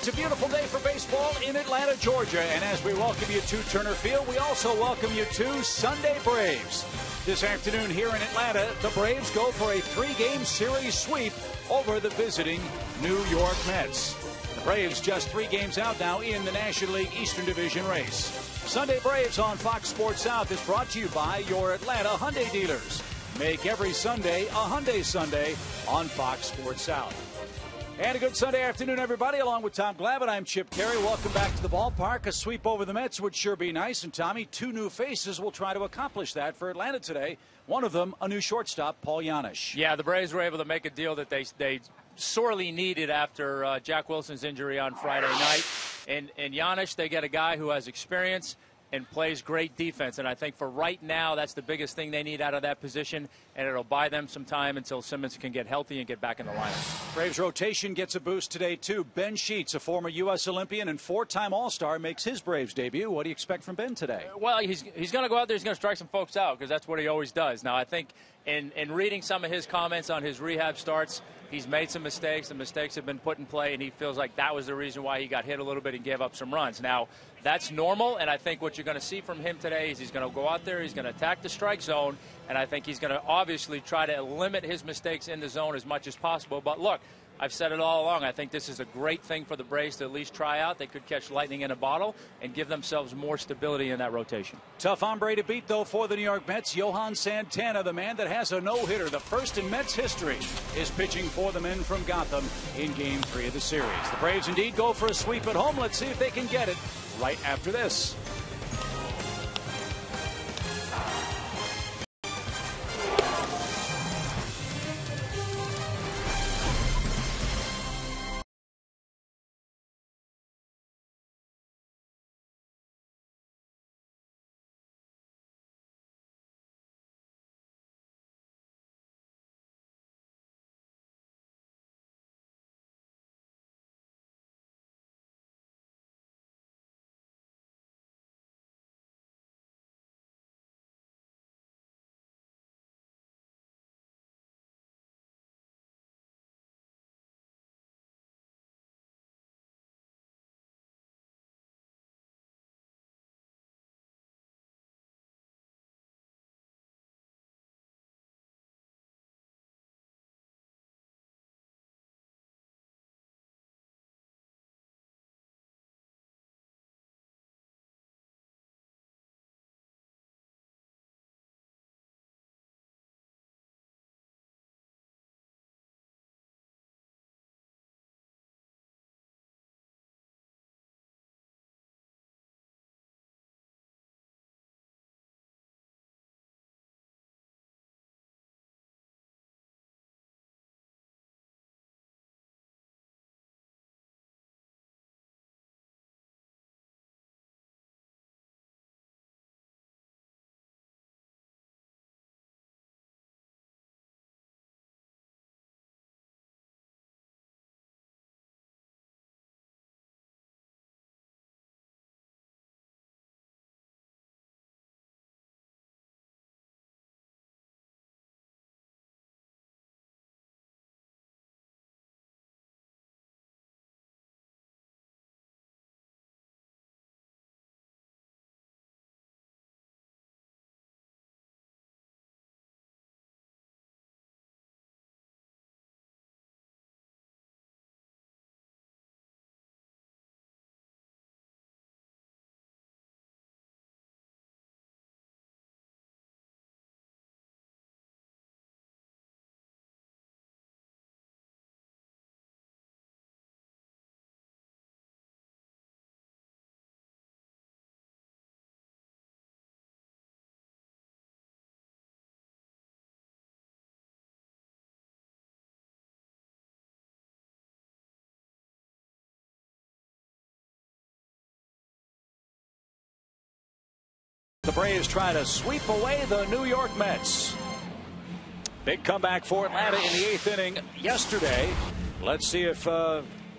It's a beautiful day for baseball in Atlanta, Georgia. And as we welcome you to Turner Field, we also welcome you to Sunday Braves. This afternoon here in Atlanta, the Braves go for a 3-game series sweep over the visiting New York Mets. The Braves just 3 games out now in the National League Eastern Division race. Sunday Braves on Fox Sports South is brought to you by your Atlanta Hyundai dealers. Make every Sunday a Hyundai Sunday on Fox Sports South. And a good Sunday afternoon, everybody. Along with Tom Glavine, I'm Chip Carey. Welcome back to the ballpark. A sweep over the Mets would sure be nice. And, Tommy, 2 new faces will try to accomplish that for Atlanta today. One of them, a new shortstop, Paul Janisch. Yeah, the Braves were able to make a deal that they sorely needed after Jack Wilson's injury on Friday night. And Janisch, they get a guy who has experience and plays great defense. And I think for right now, that's the biggest thing they need out of that position, and it'll buy them some time until Simmons can get healthy and get back in the lineup. Braves rotation gets a boost today, too. Ben Sheets, a former U.S. Olympian and 4-time All-Star, makes his Braves debut. What do you expect from Ben today? Well, he's going to go out there. He's going to strike some folks out because that's what he always does. Now, I think in reading some of his comments on his rehab starts, he's made some mistakes. The mistakes have been put in play, and he feels like that was the reason why he got hit a little bit and gave up some runs. Now, that's normal, and I think what you're going to see from him today is he's going to go out there, he's going to attack the strike zone, and I think he's going to obviously try to limit his mistakes in the zone as much as possible. But look, I've said it all along. I think this is a great thing for the Braves to at least try out. They could catch lightning in a bottle and give themselves more stability in that rotation. Tough hombre to beat, though, for the New York Mets. Johan Santana, the man that has a no-hitter, the first in Mets history, is pitching for the men from Gotham in Game 3 of the series. The Braves indeed go for a sweep at home. Let's see if they can get it right after this. The Braves try to sweep away the New York Mets. Big comeback for Atlanta in the 8th inning yesterday. Let's see if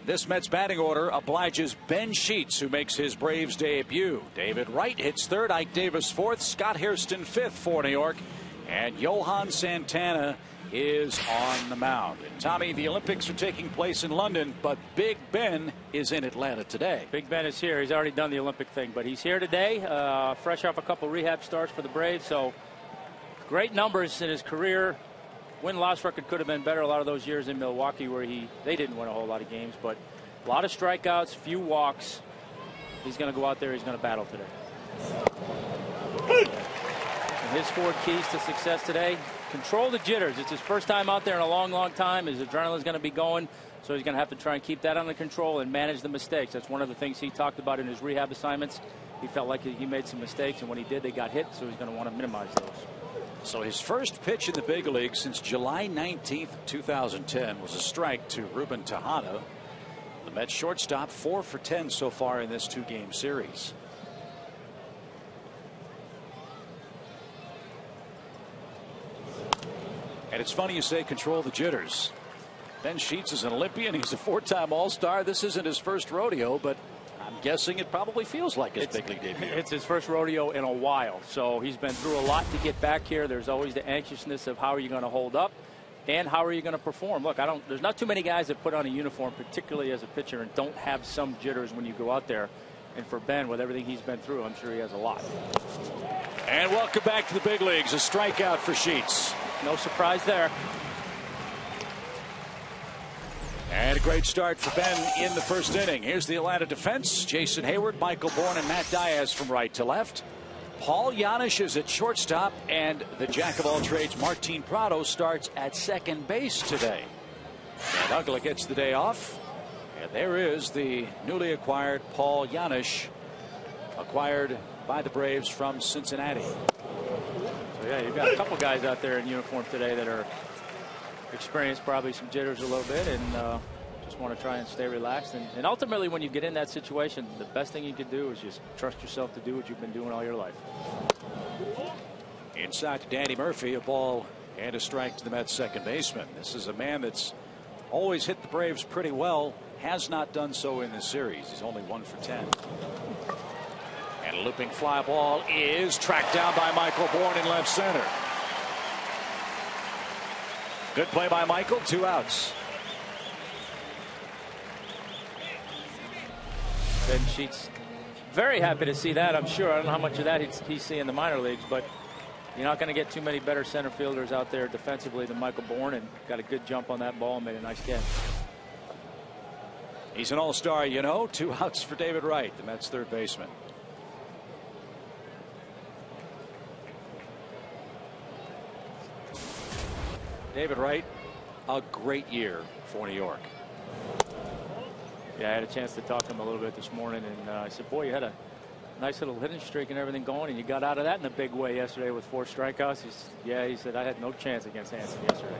this Mets batting order obliges Ben Sheets, who makes his Braves debut. David Wright hits 3rd, Ike Davis 4th, Scott Hairston 5th for New York, and Johan Santana is on the mound. And Tommy, the Olympics are taking place in London, but Big Ben is in Atlanta today. Big Ben is here. He's already done the Olympic thing, but he's here today, fresh off a couple rehab starts for the Braves. So great numbers in his career. Win-loss record could have been better a lot of those years in Milwaukee where they didn't win a whole lot of games, but a lot of strikeouts, few walks. He's going to go out there. He's going to battle today. And his 4 keys to success today: control the jitters. It's his first time out there in a long, long time. His adrenaline's going to be going, so he's going to have to try and keep that under control and manage the mistakes. That's one of the things he talked about in his rehab assignments. He felt like he made some mistakes, and when he did, they got hit, so he's going to want to minimize those. So his first pitch in the big league since July 19th, 2010 was a strike to Ruben Tejada. The Mets shortstop 4 for 10 so far in this 2-game series. And it's funny you say control the jitters. Ben Sheets is an Olympian. He's a 4-time All-Star. This isn't his first rodeo, but I'm guessing it probably feels like his big league debut. It's his first rodeo in a while, so he's been through a lot to get back here. There's always the anxiousness of how are you going to hold up and how are you going to perform. Look, there's not too many guys that put on a uniform, particularly as a pitcher, and don't have some jitters when you go out there. And for Ben, with everything he's been through, I'm sure he has a lot. And welcome back to the big leagues. A strikeout for Sheets. No surprise there. And a great start for Ben in the first inning. Here's the Atlanta defense. Jason Hayward, Michael Bourne, and Matt Diaz from right to left. Paul Janisch is at shortstop, and the jack-of-all-trades Martin Prado starts at second base today. And Ugla gets the day off. And there is the newly acquired Paul Janisch, acquired by the Braves from Cincinnati. So, yeah, you've got a couple guys out there in uniform today that are experienced probably some jitters a little bit and just want to try and stay relaxed. And ultimately, when you get in that situation, the best thing you can do is just trust yourself to do what you've been doing all your life. Inside to Danny Murphy, a ball and a strike to the Mets second baseman. This is a man that's always hit the Braves pretty well, has not done so in this series. He's only 1 for 10. And a looping fly ball is tracked down by Michael Bourne in left center. Good play by Michael. 2 outs. Ben Sheets very happy to see that, I'm sure. I don't know how much of that he's seeing in the minor leagues, but you're not going to get too many better center fielders out there defensively than Michael Bourne, and got a good jump on that ball and made a nice catch. He's an all-star, you know. 2 outs for David Wright, the Mets third baseman. David Wright, a great year for New York. Yeah, I had a chance to talk to him a little bit this morning, and I said, boy, you had a nice little hitting streak and everything going, and you got out of that in a big way yesterday with 4 strikeouts. He said, I had no chance against Hanson yesterday.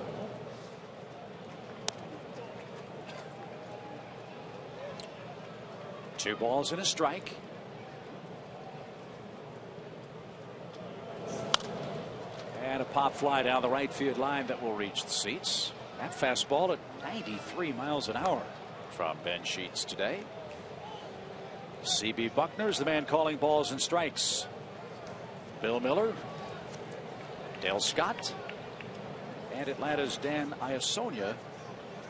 Two balls and a strike. And a pop fly down the right field line that will reach the seats. That fastball at 93 miles an hour from Ben Sheets today. C.B. Buckner's the man calling balls and strikes. Bill Miller, Dale Scott, and Atlanta's Dan Iasonia,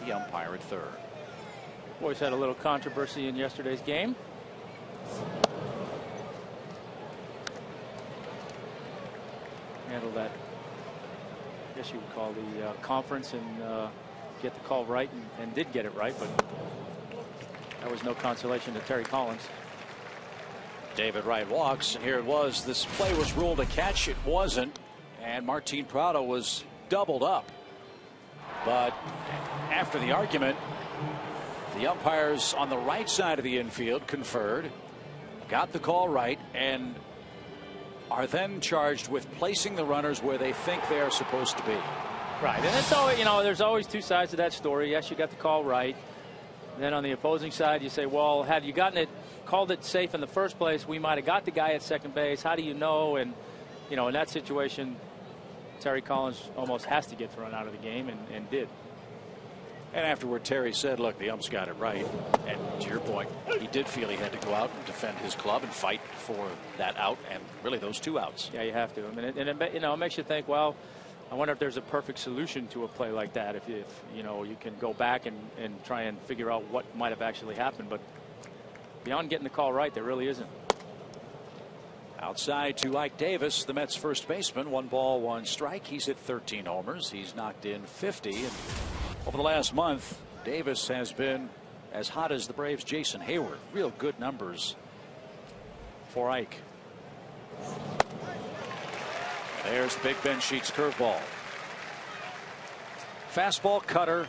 the umpire at third. Boys had a little controversy in yesterday's game. Handled that, I guess you would call the conference, and get the call right, and did get it right, but that was no consolation to Terry Collins. David Wright walks, and here it was. This play was ruled a catch. It wasn't, and Martin Prado was doubled up. But after the argument, the umpires on the right side of the infield conferred, got the call right, and are then charged with placing the runners where they think they are supposed to be. Right, and it's always, there's always two sides to that story. Yes, you got the call right. Then on the opposing side, you say, well, had you called it safe in the first place, we might have got the guy at second base. How do you know? And, in that situation, Terry Collins almost has to get thrown out of the game, and did. And afterward, Terry said, look, the umps got it right. And to your point, he did feel he had to go out and defend his club and fight for that out, and really those 2 outs. Yeah, you have to. I mean, and it makes you think, well, I wonder if there's a perfect solution to a play like that. If you know, you can go back and try and figure out what might have actually happened. But beyond getting the call right, there really isn't. Outside to Ike Davis, the Mets first baseman. 1 ball, 1 strike. He's hit 13 homers. He's knocked in 50. And over the last month, Davis has been as hot as the Braves' Jason Hayward. Real good numbers for Ike. There's the Big Ben Sheets curveball. Fastball, cutter,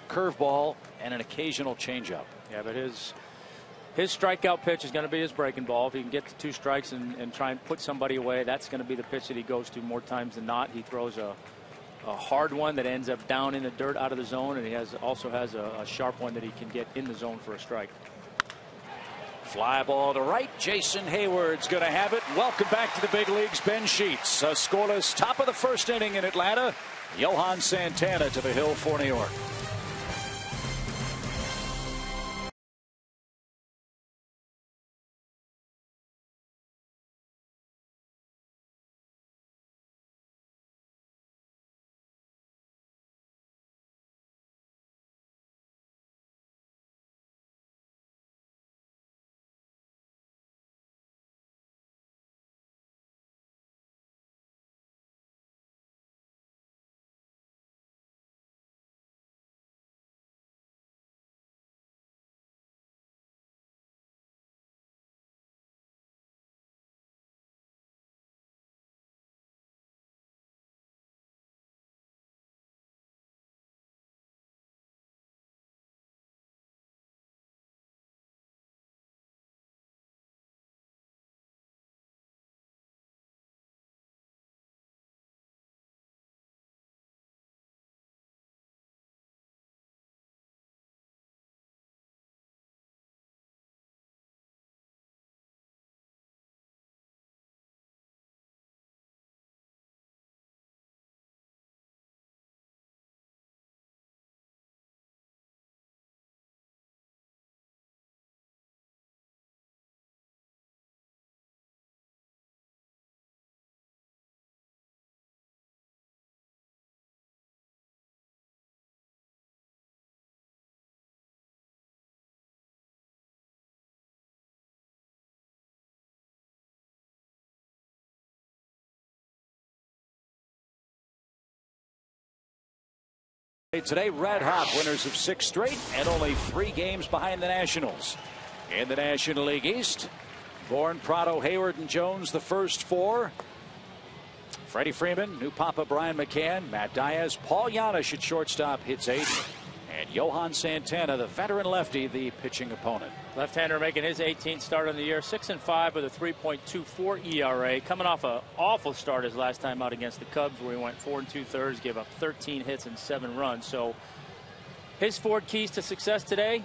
curveball, and an occasional changeup. Yeah, but his strikeout pitch is going to be his breaking ball. If he can get to 2 strikes and try and put somebody away, that's going to be the pitch that he goes to more times than not. He throws a hard one that ends up down in the dirt out of the zone, and he also has a sharp one that he can get in the zone for a strike. Fly ball to right. Jason Hayward's going to have it. Welcome back to the big leagues, Ben Sheets. A scoreless top of the first inning in Atlanta. Johan Santana to the hill for New York. Today, red hot, winners of 6 straight and only 3 games behind the Nationals. In the National League East, Bourne, Prado, Hayward, and Jones, the first 4. Freddie Freeman, new Papa Brian McCann, Matt Diaz, Paul Janisch at shortstop hits 8. And Johan Santana, the veteran lefty, the pitching opponent. Left-hander making his 18th start on the year, 6-5 with a 3.24 ERA. Coming off an awful start his last time out against the Cubs, where he went 4 2/3, gave up 13 hits and 7 runs. So his 4 keys to success today: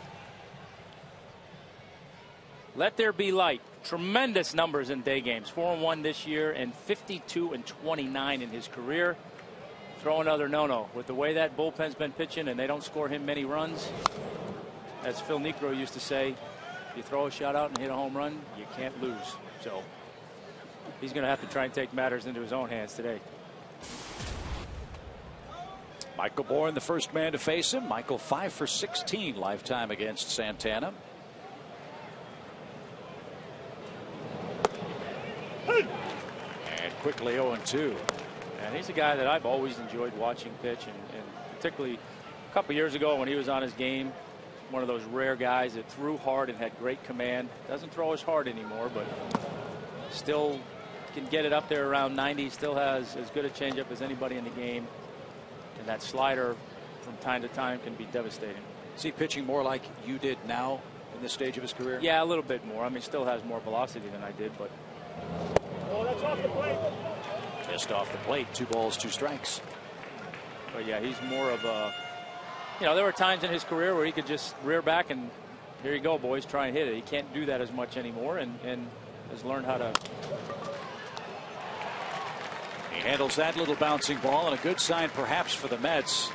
let there be light. Tremendous numbers in day games. 4-1 this year and 52-29 in his career. Throw another no-no. With the way that bullpen's been pitching and they don't score him many runs, as Phil Niekro used to say, if you throw a shot out and hit a home run, you can't lose. So he's going to have to try and take matters into his own hands today. Michael Bourne, the first man to face him. Michael 5 for 16 lifetime against Santana. And quickly 0-2. And he's a guy that I've always enjoyed watching pitch, and particularly a couple years ago when he was on his game, one of those rare guys that threw hard and had great command. Doesn't throw as hard anymore, but still can get it up there around 90. Still has as good a changeup as anybody in the game. And that slider from time to time can be devastating. Is he pitching more like you did now in this stage of his career? Yeah, a little bit more. I mean, still has more velocity than I did, but. Oh, that's off the plate. Just off the plate, 2 balls, 2 strikes. But yeah, he's more of a, there were times in his career where he could just rear back and here you go, boys, try and hit it. He can't do that as much anymore, and has learned how to. He handles that little bouncing ball, and a good sign perhaps for the Mets.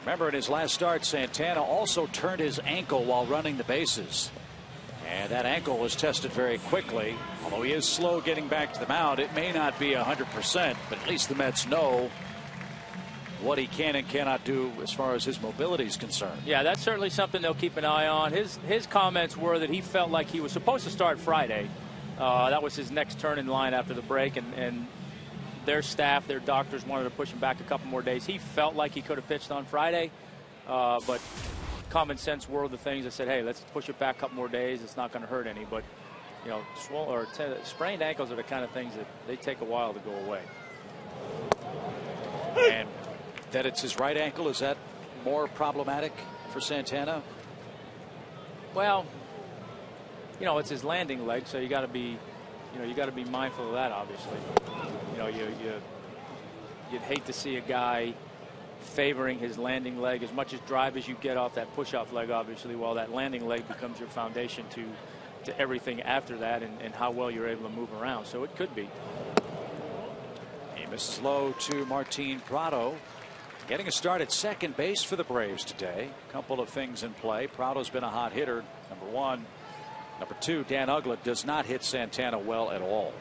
Remember, in his last start, Santana also turned his ankle while running the bases. And that ankle was tested very quickly. Although he is slow getting back to the mound, it may not be 100%, but at least the Mets know what he can and cannot do as far as his mobility is concerned. Yeah, that's certainly something they'll keep an eye on. His comments were that he felt like he was supposed to start Friday. That was his next turn in line after the break, and their staff, their doctors wanted to push him back a couple more days. He felt like he could have pitched on Friday, but common sense were the things that said, hey, let's push it back a couple more days. It's not going to hurt any. But, you know, sprained ankles are the kind of things that they take a while to go away. And that it's his right ankle, is that more problematic for Santana? Well, you know, it's his landing leg, so you got to be, you know, you got to be mindful of that. Obviously, you know, you'd hate to see a guy favoring his landing leg as much as drive as you get off that push-off leg. Obviously, while that landing leg becomes your foundation to everything after that, and how well you're able to move around. So it could be. He misses low to Martin Prado. Getting a start at second base for the Braves today. A couple of things in play. Prado's been a hot hitter, number one. Number two, Dan Uggla does not hit Santana well at all.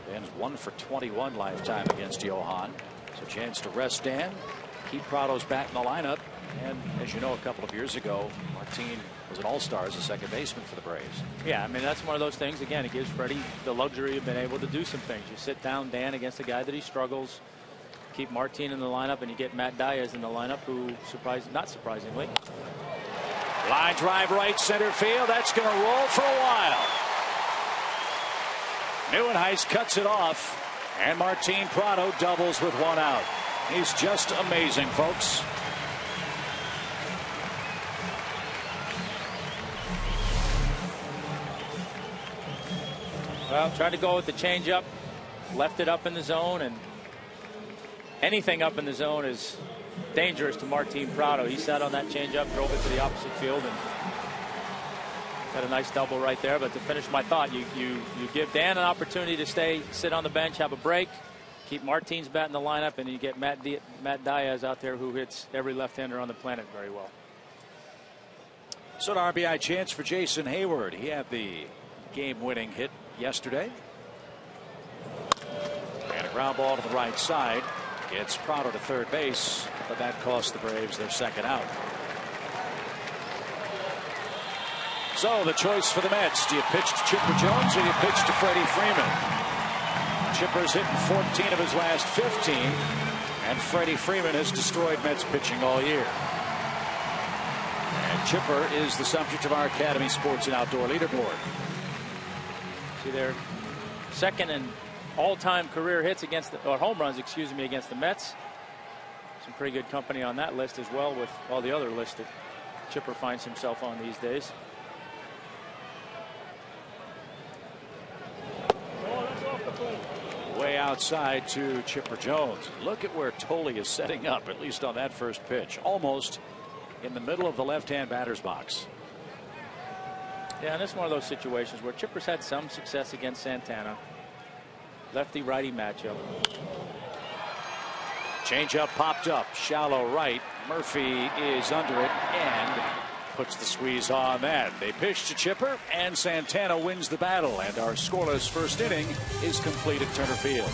Dan's 1 for 21 lifetime against Johan. So chance to rest Dan, keep Prado's bat in the lineup. And as you know, a couple of years ago, Martin was an all-star as a second baseman for the Braves. Yeah, I mean, that's one of those things. Again, it gives Freddie the luxury of being able to do some things. You sit down Dan against a guy that he struggles. Keep Martin in the lineup, and you get Matt Diaz in the lineup, who not surprisingly. Line drive right center field. That's going to roll for a while. Neuenhuis cuts it off, and Martin Prado doubles with one out. He's just amazing, folks. Well, tried to go with the changeup, left it up in the zone, and anything up in the zone is dangerous to Martin Prado. He sat on that changeup, drove it to the opposite field, and got a nice double right there. But to finish my thought, you give Dan an opportunity to sit on the bench, have a break, keep Martin's bat in the lineup, and you get Matt Diaz out there, who hits every left-hander on the planet very well. So an RBI chance for Jason Hayward. He had the game-winning hit yesterday. And a ground ball to the right side. Gets Prado to third base, but that cost the Braves their second out. So the choice for the Mets. Do you pitch to Chipper Jones or do you pitch to Freddie Freeman? Chipper's hitting 14 of his last 15, and Freddie Freeman has destroyed Mets pitching all year. And Chipper is the subject of our Academy Sports and Outdoor leaderboard. See there, second in all-time career hits or home runs, excuse me, against the Mets. Some pretty good company on that list as well, with all the other lists that Chipper finds himself on these days. Way outside to Chipper Jones. Look at where Tolle is setting up, at least on that first pitch. Almost in the middle of the left-hand batter's box. Yeah, and it's one of those situations where Chipper's had some success against Santana. Lefty-righty matchup. Changeup popped up, shallow right. Murphy is under it and puts the squeeze on that. They pitch to Chipper, and Santana wins the battle. And our scoreless first inning is complete at Turner Field.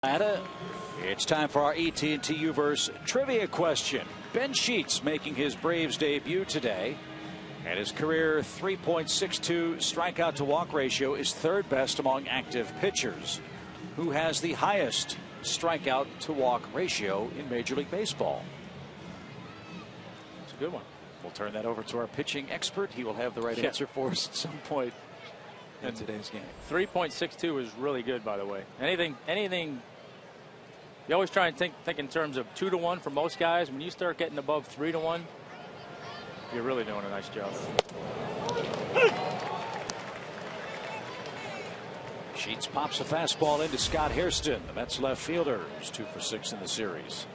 It's time for our AT&T Uverse trivia question. Ben Sheets making his Braves debut today, and his career 3.62 strikeout to walk ratio is third best among active pitchers. Who has the highest strikeout to walk ratio in Major League Baseball? It's a good one. We'll turn that over to our pitching expert. He will have the right answer for us at some point in today's game. 3.62 is really good, by the way. Anything. You always try and think in terms of 2 to 1 for most guys. When you start getting above 3 to 1, you're really doing a nice job. Sheets pops a fastball into Scott Hairston, the Mets left fielder, who's 2 for 6 in the series.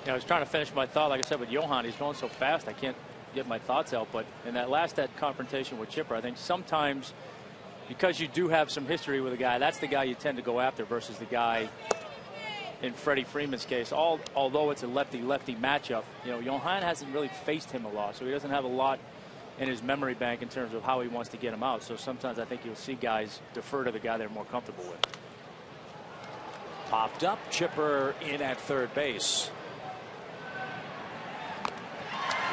Yeah, I was trying to finish my thought. Like I said, with Johan, he's going so fast, I can't get my thoughts out. But in that confrontation with Chipper, I think sometimes because you do have some history with a guy, that's the guy you tend to go after versus the guy in Freddie Freeman's case. Although it's a lefty-lefty matchup, Johan hasn't really faced him a lot, so he doesn't have a lot in his memory bank in terms of how he wants to get him out. So sometimes I think you'll see guys defer to the guy they're more comfortable with. Popped up, Chipper in at third base.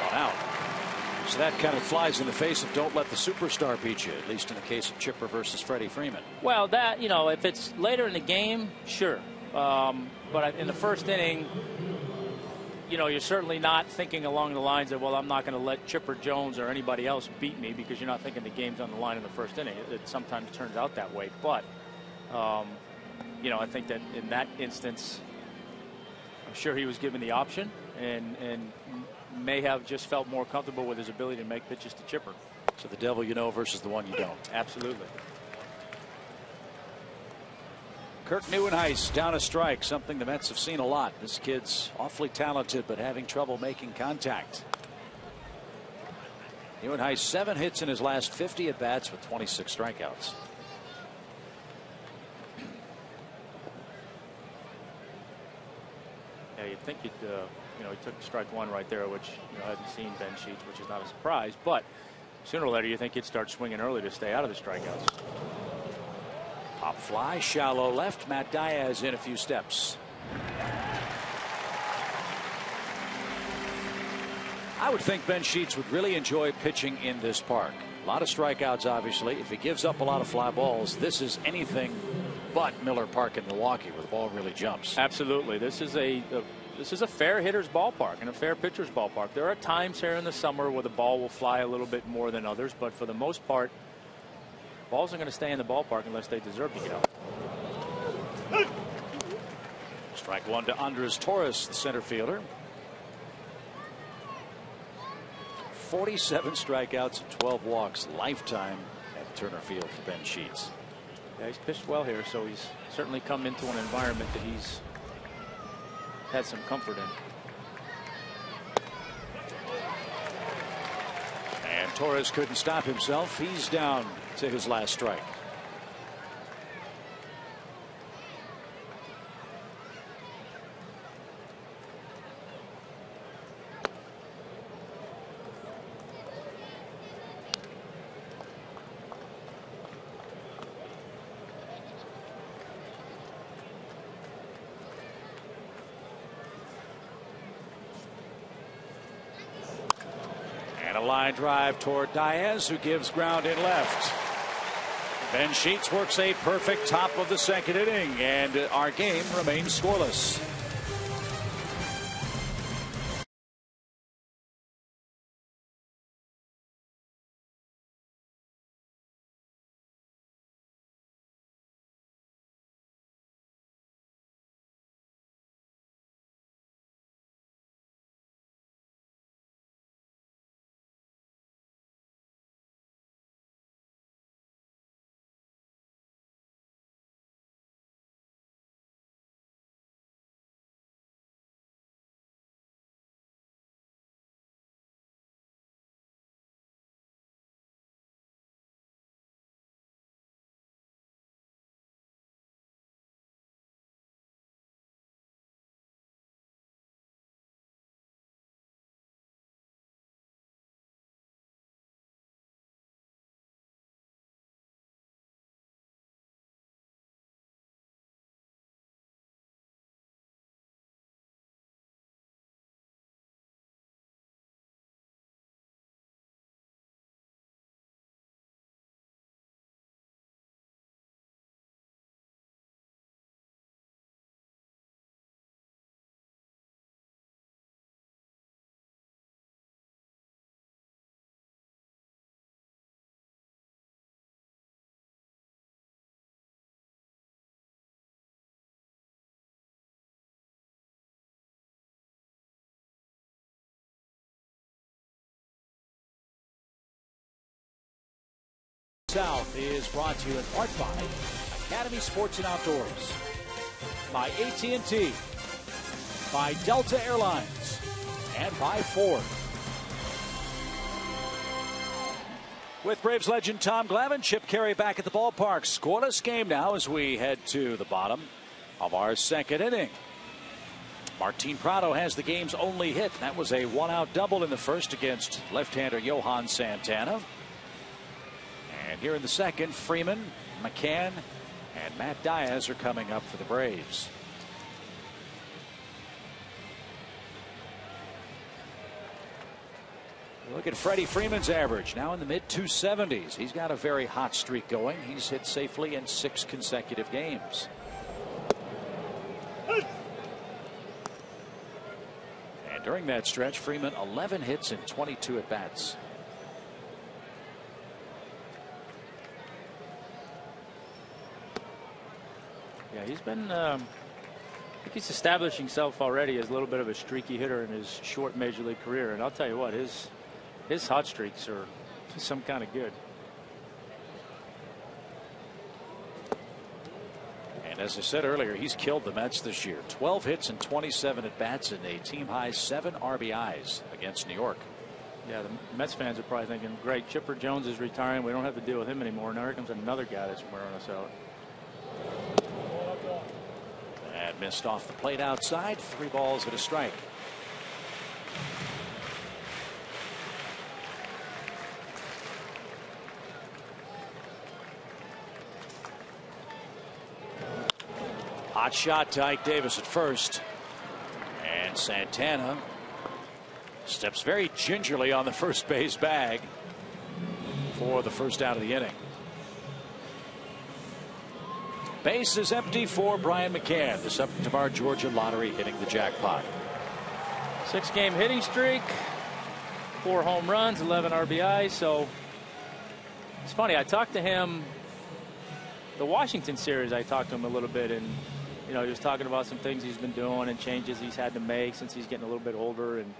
One out. So that kind of flies in the face of don't let the superstar beat you, at least in the case of Chipper versus Freddie Freeman. Well, that, if it's later in the game, sure. But in the first inning, you're certainly not thinking along the lines of, well, I'm not going to let Chipper Jones or anybody else beat me, because you're not thinking the game's on the line in the first inning. It sometimes turns out that way. But, I think that in that instance, I'm sure he was given the option and may have just felt more comfortable with his ability to make pitches to Chipper. So the devil you know versus the one you don't. Absolutely. Kirk Neuenhuis down a strike, something the Mets have seen a lot. This kid's awfully talented, but having trouble making contact. Neuenhuis 7 hits in his last 50 at bats with 26 strikeouts. Yeah, you'd think he took strike 1 right there, which hasn't seen Ben Sheets, which is not a surprise. But sooner or later, you think he'd start swinging early to stay out of the strikeouts. Pop fly, shallow left. Matt Diaz in a few steps. I would think Ben Sheets would really enjoy pitching in this park. A lot of strikeouts, obviously. If he gives up a lot of fly balls, this is anything but Miller Park in Milwaukee, where the ball really jumps. Absolutely. This is a fair hitter's ballpark and a fair pitcher's ballpark. There are times here in the summer where the ball will fly a little bit more than others, but for the most part, balls are going to stay in the ballpark unless they deserve to get out. Strike 1 to Andres Torres, the center fielder. 47 strikeouts and 12 walks lifetime at Turner Field for Ben Sheets. Yeah, he's pitched well here, so he's certainly come into an environment that he's had some comfort in. And Torres couldn't stop himself. He's down to his last strike. And a line drive toward Diaz, who gives ground in left. Ben Sheets works a perfect top of the second inning, and our game remains scoreless. South is brought to you in part by Academy Sports and Outdoors, by AT&T, by Delta Airlines, and by Ford. With Braves legend Tom Glavine, Chip Carey back at the ballpark. Scoreless game now as we head to the bottom of our second inning. Martin Prado has the game's only hit. That was a one-out double in the first against left-hander Johan Santana. And here in the second, Freeman, McCann, and Matt Diaz are coming up for the Braves. Look at Freddie Freeman's average, now in the mid-270s. He's got a very hot streak going. He's hit safely in 6 consecutive games. And during that stretch, Freeman 11 hits and 22 at-bats. Yeah, he's been, I think he's established himself already as a little bit of a streaky hitter in his short major league career. And I'll tell you what, his hot streaks are some kind of good. And as I said earlier, he's killed the Mets this year. 12 hits and 27 at-bats and a team-high 7 RBIs against New York. Yeah, the Mets fans are probably thinking, great, Chipper Jones is retiring. We don't have to deal with him anymore. Now here comes another guy that's wearing us out. And missed off the plate outside. 3 balls and a strike. Hot shot to Ike Davis at first. And Santana steps very gingerly on the first base bag for the first out of the inning. Base is empty for Brian McCann, the subject of our Georgia lottery hitting the jackpot. 6-game hitting streak, 4 home runs, 11 RBIs. So it's funny, I talked to him the Washington series. I talked to him a little bit, and he was talking about some things he's been doing and changes he's had to make since he's getting a little bit older and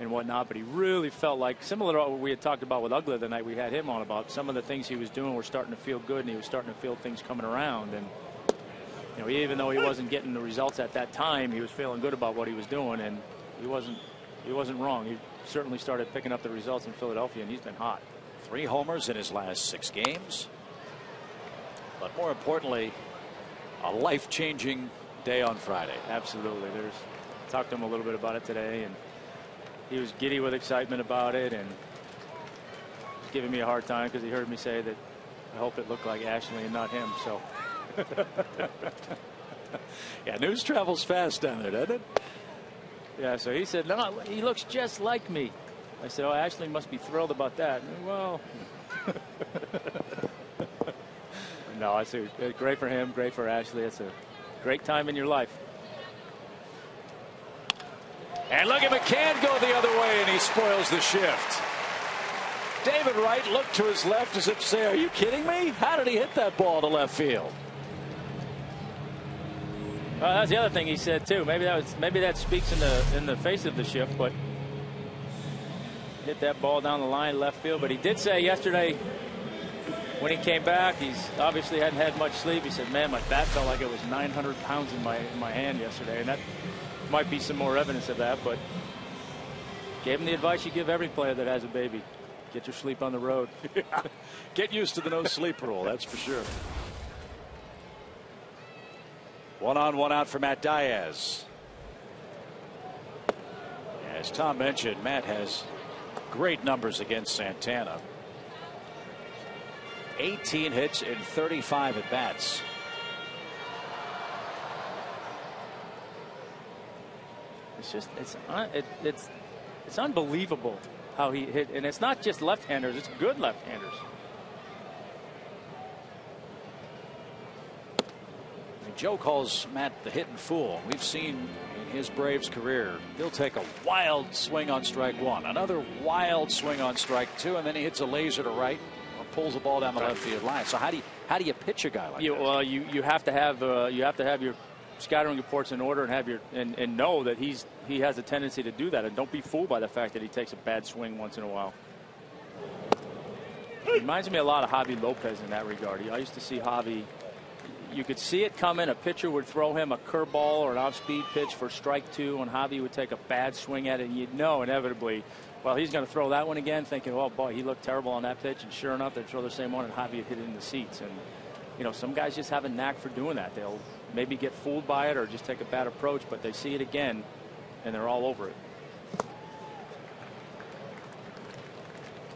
whatnot. But he really felt like, similar to what we had talked about with Ugla the night we had him on, about some of the things he was doing were starting to feel good, and he was starting to feel things coming around. And even though he wasn't getting the results at that time, he was feeling good about what he was doing, and he wasn't wrong. He certainly started picking up the results in Philadelphia, and he's been hot. 3 homers in his last 6 games. But more importantly, a life-changing day on Friday. Absolutely. Talked to him a little bit about it today, and he was giddy with excitement about it, and giving me a hard time because he heard me say that I hope it looked like Ashley and not him. So yeah, news travels fast down there, doesn't it? Yeah, so he said, no, he looks just like me. I said, oh, Ashley must be thrilled about that. Well, no, I see. Great for him, great for Ashley. It's a great time in your life. And look at McCann go the other way, and he spoils the shift. David Wright looked to his left as if to say, are you kidding me? How did he hit that ball to left field? Well, that's the other thing he said too. Maybe that speaks in the face of the shift, but hit that ball down the line left field. But he did say yesterday when he came back, he's obviously hadn't had much sleep. He said, man, my bat felt like it was 900 pounds in my hand yesterday, and that might be some more evidence of that. But gave him the advice you give every player that has a baby: get your sleep on the road. Get used to the no sleep rule, that's for sure. 1 on, 1 out for Matt Diaz. As Tom mentioned, Matt has great numbers against Santana. 18 hits in 35 at bats. It's unbelievable how he hit, and it's not just left-handers; it's good left-handers. Joe calls Matt the hitting fool. We've seen in his Braves career, he'll take a wild swing on strike 1, another wild swing on strike 2, and then he hits a laser to right or pulls the ball down the left field line. So how do you pitch a guy like that? Well, you have to have your scouting reports in order and have and know that he has a tendency to do that, and don't be fooled by the fact that he takes a bad swing once in a while. Reminds me a lot of Javi Lopez in that regard. I used to see Javi. You could see it coming. A pitcher would throw him a curveball or an off-speed pitch for strike 2, and Javi would take a bad swing at it, and you'd know inevitably, well, he's going to throw that one again, thinking, oh, boy, he looked terrible on that pitch, and sure enough, they'd throw the same one, and Javi would hit it in the seats. And, you know, some guys just have a knack for doing that. They'll maybe get fooled by it or just take a bad approach, but they see it again, and they're all over it.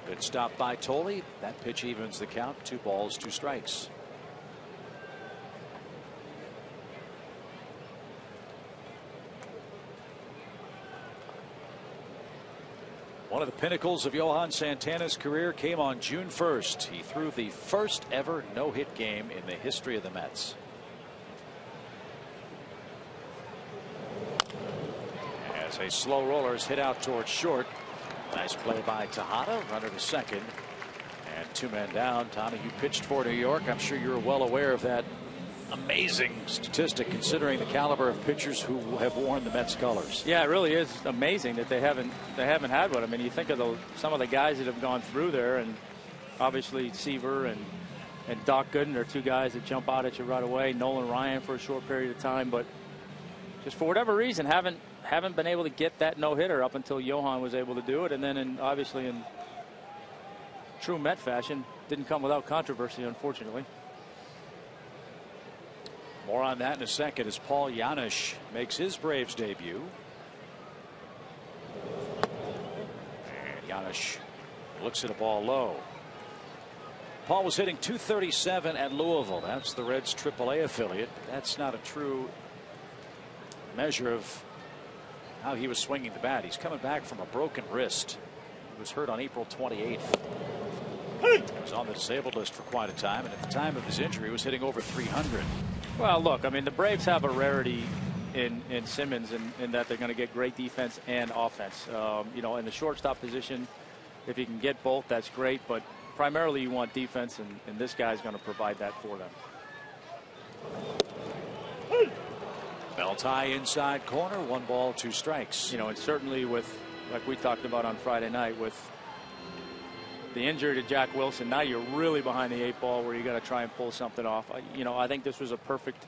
Good stop by Tolley. That pitch evens the count. 2 balls, 2 strikes. One of the pinnacles of Johan Santana's career came on June 1st. He threw the first ever no-hit game in the history of the Mets. As a slow roller is hit out towards short. Nice play by Tejada. Runner to second. And 2 men down. Tommy, you pitched for New York. I'm sure you're well aware of that amazing statistic, considering the caliber of pitchers who have worn the Mets colors. Yeah, it really is amazing that they haven't had one. I mean, you think of some of the guys that have gone through there, and obviously Seaver and Doc Gooden are 2 guys that jump out at you right away. Nolan Ryan for a short period of time, but just for whatever reason haven't been able to get that no-hitter up until Johan was able to do it, and then obviously in true Met fashion, didn't come without controversy, unfortunately. More on that in a second as Paul Janisch makes his Braves debut. And Janisch looks at a ball low. Paul was hitting .237 at Louisville. That's the Reds AAA affiliate. That's not a true measure of how he was swinging the bat. He's coming back from a broken wrist. He was hurt on April 28th. He was on the disabled list for quite a time, and at the time of his injury, he was hitting over 300. Well, look, I mean, the Braves have a rarity in Simmons in that they're going to get great defense and offense. You know, in the shortstop position, if you can get both, that's great. But primarily, you want defense, and this guy's going to provide that for them. Belt high inside corner, 1 ball, 2 strikes. You know, and certainly with, like we talked about on Friday night, with the injury to Jack Wilson, now you're really behind the 8 ball where you got to try and pull something off. You know, I think this was a perfect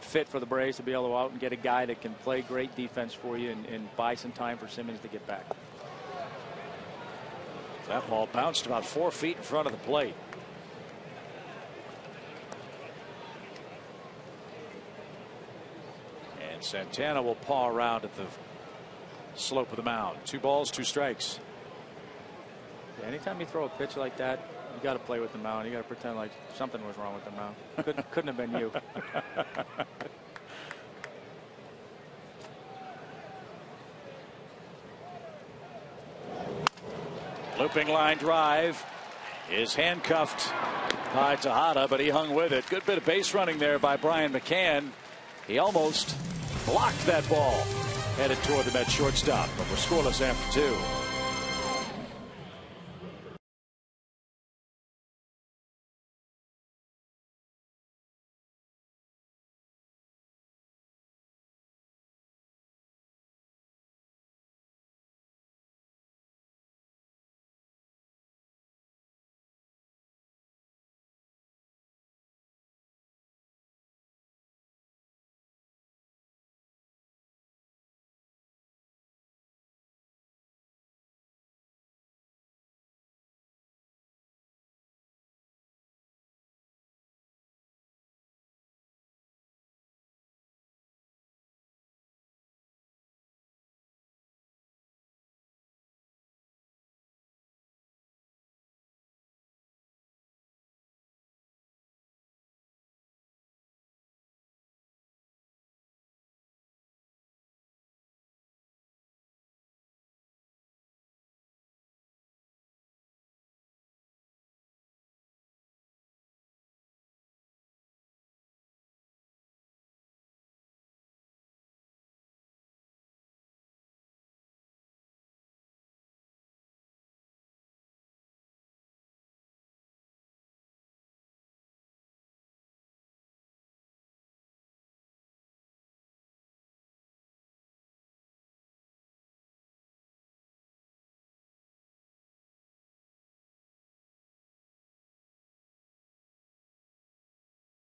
fit for the Braves to be able to go out and get a guy that can play great defense for you and buy some time for Simmons to get back. That ball bounced about 4 feet in front of the plate. And Santana will paw around at the slope of the mound. 2 balls, 2 strikes. Anytime you throw a pitch like that, you got to play with the mound. You got to pretend like something was wrong with the mound. Couldn't have been you. Looping line drive is handcuffed by Tejada, but he hung with it. Good bit of base running there by Brian McCann. He almost blocked that ball headed toward the Mets shortstop, but we're scoreless after 2.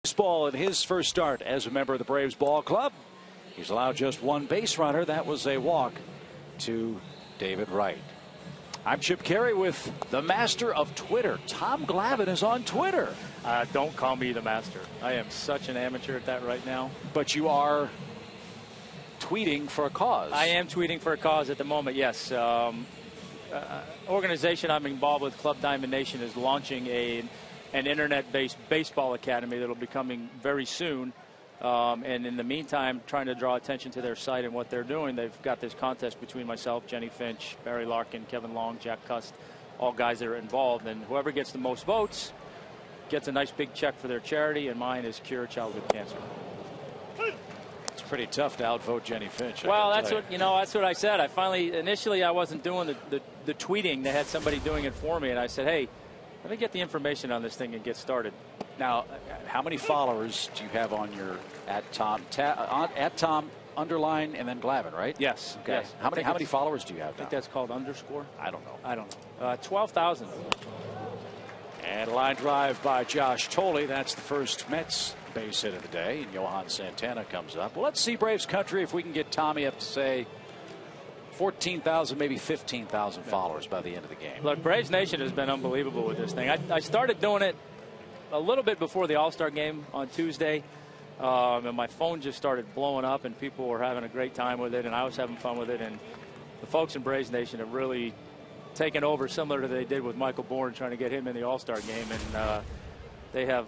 Baseball in his first start as a member of the Braves ball club. He's allowed just one base runner. That was a walk to David Wright. I'm Chip Carey with the master of Twitter. Tom Glavine is on Twitter. Don't call me the master. I am such an amateur at that right now. But you are tweeting for a cause. I am tweeting for a cause at the moment, yes. Organization I'm involved with, Club Diamond Nation, is launching an internet-based baseball academy that will be coming very soon. And in the meantime, trying to draw attention to their site and what they're doing. They've got this contest between myself, Jenny Finch, Barry Larkin, Kevin Long, Jack Cust, all guys that are involved. And whoever gets the most votes gets a nice big check for their charity, and mine is Cure Childhood Cancer. It's pretty tough to outvote Jenny Finch. Well, that's what I said. Initially I wasn't doing the tweeting. They had somebody doing it for me, and I said, hey, let me get the information on this thing and get started. Now, how many followers do you have on your at Tom underline and then Glavine, right? Yes. Okay. Yes. How many followers do you have now? I think that's called underscore. I don't know. 12,000. And a line drive by Josh Tolley. That's the first Mets base hit of the day. And Johan Santana comes up. Well, let's see Braves country if we can get Tommy up to, say, 14,000, maybe 15,000 followers by the end of the game. Look, Braves Nation has been unbelievable with this thing. I started doing it a little bit before the All-Star game on Tuesday. And my phone just started blowing up, and people were having a great time with it, and I was having fun with it. And the folks in Braves Nation have really taken over, similar to they did with Michael Bourne, trying to get him in the All-Star game. And they have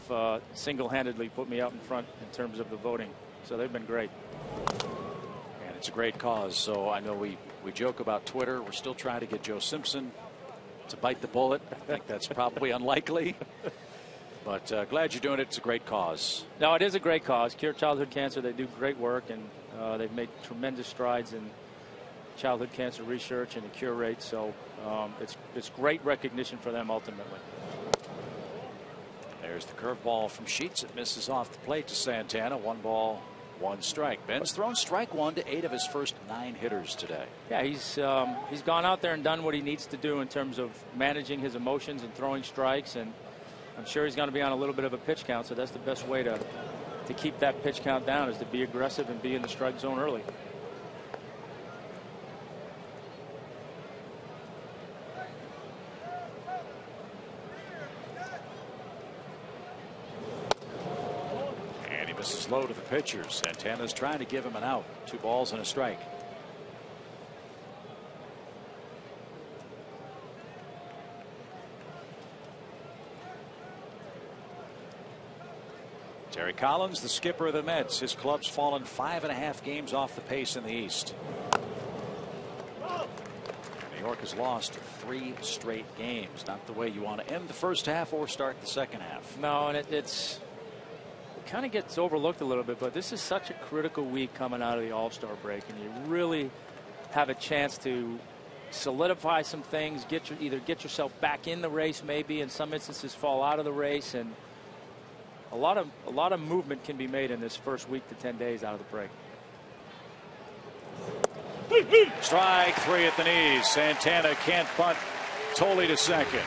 single-handedly put me out in front in terms of the voting. So they've been great. And it's a great cause. So I know we joke about Twitter. We're still trying to get Joe Simpson to bite the bullet. I think that's probably unlikely. But glad you're doing it. It's a great cause. No, it is a great cause. Cure Childhood Cancer. They do great work, and they've made tremendous strides in childhood cancer research and the cure rate. So it's great recognition for them ultimately. There's the curveball from Sheets. It misses off the plate to Santana. 1 ball, 1 strike. Ben's thrown strike 1 to 8 of his first 9 hitters today. Yeah, he's gone out there and done what he needs to do in terms of managing his emotions and throwing strikes, and I'm sure he's going to be on a little bit of a pitch count, so that's the best way to keep that pitch count down, is to be aggressive and be in the strike zone early. And he misses low to the pitcher. Santana's trying to give him an out. 2 balls and a strike. Terry Collins, the skipper of the Mets. His club's fallen 5.5 games off the pace in the East. New York has lost 3 straight games. Not the way you want to end the first half or start the second half. No, and it kind of gets overlooked a little bit, but this is such a critical week coming out of the All-Star break, and you really have a chance to solidify some things, either get yourself back in the race, maybe in some instances fall out of the race, and a lot of movement can be made in this first week to 10 days out of the break. Strike 3 at the knees. Santana can't punt. Tolley to second.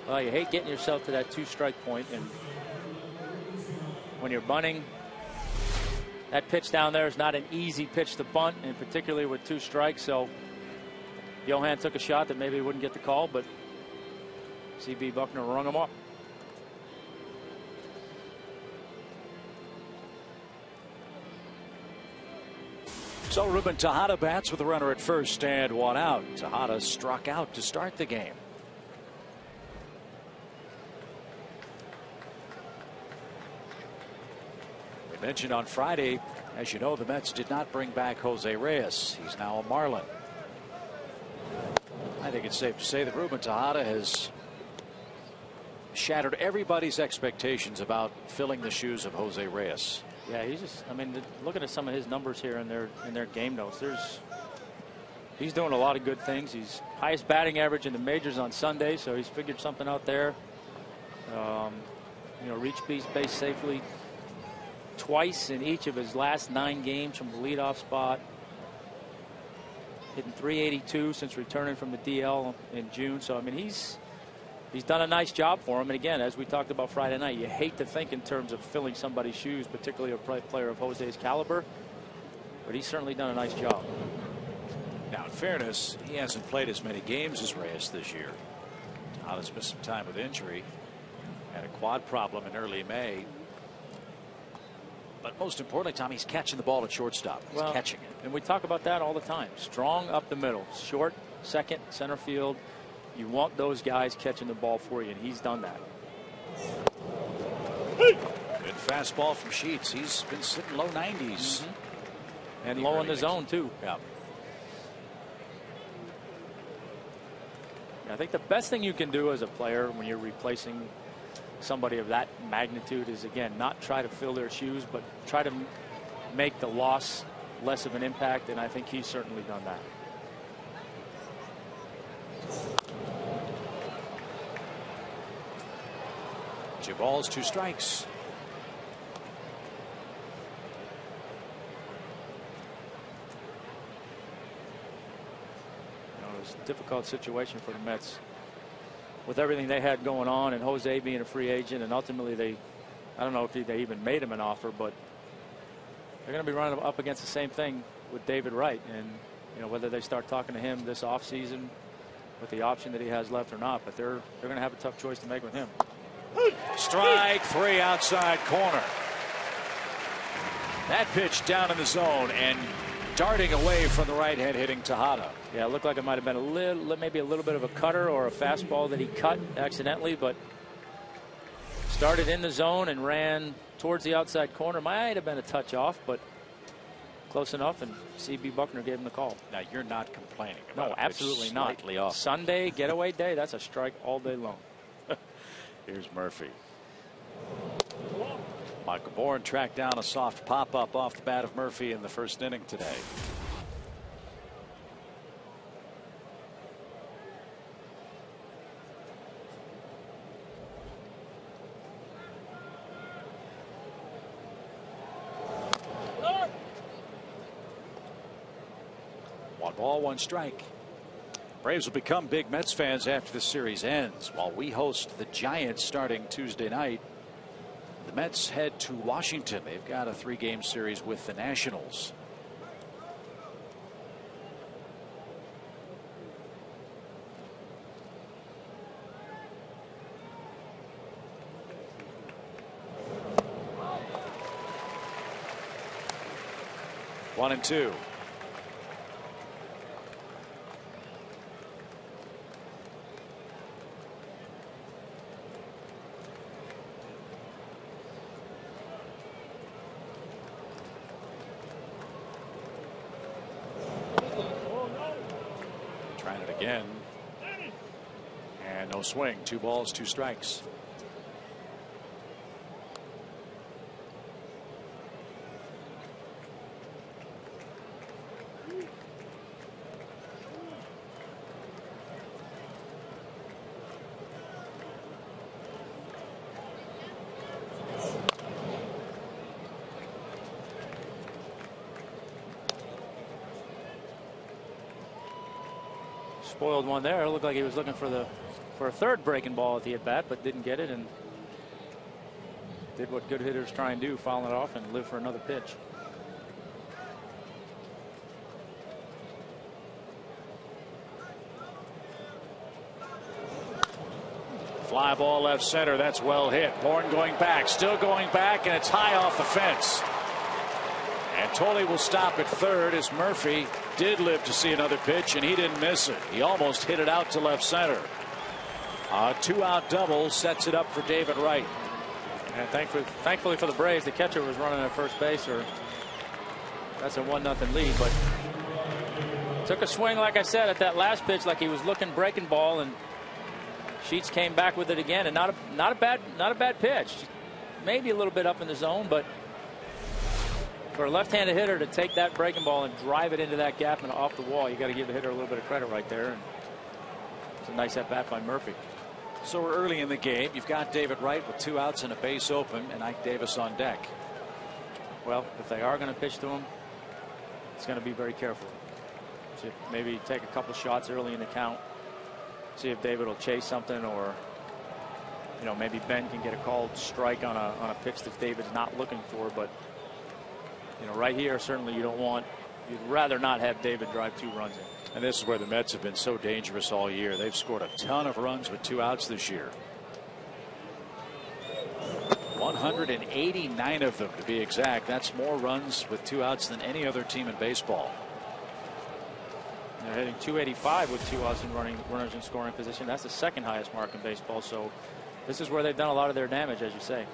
Well, you hate getting yourself to that 2-strike point, and when you're bunting, that pitch down there is not an easy pitch to bunt, and particularly with 2 strikes. So Johan took a shot that maybe he wouldn't get the call, but C.B. Buckner rung him up. So Ruben Tejada bats with a runner at first and 1 out. Tejada struck out to start the game. We mentioned on Friday, as you know, the Mets did not bring back Jose Reyes. He's now a Marlin. I think it's safe to say that Ruben Tejada has shattered everybody's expectations about filling the shoes of Jose Reyes. Yeah, looking at some of his numbers here in their game notes, he's doing a lot of good things. He's highest batting average in the majors on Sunday, so he's figured something out there. Reached base safely twice in each of his last 9 games from the leadoff spot. hitting .382 since returning from the DL in June. So I mean, he's done a nice job for him. And again, as we talked about Friday night, you hate to think in terms of filling somebody's shoes, particularly a player of Jose's caliber. But he's certainly done a nice job. Now, in fairness, he hasn't played as many games as Reyes this year. Tejada's missed some time with injury. Had a quad problem in early May. But most importantly, Tom, he's catching the ball at shortstop. He's catching it. And we talk about that all the time. Strong up the middle. Short, second, center field. You want those guys catching the ball for you, and he's done that. Good fastball from Sheets. He's been sitting low 90s. And low in the zone, too. Yeah. I think the best thing you can do as a player when you're replacing somebody of that magnitude is, again, not try to fill their shoes, but try to make the loss less of an impact, and I think he's certainly done that. Two balls, two strikes. It was a difficult situation for the Mets with everything they had going on, and Jose being a free agent, and ultimately I don't know if they even made him an offer, but they're going to be running up against the same thing with David Wright, and whether they start talking to him this offseason with the option that he has left or not, but they're going to have a tough choice to make with him. Strike three, outside corner. That pitch down in the zone and darting away from the right hand, hitting Tejada. Yeah, it looked like it might have been maybe a little bit of a cutter or a fastball that he cut accidentally, but started in the zone and ran towards the outside corner. Might have been a touch off, but close enough, and C.B. Buckner gave him the call. Now, you're not complaining about No, absolutely not. Slightly off. Sunday getaway day, that's a strike all day long. Here's Murphy. Michael Bourne tracked down a soft pop-up off the bat of Murphy in the first inning today. One ball, one strike. Braves will become big Mets fans after the series ends. While we host the Giants starting Tuesday night, the Mets head to Washington. They've got a 3-game series with the Nationals. One and two. Trying it again. And no swing. 2 balls, 2 strikes. Spoiled one there. It looked like he was looking for a third breaking ball at the at bat, but didn't get it, and did what good hitters try and do, foul it off and live for another pitch. Fly ball left center. That's well hit. Bourne going back, still going back, and it's high off the fence. And Tolley will stop at third as Murphy did live to see another pitch, and he didn't miss it. He almost hit it out to left center. A 2-out double sets it up for David Wright. And thankfully for the Braves, the catcher was running at first base, or that's a 1-0 lead. But took a swing, like I said, at that last pitch, like he was looking breaking ball, and Sheets came back with it again, and not a bad pitch. Maybe a little bit up in the zone, but for a left-handed hitter to take that breaking ball and drive it into that gap and off the wall, you got to give the hitter a little bit of credit right there. And it's a nice at bat by Murphy. So we're early in the game. You've got David Wright with 2 outs and a base open, and Ike Davis on deck. Well, if they are going to pitch to him, it's going to be very careful. See if maybe take a couple shots early in the count. See if David will chase something, or maybe Ben can get a called strike on a pitch that David's not looking for. But right here, certainly you'd rather not have David drive 2 runs in. And this is where the Mets have been so dangerous all year. They've scored a ton of runs with 2 outs this year. 189 of them to be exact. That's more runs with 2 outs than any other team in baseball. They're hitting 285 with 2 outs and runners in scoring position. That's the 2nd highest mark in baseball. So this is where they've done a lot of their damage, as you say.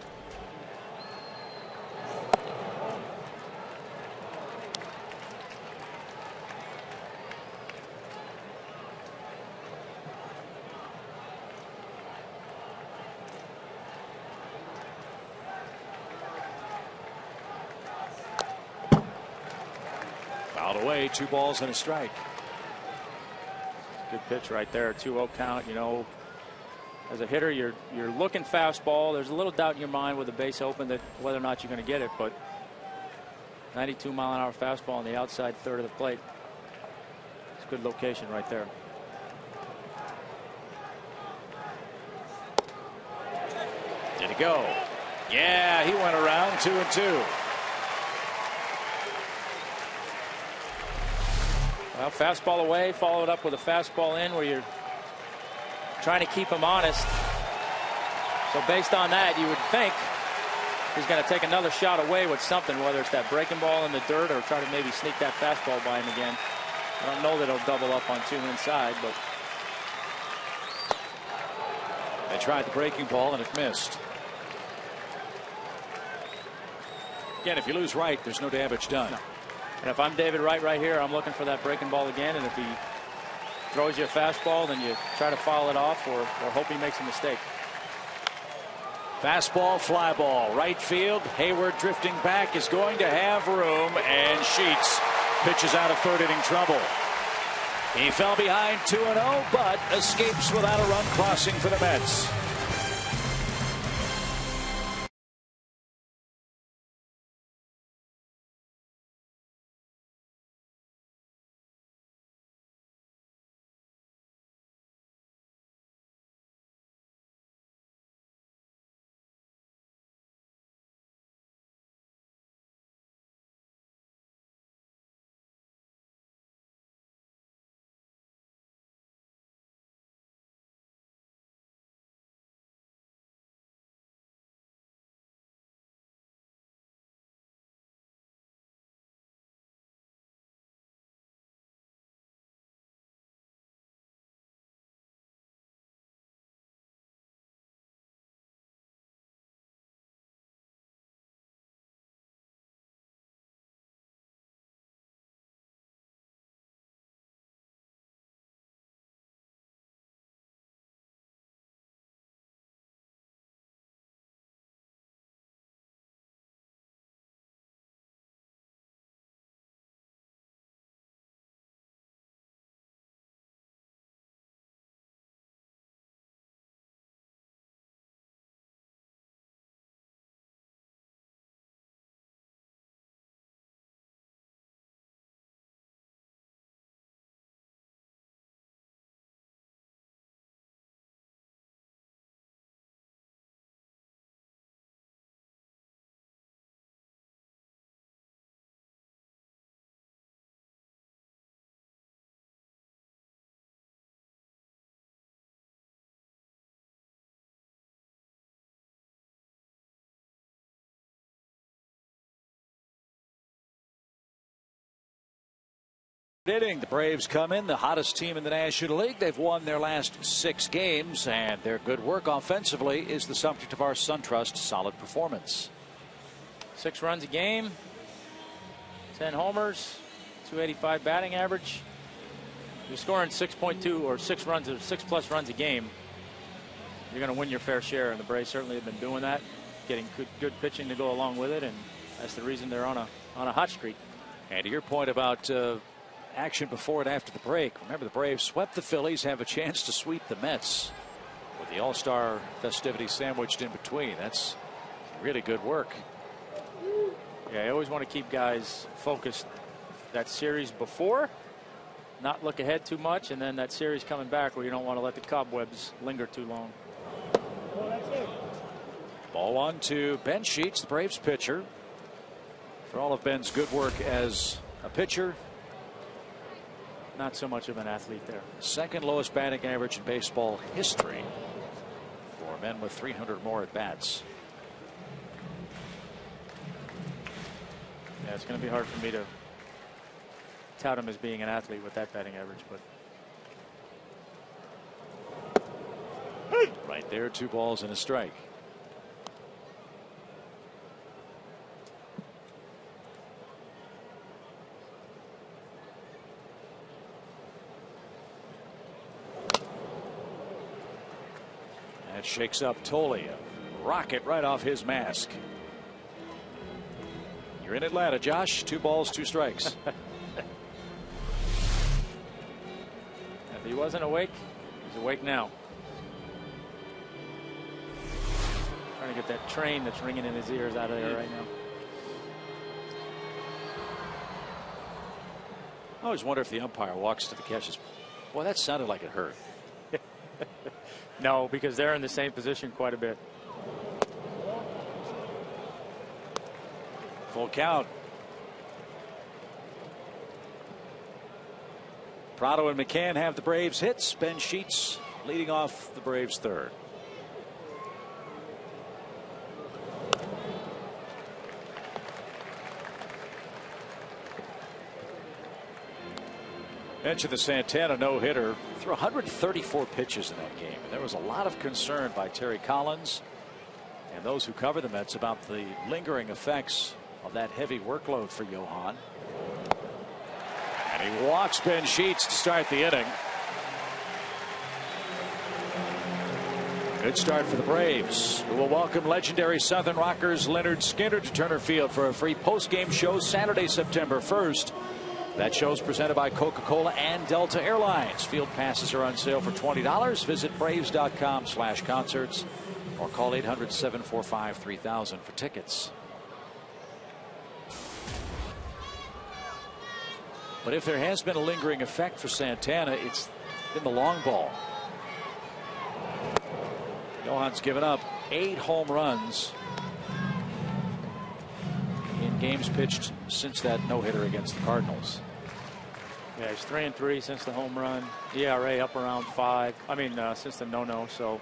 Fouled away, 2 balls and a strike. Good pitch right there, 2-0 count. As a hitter, you're looking fastball. There's a little doubt in your mind with the base open that whether or not you're going to get it, but 92-mile-an-hour fastball on the outside third of the plate. It's a good location right there. Did he go? Yeah, he went around 2-2. Well, fastball away, followed up with a fastball in, where you're trying to keep him honest. So based on that, you would think he's going to take another shot away with something, whether it's that breaking ball in the dirt or try to maybe sneak that fastball by him again. I don't know that he'll double up on 2 inside, but they tried the breaking ball and it missed. Again, if you lose right, there's no damage done. No. And if I'm David Wright right here, I'm looking for that breaking ball again. And if he throws you a fastball, then you try to foul it off or hope he makes a mistake. Fastball, fly ball, right field. Hayward drifting back is going to have room, and Sheets pitches out of 3rd inning trouble. He fell behind 2-0, but escapes without a run crossing for the Mets. Inning, the Braves come in, the hottest team in the National League. They've won their last 6 games, and their good work offensively is the subject of our SunTrust solid performance. 6 runs a game, 10 homers, 285 batting average. You're scoring 6.2 or 6 runs or 6+ runs a game. You're going to win your fair share, and the Braves certainly have been doing that, getting good pitching to go along with it, and that's the reason they're on a hot streak. And to your point about action before and after the break, remember the Braves swept the Phillies, have a chance to sweep the Mets with the All-Star festivities sandwiched in between. That's really good work. Yeah, I always want to keep guys focused. That series before not look ahead too much, and then that series coming back where you don't want to let the cobwebs linger too long. Oh, that's it. Ball 1 to Ben Sheets, the Braves pitcher. For all of Ben's good work as a pitcher, not so much of an athlete there. second lowest batting average in baseball history for men with 300 more at bats. Yeah, it's going to be hard for me to tout him as being an athlete with that batting average, but right there, 2 balls and a strike. That shakes up Tolley. A rocket right off his mask. You're in Atlanta, Josh. 2 balls, 2 strikes. if he wasn't awake, he's awake now. Trying to get that train that's ringing in his ears out of there right now. I always wonder if the umpire walks to the catches. Boy, that sounded like it hurt. No, because they're in the same position quite a bit. Full count. Prado and McCann have the Braves hits. Ben Sheets leading off the Braves third. Mentioned the Santana no-hitter. Threw 134 pitches in that game. And there was a lot of concern by Terry Collins and those who cover the Mets about the lingering effects of that heavy workload for Johan. And he walks Ben Sheets to start the inning. Good start for the Braves, who will welcome legendary Southern Rockers Leonard Skinner to Turner Field for a free post-game show Saturday, September 1st. That show is presented by Coca-Cola and Delta Airlines. Field passes are on sale for $20. Visit braves.com/concerts or call 800-745-3000 for tickets. But if there has been a lingering effect for Santana, it's been the long ball. Johan's given up 8 home runs in games pitched since that no-hitter against the Cardinals. Yeah, he's 3-3 since the home run. ERA up around 5. I mean, since the no-no. So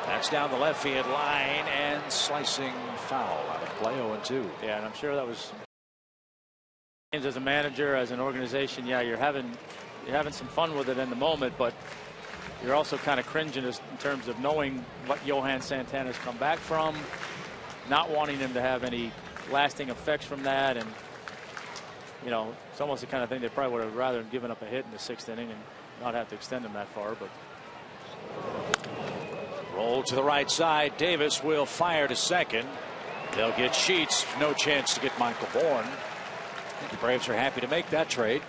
that's down the left field line and slicing foul out of play. 0-2. yeah, and I'm sure that was as a manager, as an organization. Yeah, you're having some fun with it in the moment, but you're also kind of cringing in terms of knowing what Johan Santana's come back from, not wanting him to have any lasting effects from that. And, you know, it's almost the kind of thing they probably would have rather given up a hit in the 6th inning and not have to extend him that far. But roll to the right side. Davis will fire to second. They'll get Sheets. No chance to get Michael Bourne. I think the Braves are happy to make that trade.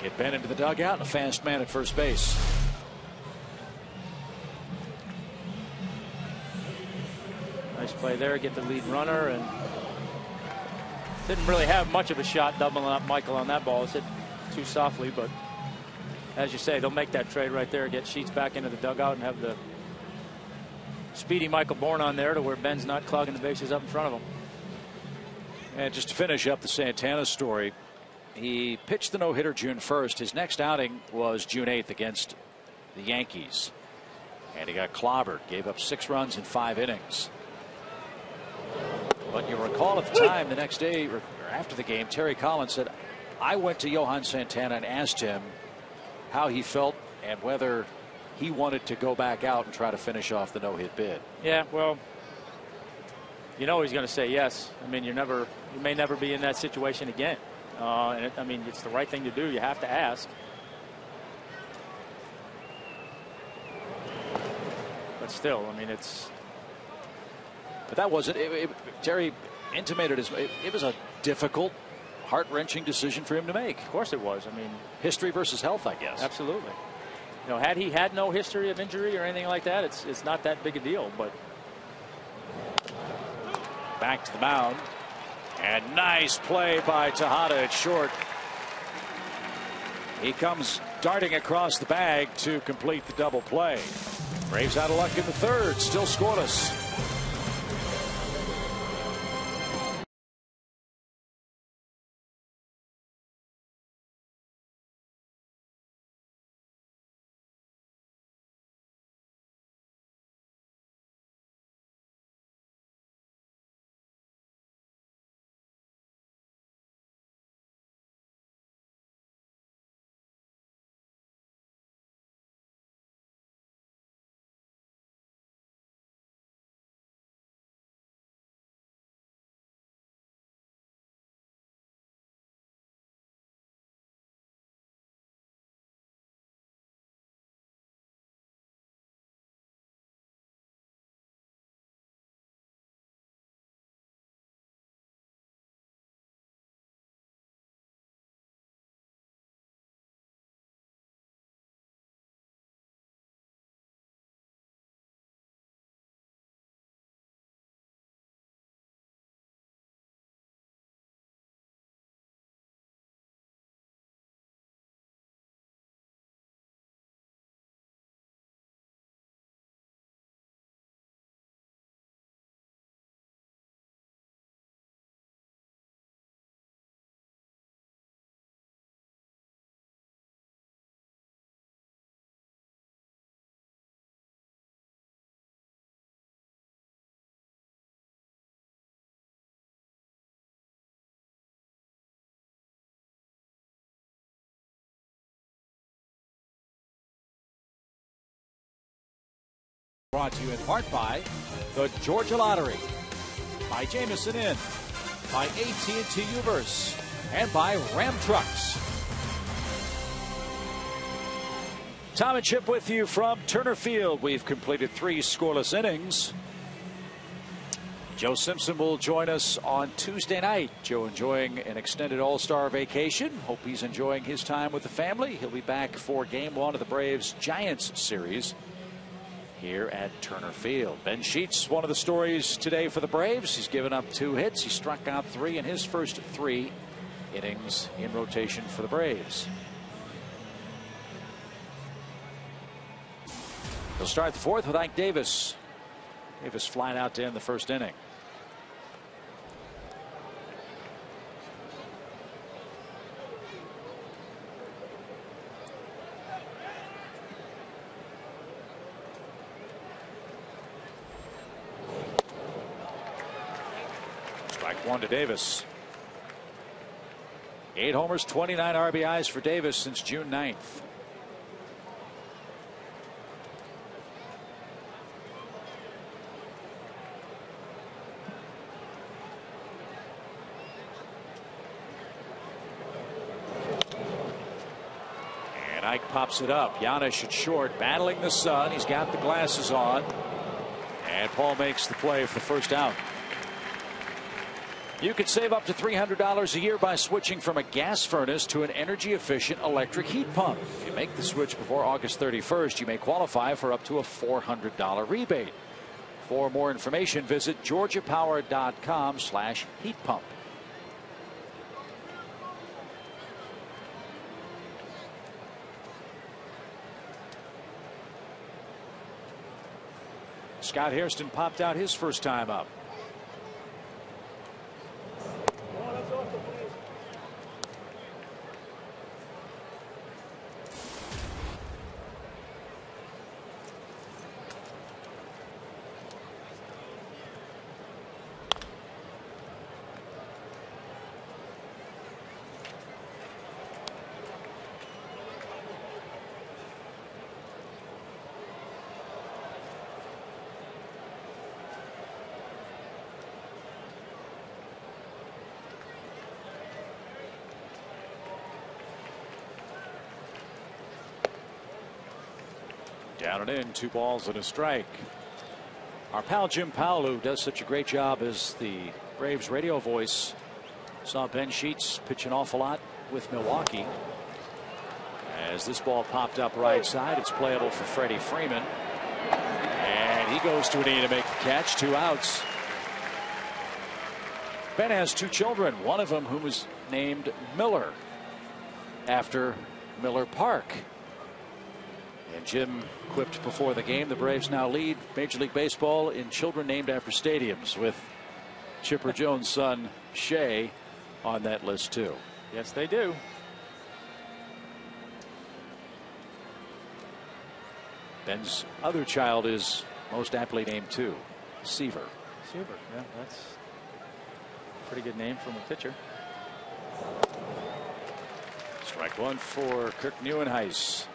Get Ben into the dugout and a fast man at first base. nice play there. Get the lead runner, and didn't really have much of a shot doubling up Michael on that ball. It's hit too softly, but as you say, they'll make that trade right there. Get Sheets back into the dugout and have the speedy Michael Bourne on there to where Ben's not clogging the bases up in front of him. And just to finish up the Santana story, he pitched the no-hitter June 1st. His next outing was June 8th against the Yankees. And he got clobbered, gave up 6 runs in 5 innings. But you recall at the time, the next day or after the game, Terry Collins said, I went to Johan Santana and asked him how he felt and whether he wanted to go back out and try to finish off the no-hit bid. Yeah, well, you know he's going to say yes. I mean, you may never be in that situation again. And I mean, it's the right thing to do. You have to ask. But still, I mean, it's. But that wasn't. Terry intimated it was a difficult, heart-wrenching decision for him to make. Of course it was. I mean, history versus health, I guess. Absolutely. You know, had he had no history of injury or anything like that, it's not that big a deal. But back to the mound. And nice play by Tejada at short. He comes darting across the bag to complete the double play. Braves out of luck in the third, still scoreless. Brought to you in part by the Georgia Lottery, by Jamison Inn, by AT&T Uverse, and by Ram Trucks. Tom and Chip with you from Turner Field. We've completed 3 scoreless innings. Joe Simpson will join us on Tuesday night. Joe enjoying an extended All-Star vacation. Hope he's enjoying his time with the family. He'll be back for Game 1 of the Braves-Giants series here at Turner Field. Ben Sheets, one of the stories today for the Braves. He's given up 2 hits. He struck out 3 in his first 3 innings in rotation for the Braves. He'll start the 4th with Ike Davis. Davis flying out to end the first inning. Strike 1 to Davis. 8 homers, 29 RBIs for Davis since June 9th. And Ike pops it up. Giannis at short, battling the sun. He's got the glasses on. And Paul makes the play for the first out. You could save up to $300 a year by switching from a gas furnace to an energy-efficient electric heat pump. If you make the switch before August 31st, you may qualify for up to a $400 rebate. For more information, visit georgiapower.com/heat pump. Scott Hairston popped out his first time up. Down and in, 2 balls and a strike. Our pal Jim Powell, who does such a great job as the Braves radio voice, saw Ben Sheets pitch an awful lot with Milwaukee. As this ball popped up right side, it's playable for Freddie Freeman. And he goes to a knee to make the catch. 2 outs. Ben has 2 children, one of them who was named Miller after Miller Park. And Jim quipped before the game, the Braves now lead Major League Baseball in children named after stadiums, with Chipper Jones' son Shea on that list too. Yes, they do. Ben's other child is most aptly named too, Seaver. Seaver, yeah, that's a pretty good name from a pitcher. Strike 1 for Kirk Nieuwenhuis.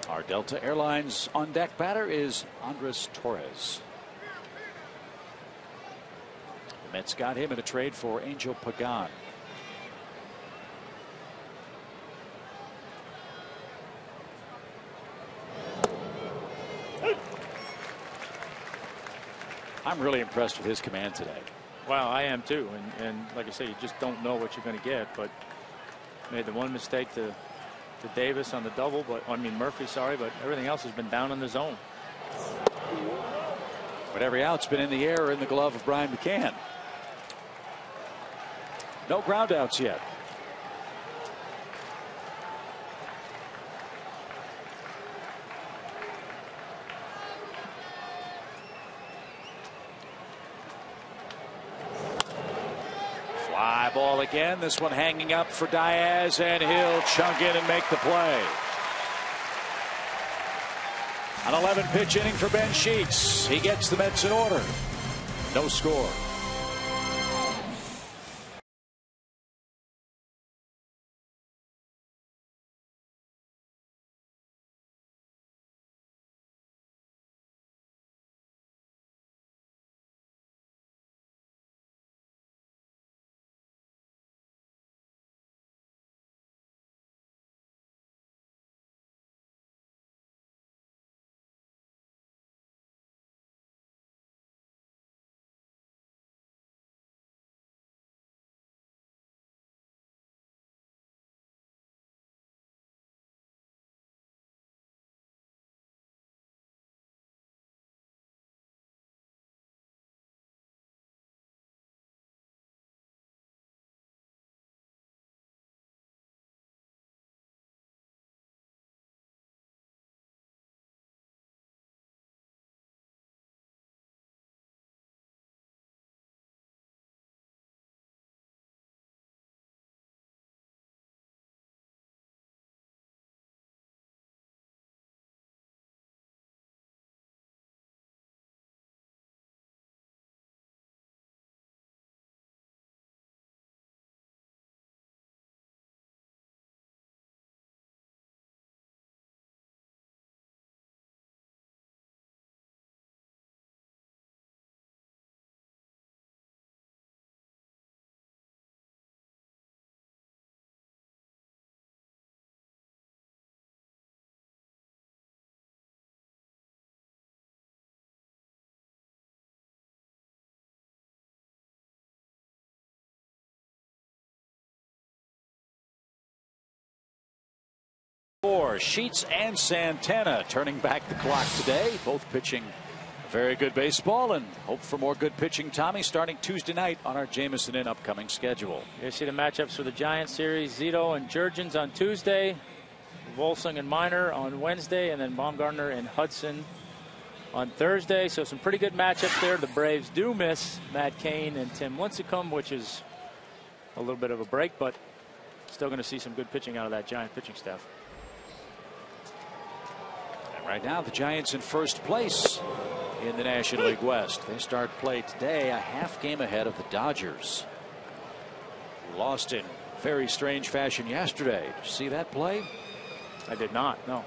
Our Delta Airlines on deck batter is Andres Torres. The Mets got him in a trade for Angel Pagan. I'm really impressed with his command today. Wow, I am too. And like I say, you just don't know what you're going to get. But made the one mistake to Davis on the double, but I mean Murphy, sorry, but everything else has been down in the zone. But every out's been in the air in the glove of Brian McCann. No ground outs yet. Fly ball again. This one hanging up for Diaz, and he'll chunk in and make the play. An 11-pitch inning for Ben Sheets. He gets the Mets in order. No score. For Sheets and Santana turning back the clock today, both pitching very good baseball, and hope for more good pitching, Tommy, starting Tuesday night on our Jamison Inn upcoming schedule. You see the matchups for the Giants series: Zito and Jurgens on Tuesday, Volsung and Minor on Wednesday, and then Baumgartner and Hudson on Thursday. So some pretty good matchups there. The Braves do miss Matt Cain and Tim Lincecum, which is a little bit of a break, but still going to see some good pitching out of that Giant pitching staff. Right now, the Giants in first place in the National League West. They start play today a half game ahead of the Dodgers, who lost in very strange fashion yesterday. Did you see that play? I did not, no.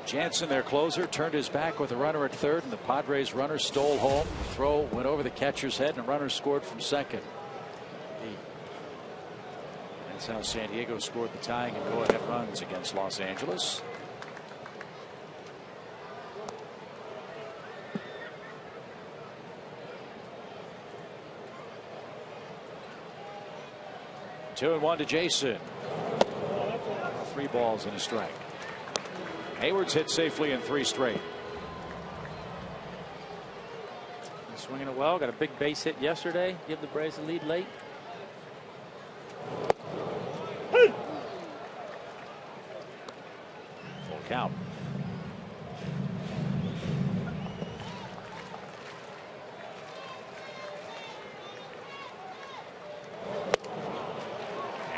Jansen, their closer, turned his back with a runner at third, and the Padres runner stole home. The throw went over the catcher's head, and a runner scored from second. That's how San Diego scored the tying and go-ahead runs against Los Angeles. 2-1 to Jason. 3 balls and a strike. Hayward's hit safely in 3 straight. He's swinging it well. Got a big base hit yesterday. Give the Braves the lead late. Full count.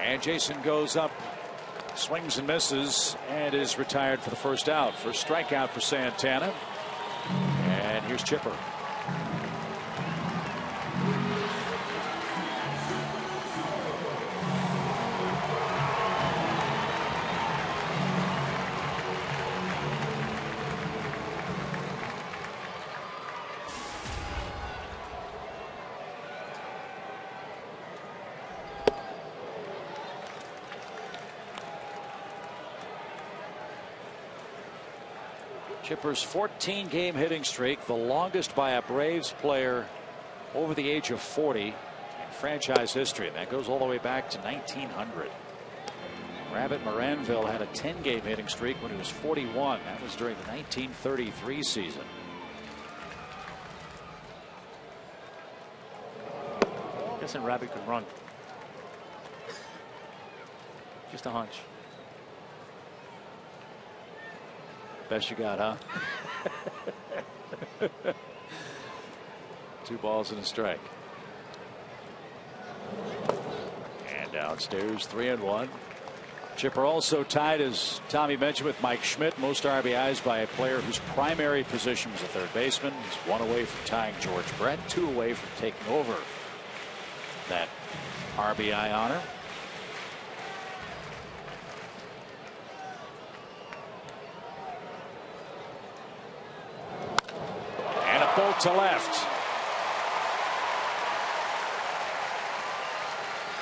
And Jason goes up, swings and misses, and is retired for the first out. First strikeout for Santana. And here's Chipper. Chipper's 14-game hitting streak, the longest by a Braves player over the age of 40 in franchise history. And that goes all the way back to 1900. Rabbit Moranville had a 10-game hitting streak when he was 41. That was during the 1933 season. Guessing Rabbit could run. Just a hunch. Best you got, huh? 2 balls and a strike. And downstairs, 3-1. Chipper also tied, as Tommy mentioned, with Mike Schmidt, most RBIs by a player whose primary position was a third baseman. He's 1 away from tying George Brett, 2 away from taking over that RBI honor. Bolt to left.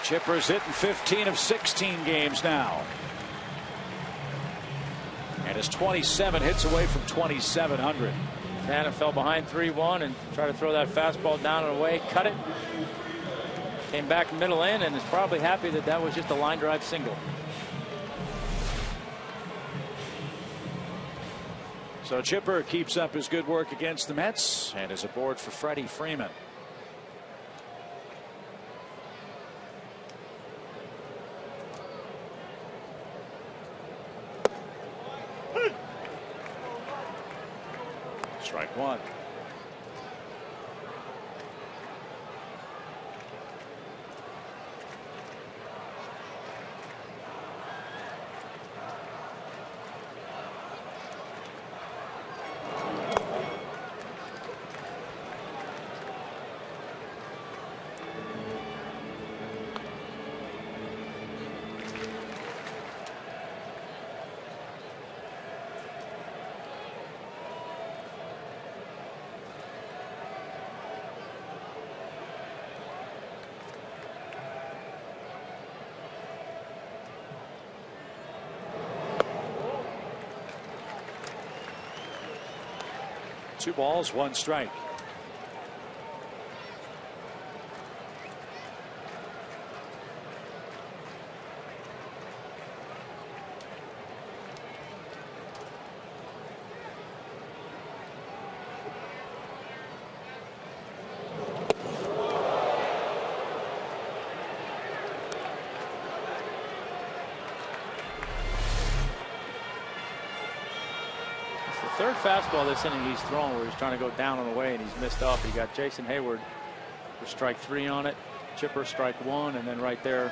Chipper's hitting 15 of 16 games now. And is 27 hits away from 2,700. Santana fell behind 3-1 and tried to throw that fastball down and away. Cut it. Came back middle in and is probably happy that that was just a line drive single. So Chipper keeps up his good work against the Mets and is aboard for Freddie Freeman. Strike 1. Two balls, 1 strike. Third fastball this inning he's thrown where he's trying to go down and away and he's missed up. He got Jason Hayward for strike 3 on it. Chipper strike 1, and then right there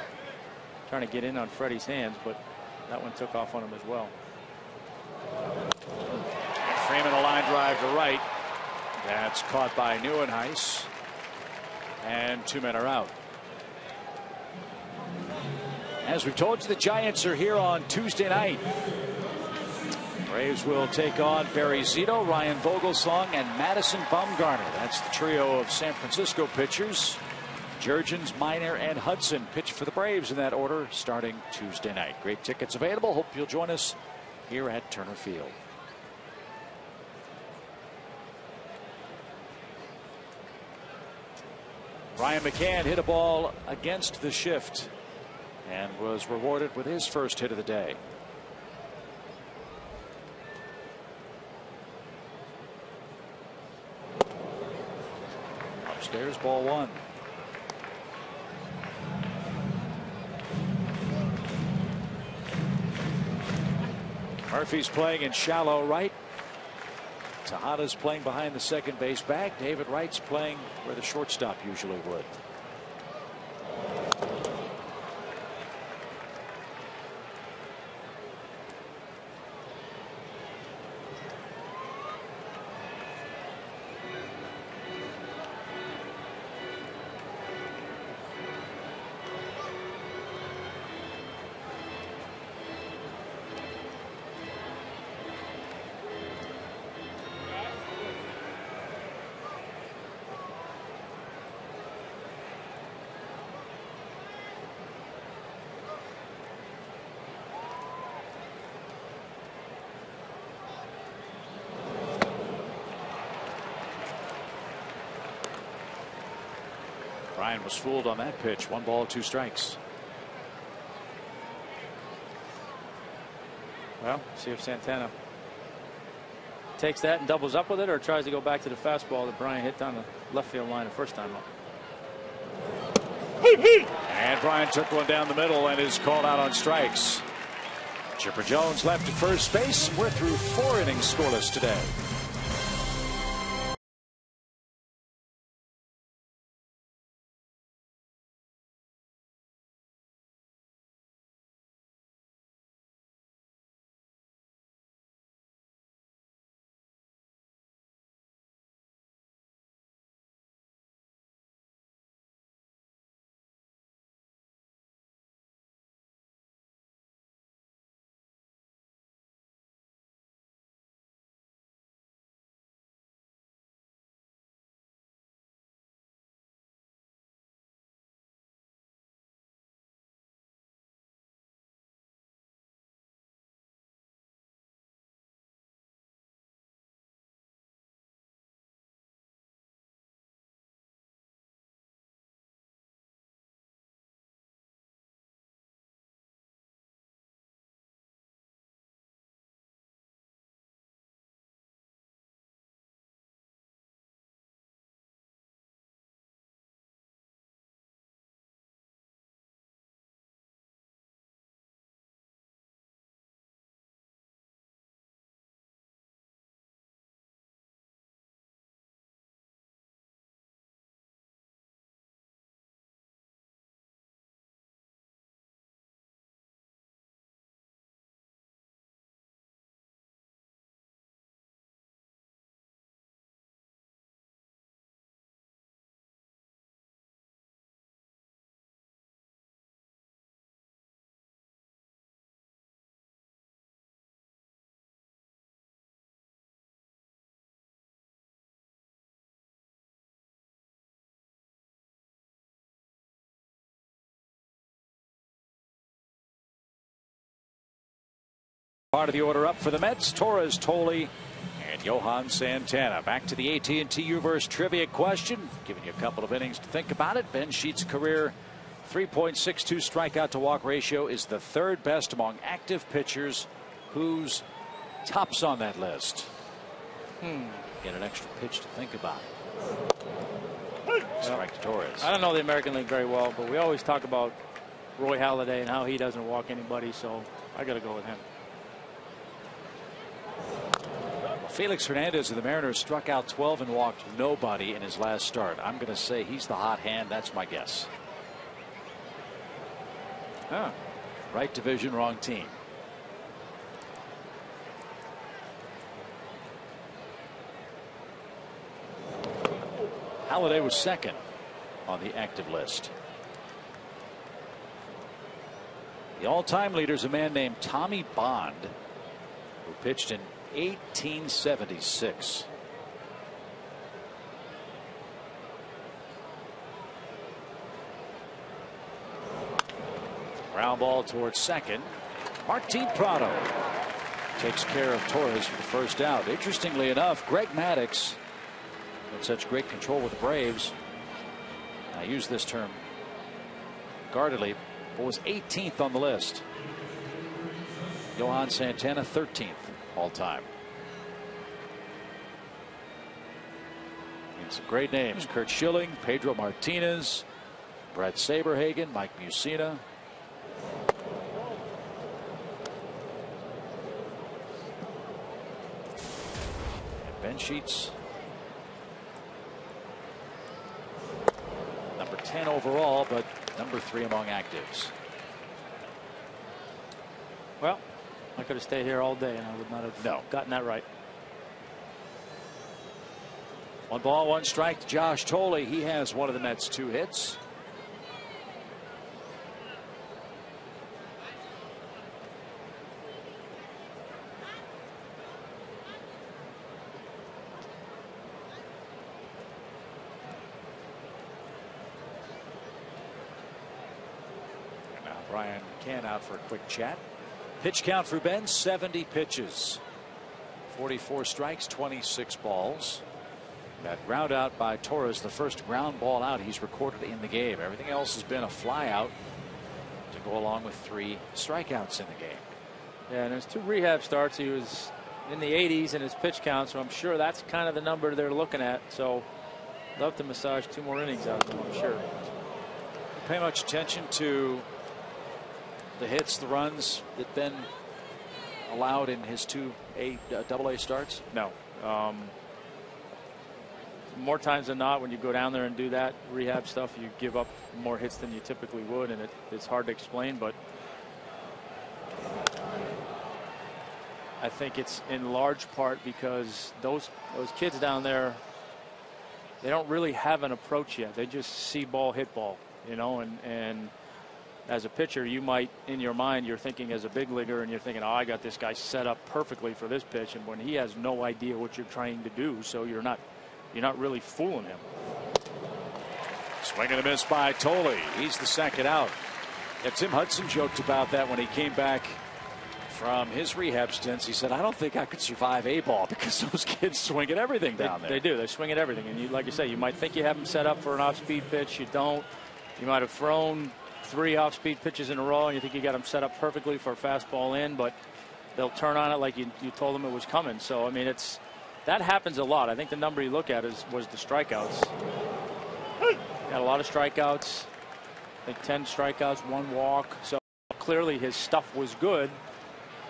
trying to get in on Freddie's hands, but that one took off on him as well. Freeman a line drive to right. That's caught by Neuenhuis. And 2 men are out. As we've told you, the Giants are here on Tuesday night. Braves will take on Barry Zito, Ryan Vogelsong, and Madison Bumgarner. That's the trio of San Francisco pitchers. Jurgens, Minor, and Hudson pitch for the Braves in that order starting Tuesday night. Great tickets available. Hope you'll join us here at Turner Field. Ryan McCann hit a ball against the shift and was rewarded with his first hit of the day. Upstairs, ball one. Murphy's playing in shallow right. Tejada's playing behind the second base bag. David Wright's playing where the shortstop usually would. Ryan was fooled on that pitch. 1 ball, 2 strikes. Well, see if Santana takes that and doubles up with it, or tries to go back to the fastball that Brian hit down the left field line the first time up. And Brian took one down the middle and is called out on strikes. Chipper Jones left at first base. We're through 4 innings scoreless today. Part of the order up for the Mets: Torres, Tolley, and Johan Santana. Back to the AT&T Uverse trivia question. Giving you a couple of innings to think about it. Ben Sheets' career 3.62 strikeout to walk ratio is the 3rd best among active pitchers. Who's tops on that list? Get an extra pitch to think about. Strike to Torres. I don't know the American League very well, but we always talk about Roy Halladay and how he doesn't walk anybody, so I got to go with him. Felix Hernandez of the Mariners struck out 12 and walked nobody in his last start. I'm going to say he's the hot hand. That's my guess. Right division, wrong team. Halladay was 2nd on the active list. The all-time leader is a man named Tommy Bond, who pitched in 1876. Ground ball towards second. Martin Prado takes care of Torres for the first out. Interestingly enough, Greg Maddux had such great control with the Braves. I use this term guardedly. but was 18th on the list. Johan Santana 13th all time. And some great names: Kurt Schilling, Pedro Martinez, Brett Saberhagen, Mike Mussina. And Ben Sheets, number 10 overall, but number 3 among actives. Well, I could have stayed here all day and I would not have gotten that right. 1 ball, 1 strike to Josh Tolle. He has one of the Mets' 2 hits. And now Brian McCann out for a quick chat. Pitch count for Ben, 70 pitches. 44 strikes, 26 balls. That ground out by Torres, the first ground ball out he's recorded in the game. Everything else has been a fly out to go along with 3 strikeouts in the game. Yeah, and there's 2 rehab starts. He was in the 80s in his pitch count, so I'm sure that's kind of the number they're looking at. So love to massage 2 more innings out of him, I'm sure. Pay much attention to the hits, the runs that Ben allowed in his 2 AA starts? No. More times than not, when you go down there and do that rehab stuff, you give up more hits than you typically would, and it's hard to explain, but I think it's in large part because those kids down there, they don't really have an approach yet. They just see ball, hit ball, you know, and as a pitcher, you might, in your mind, you're thinking as a big leaguer, and you're thinking, oh, I got this guy set up perfectly for this pitch, and when he has no idea what you're trying to do, so you're not really fooling him. Swing and a miss by Tolle. He's the second out. Yeah, Tim Hudson joked about that when he came back from his rehab stints. He said, I don't think I could survive A ball because those kids swing at everything down there. They do. They swing at everything. And you, like you say, you might think you have them set up for an off-speed pitch. You don't. You might have thrown 3 off-speed pitches in a row and you think you got them set up perfectly for a fastball in, but they'll turn on it like you told them it was coming. So, I mean, that happens a lot. I think the number you look at was the strikeouts. Got a lot of strikeouts. I think 10 strikeouts, 1 walk. So clearly his stuff was good,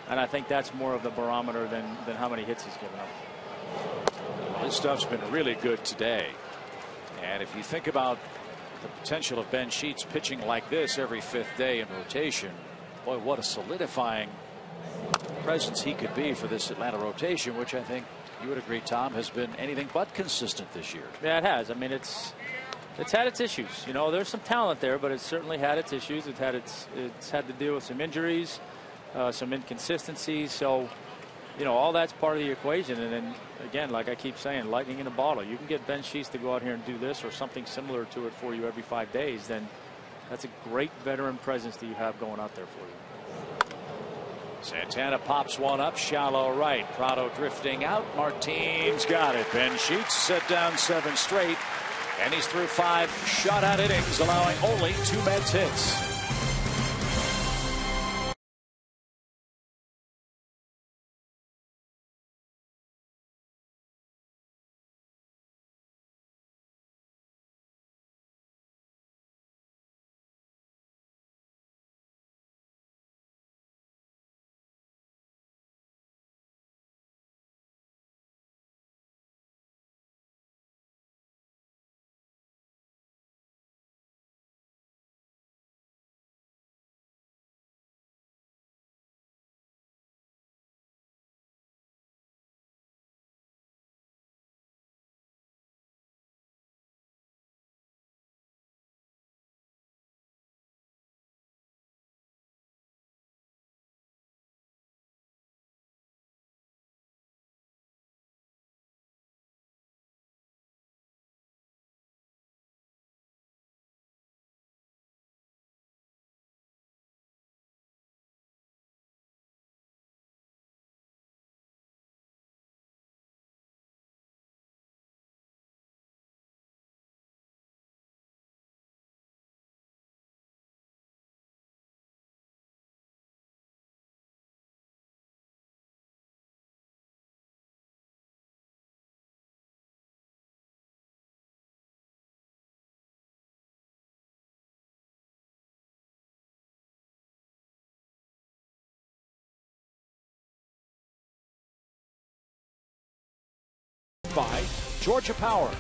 and I think that's more of the barometer than how many hits he's given up. Well, his stuff's been really good today. And if you think about the potential of Ben Sheets pitching like this every 5th day in rotation, boy, what a solidifying presence he could be for this Atlanta rotation, which I think you would agree, Tom, has been anything but consistent this year. Yeah, it has. I mean, it's had its issues. You know, there's some talent there, but it's certainly had its issues. It's had to deal with some injuries, some inconsistencies. So, you know, all that's part of the equation. And then again, like I keep saying, lightning in a bottle. You can get Ben Sheets to go out here and do this or something similar to it for you every 5 days. Then that's a great veteran presence that you have going out there for you. Santana pops one up, shallow right. Prado drifting out. Martinez got it. Ben Sheets set down 7 straight, and he's through 5 shutout innings, allowing only 2 Mets hits. Georgia Power,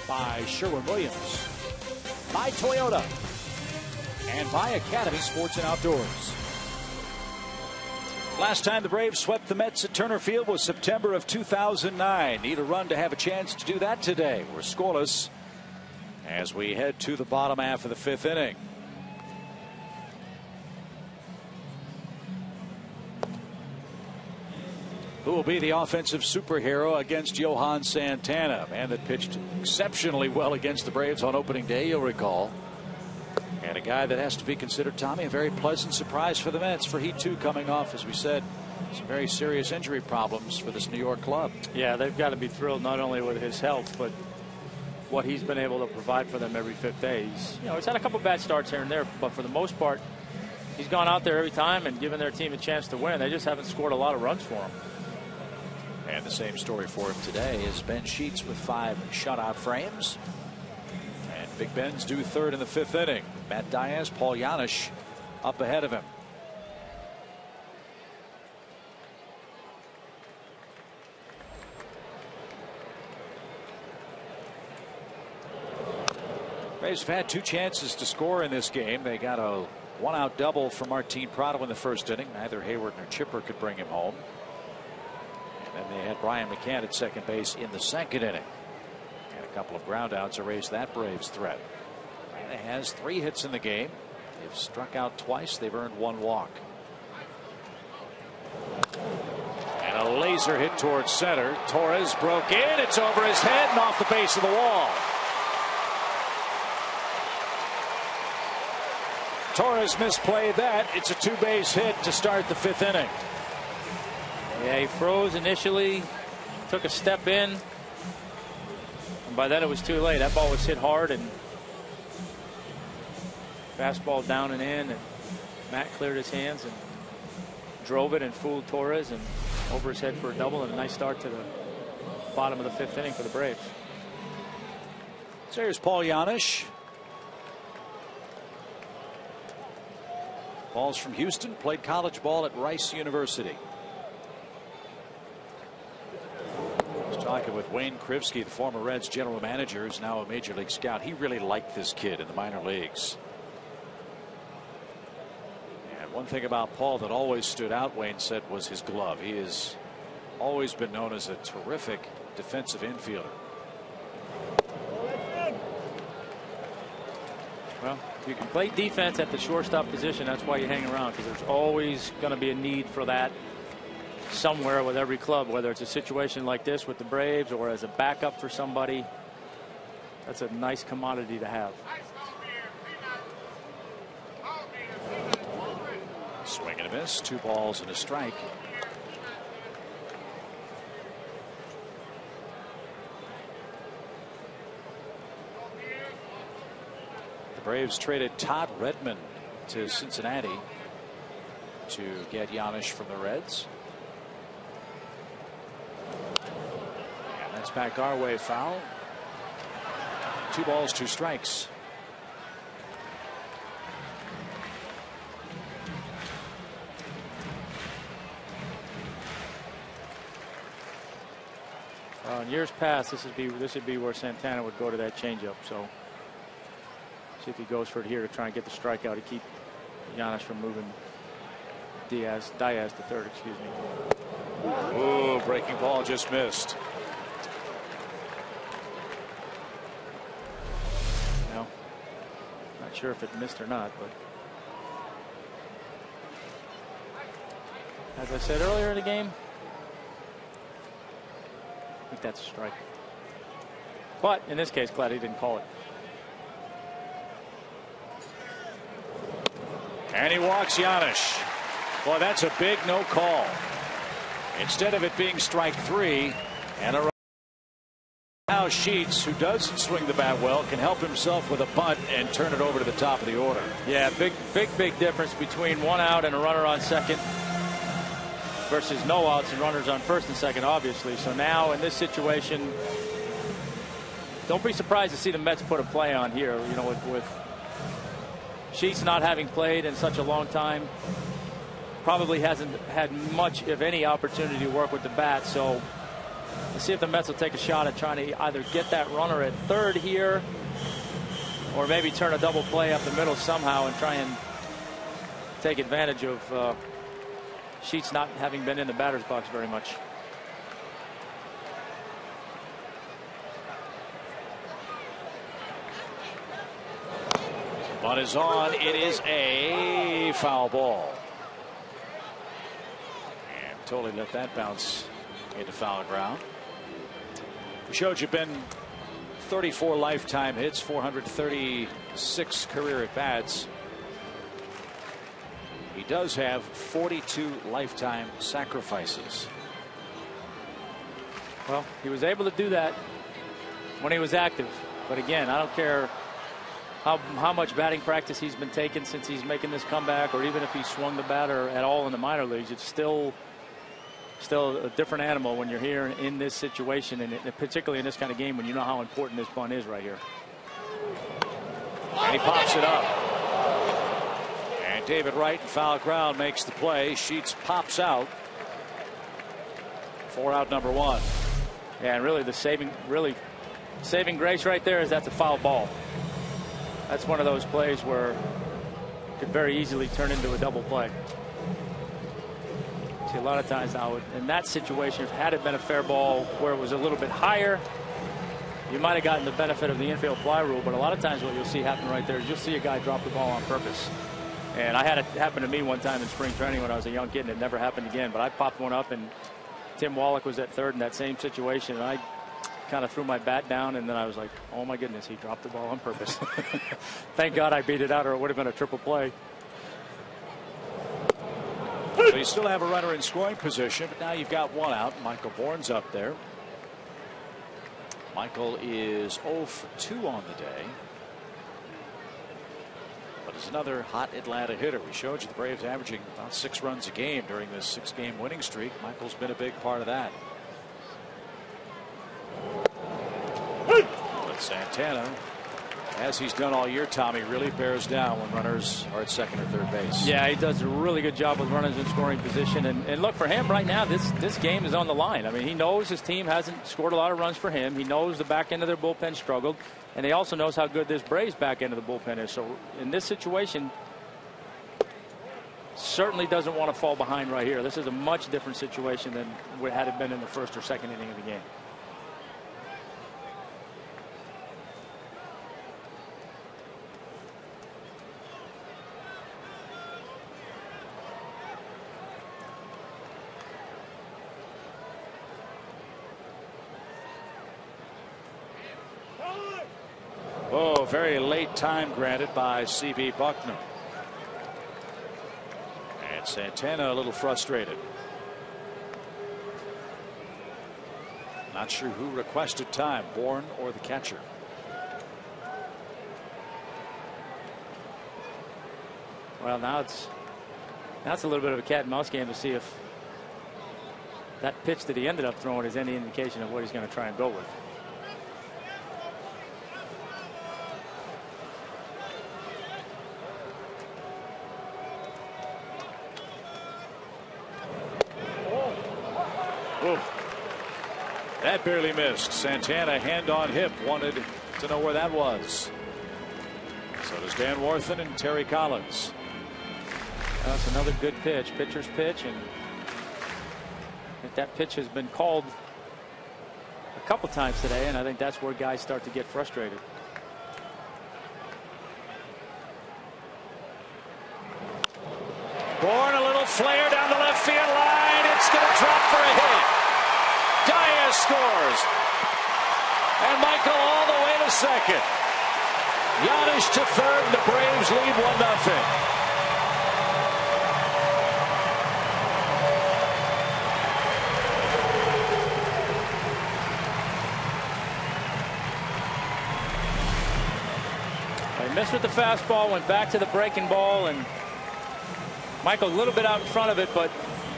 by Sherwin-Williams, by Toyota, and by Academy Sports and Outdoors. Last time the Braves swept the Mets at Turner Field was September of 2009. Need a run to have a chance to do that today. We're scoreless as we head to the bottom half of the fifth inning. Who will be the offensive superhero against Johan Santana? A man that pitched exceptionally well against the Braves on opening day, you'll recall. And a guy that has to be considered, Tommy, a very pleasant surprise for the Mets, for he too coming off, as we said, some very serious injury problems for this New York club. Yeah, they've got to be thrilled not only with his health, but what he's been able to provide for them every fifth day. He's had a couple bad starts here and there, but for the most part, he's gone out there every time and given their team a chance to win. They just haven't scored a lot of runs for him. And the same story for him today is Ben Sheets with 5 shutout frames. And Big Ben's due third in the fifth inning. Matt Diaz, Paul Janisch up ahead of him. Braves have had 2 chances to score in this game. They got a 1-out double from Martin Prado in the first inning. Neither Hayward nor Chipper could bring him home. And then they had Brian McCann at second base in the second inning. And a couple of groundouts erased that Braves threat. Atlanta has 3 hits in the game. They've struck out twice. They've earned 1 walk. And a laser hit towards center. Torres broke in. It's over his head and off the base of the wall. Torres misplayed that. It's a 2-base hit to start the fifth inning. Yeah, he froze initially, took a step in, and by then it was too late. That ball was hit hard, and fastball down and in, and Matt cleared his hands and drove it and fooled Torres and over his head for a double, and a nice start to the bottom of the fifth inning for the Braves. So here's Paul Janisch. Paul's from Houston, played college ball at Rice University. Talking with Wayne Krivsky, the former Reds general manager, who's now a major league scout. He really liked this kid in the minor leagues. And one thing about Paul that always stood out, Wayne said, was his glove. He has always been known as a terrific defensive infielder. Well, if you can play defense at the shortstop position, that's why you hang around, because there's always going to be a need for that somewhere with every club, whether it's a situation like this with the Braves or as a backup for somebody. That's a nice commodity to have. Swing and a miss, 2 balls and a strike. The Braves traded Todd Redmond to Cincinnati to get Janisch from the Reds. That's back our way, foul. 2 balls, 2 strikes. In years past, this would be where Santana would go to that changeup. So see if he goes for it here to try and get the strikeout to keep Janisch from moving Diaz to third. Excuse me. Ooh, breaking ball just missed. Not sure if it missed or not, but as I said earlier in the game, I think that's a strike. But in this case, glad he didn't call it. And he walks Janisch. Boy, that's a big no call. Instead of it being strike 3 and a now Sheets, who doesn't swing the bat well, can help himself with a bunt and turn it over to the top of the order. Yeah, big difference between 1 out and a runner on second versus no outs and runners on first and second, obviously. So now in this situation, don't be surprised to see the Mets put a play on here. You know, with Sheets not having played in such a long time, probably hasn't had much, if any, opportunity to work with the bat. So Let's see if the Mets will take a shot at trying to either get that runner at third here, or maybe turn a double play up the middle somehow and try and take advantage of Sheets not having been in the batter's box very much. Bunt is on. It is a foul ball. And totally let that bounce into foul ground. We showed you Ben 34 lifetime hits, 436 career at bats. He does have 42 lifetime sacrifices. Well, he was able to do that when he was active. But again, I don't care how much batting practice he's been taking since he's making this comeback, or even if he swung the batter at all in the minor leagues. It's still a different animal when you're here in this situation, and particularly in this kind of game when you know how important this bunt is right here. And he pops it up. And David Wright in foul ground makes the play. Sheets pops out for out number one. Yeah, and really the saving grace right there is that's a foul ball. That's one of those plays where it could very easily turn into a double play. See, a lot of times now in that situation, had it been a fair ball where it was a little bit higher, you might have gotten the benefit of the infield fly rule. But a lot of times what you'll see happen right there is you'll see a guy drop the ball on purpose. And I had it happen to me one time in spring training when I was a young kid, and it never happened again. But I popped one up, and Tim Wallach was at third in that same situation, and I kind of threw my bat down, and then I was like, oh my goodness, he dropped the ball on purpose. Thank God I beat it out, or it would have been a triple play. So you still have a runner in scoring position, but now you've got one out. Michael Bourne's up there. Michael is 0 for 2 on the day, but is another hot Atlanta hitter. We showed you the Braves averaging about 6 runs a game during this 6-game winning streak. Michael's been a big part of that. But Santana, as he's done all year, Tommy, really bears down when runners are at second or third base. Yeah, he does a really good job with runners in scoring position. And look, for him right now, this game is on the line. I mean, he knows his team hasn't scored a lot of runs for him. He knows the back end of their bullpen struggled. And he also knows how good this Braves back end of the bullpen is. So in this situation, certainly doesn't want to fall behind right here. This is a much different situation than had it been in the first or second inning of the game. Oh, very late time granted by C.B. Buckner. And Santana a little frustrated. Not sure who requested time, Bourne or the catcher. Well, now it's a little bit of a cat and mouse game to see if that pitch that he ended up throwing is any indication of what he's going to try and go with. Ooh. That barely missed. Santana hand on hip, wanted to know where that was. So does Dan Warthen and Terry Collins. That's another good pitch, pitcher's pitch, and I think that pitch has been called a couple times today, and I think that's where guys start to get frustrated. Bourne, a little flare down the left field line. It's going to drop for a hit. Diaz scores. And Michael all the way to second. Giannis to third. The Braves lead 1-0. They missed with the fastball, went back to the breaking ball, and Michael a little bit out in front of it, but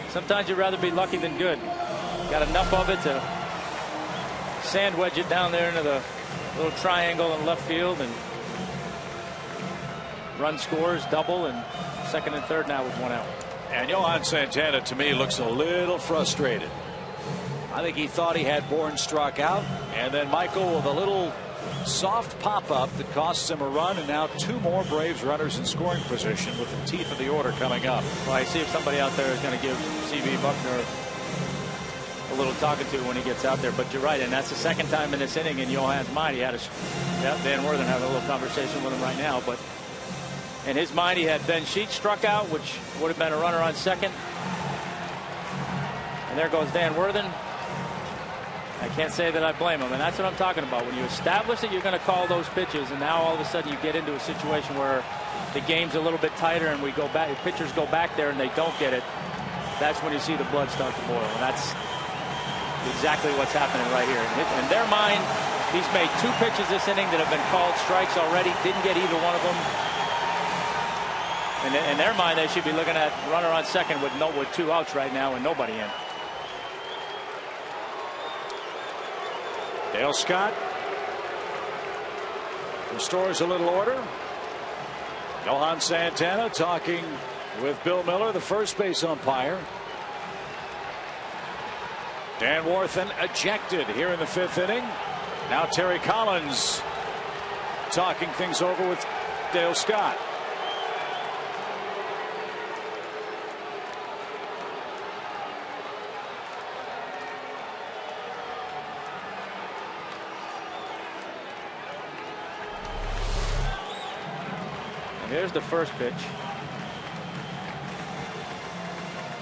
sometimes you'd rather be lucky than good. Got enough of it to sand wedge it down there into the little triangle in left field, and run scores, double, and second and third now with one out. And Johan Santana, to me, looks a little frustrated. I think he thought he had Bourne struck out, and then Michael with a little soft pop-up that costs him a run, and now 2 more Braves runners in scoring position with the teeth of the order coming up. Well, I see if somebody out there is going to give C.B. Buckner a little talking to when he gets out there, but you're right, and that's the second time in this inning in Johan's mind. He had Dan Worthen having a little conversation with him right now, but in his mind he had Ben Sheets struck out, which would have been a runner on second, and there goes Dan Worthen. I can't say that I blame him, and that's what I'm talking about. When you establish that you're going to call those pitches, and now all of a sudden you get into a situation where the game's a little bit tighter, and we go back, the pitchers go back there and they don't get it. That's when you see the blood start to boil, and that's exactly what's happening right here. In their mind, he's made 2 pitches this inning that have been called strikes already. Didn't get either one of them. And in their mind, they should be looking at runner on second with 2 outs right now and nobody in. Dale Scott restores a little order. Johan Santana talking with Bill Miller, the first base umpire. Dan Worthen ejected here in the 5th inning. Now Terry Collins talking things over with Dale Scott. Here's the first pitch,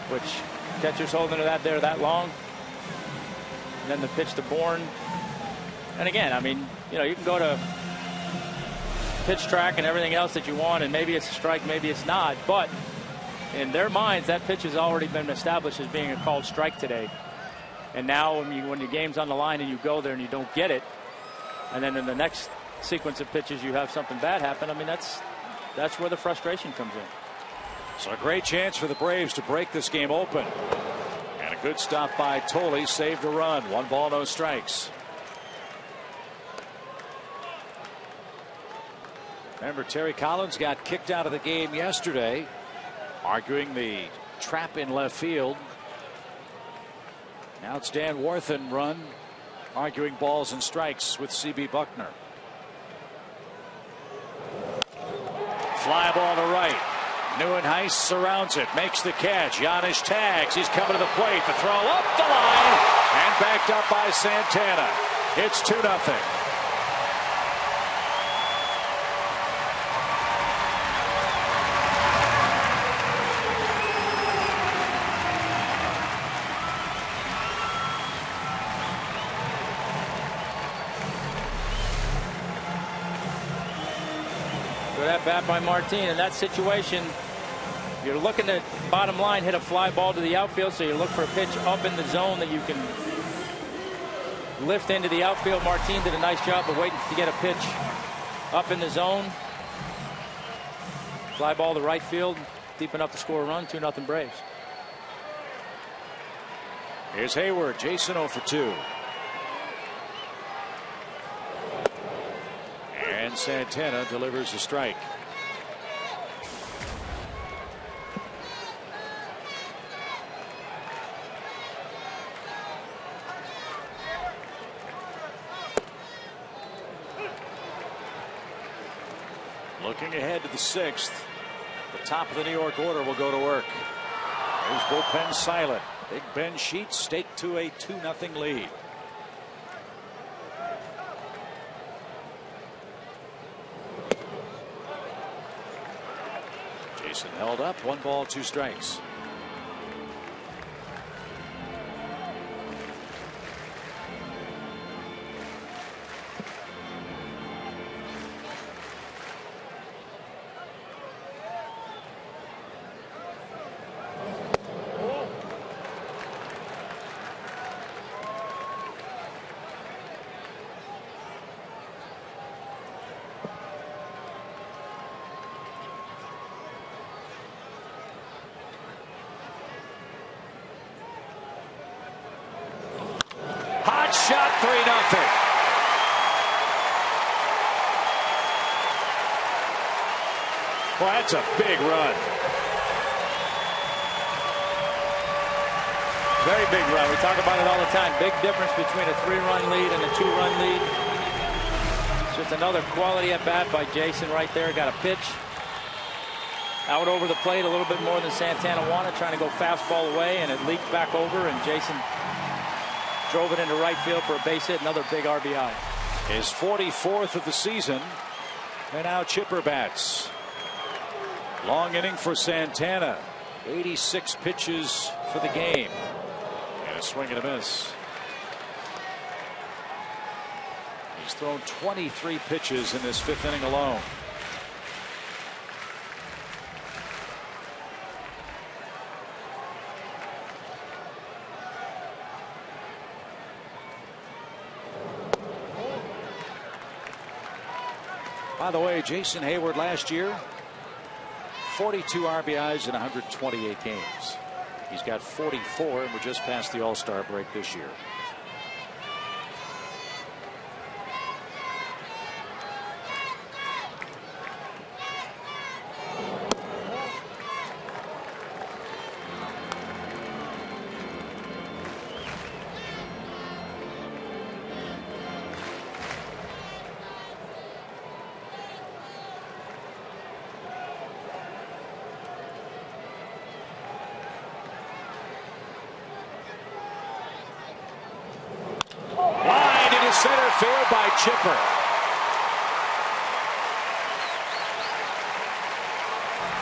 which catcher's holding to that there that long. And then the pitch to Bourne. And again, I mean, you know, you can go to pitch track and everything else that you want, and maybe it's a strike, maybe it's not. But in their minds, that pitch has already been established as being a called strike today. And now when your game's on the line and you go there and you don't get it, and then in the next sequence of pitches you have something bad happen, I mean, that's where the frustration comes in. So a great chance for the Braves to break this game open. And a good stop by Tolley saved a run. 1 ball, no strikes. Remember, Terry Collins got kicked out of the game yesterday, arguing the trap in left field. Now it's Dan Worthen run, arguing balls and strikes with C.B. Buckner. Fly ball to right. NYN surrounds it, makes the catch. Giannis tags. He's coming to the plate. The throw up the line and backed up by Santana. It's 2-0. Good at bat by Martin. In that situation, you're looking to bottom line hit a fly ball to the outfield, so you look for a pitch up in the zone that you can lift into the outfield. Martin did a nice job of waiting to get a pitch up in the zone. Fly ball to right field, deep enough to score a run. 2-0 Braves. Here's Hayward. Jason 0 for 2. And Santana delivers a strike. Looking ahead to the 6th. The top of the New York order will go to work. There's bullpen silent. Big Ben Sheets staked to a 2-0 lead. Jason held up. 1 ball, 2 strikes. Shot 3-0. Well, that's a big run. Very big run. We talk about it all the time. Big difference between a 3-run lead and a 2-run lead. Just another quality at bat by Jason right there. Got a pitch out over the plate a little bit more than Santana wanted, trying to go fastball away, and it leaked back over, and Jason drove it into right field for a base hit. Another big RBI. His 44th of the season, and now Chipper bats. Long inning for Santana. 86 pitches for the game. And a swing and a miss. He's thrown 23 pitches in this 5th inning alone. By the way, Jason Hayward last year, 42 RBIs in 128 games. He's got 44, and we're just past the All-Star break this year. Center field by Chipper.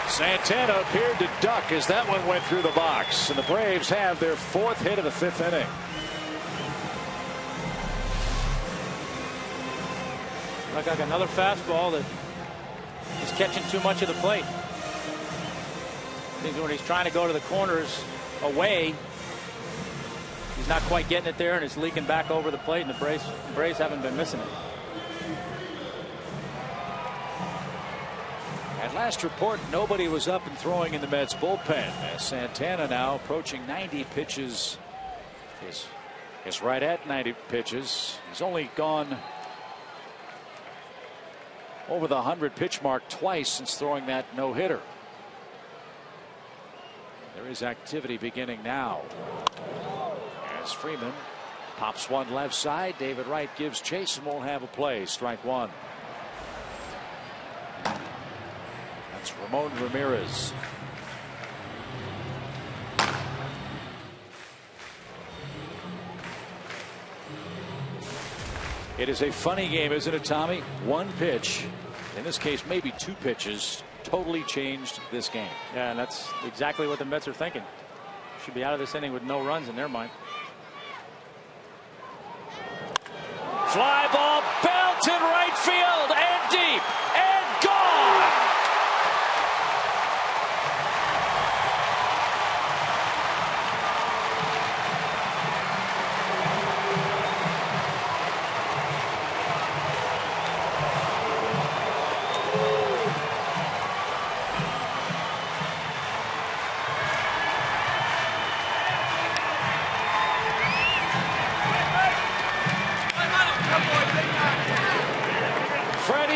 Santana appeared to duck as that one went through the box, and the Braves have their 4th hit of the 5th inning. Look like another fastball that is catching too much of the plate. I think when he's trying to go to the corners away, he's not quite getting it there, and it's leaking back over the plate, and the Braves haven't been missing it. At last report, nobody was up and throwing in the Mets bullpen. As Santana now approaching 90 pitches. Is right at 90 pitches. He's only gone over the 100 pitch mark twice since throwing that no-hitter. There is activity beginning now. As Freeman pops one left side, David Wright gives chase and won't have a play. Strike one. That's Ramon Ramirez. It is a funny game, isn't it, Tommy? One pitch, in this case maybe 2 pitches, totally changed this game. Yeah, and that's exactly what the Mets are thinking. Should be out of this inning with no runs in their mind. Fly ball belted right field and deep and gone.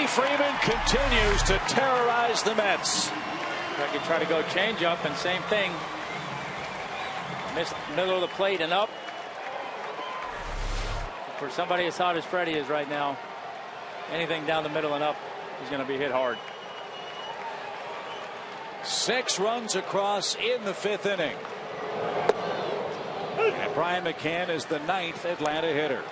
Freeman continues to terrorize the Mets. I could try to go change up, and same thing. Missed middle of the plate and up. For somebody as hot as Freddie is right now, anything down the middle and up is going to be hit hard. 6 runs across in the 5th inning. And Brian McCann is the 9th Atlanta hitter.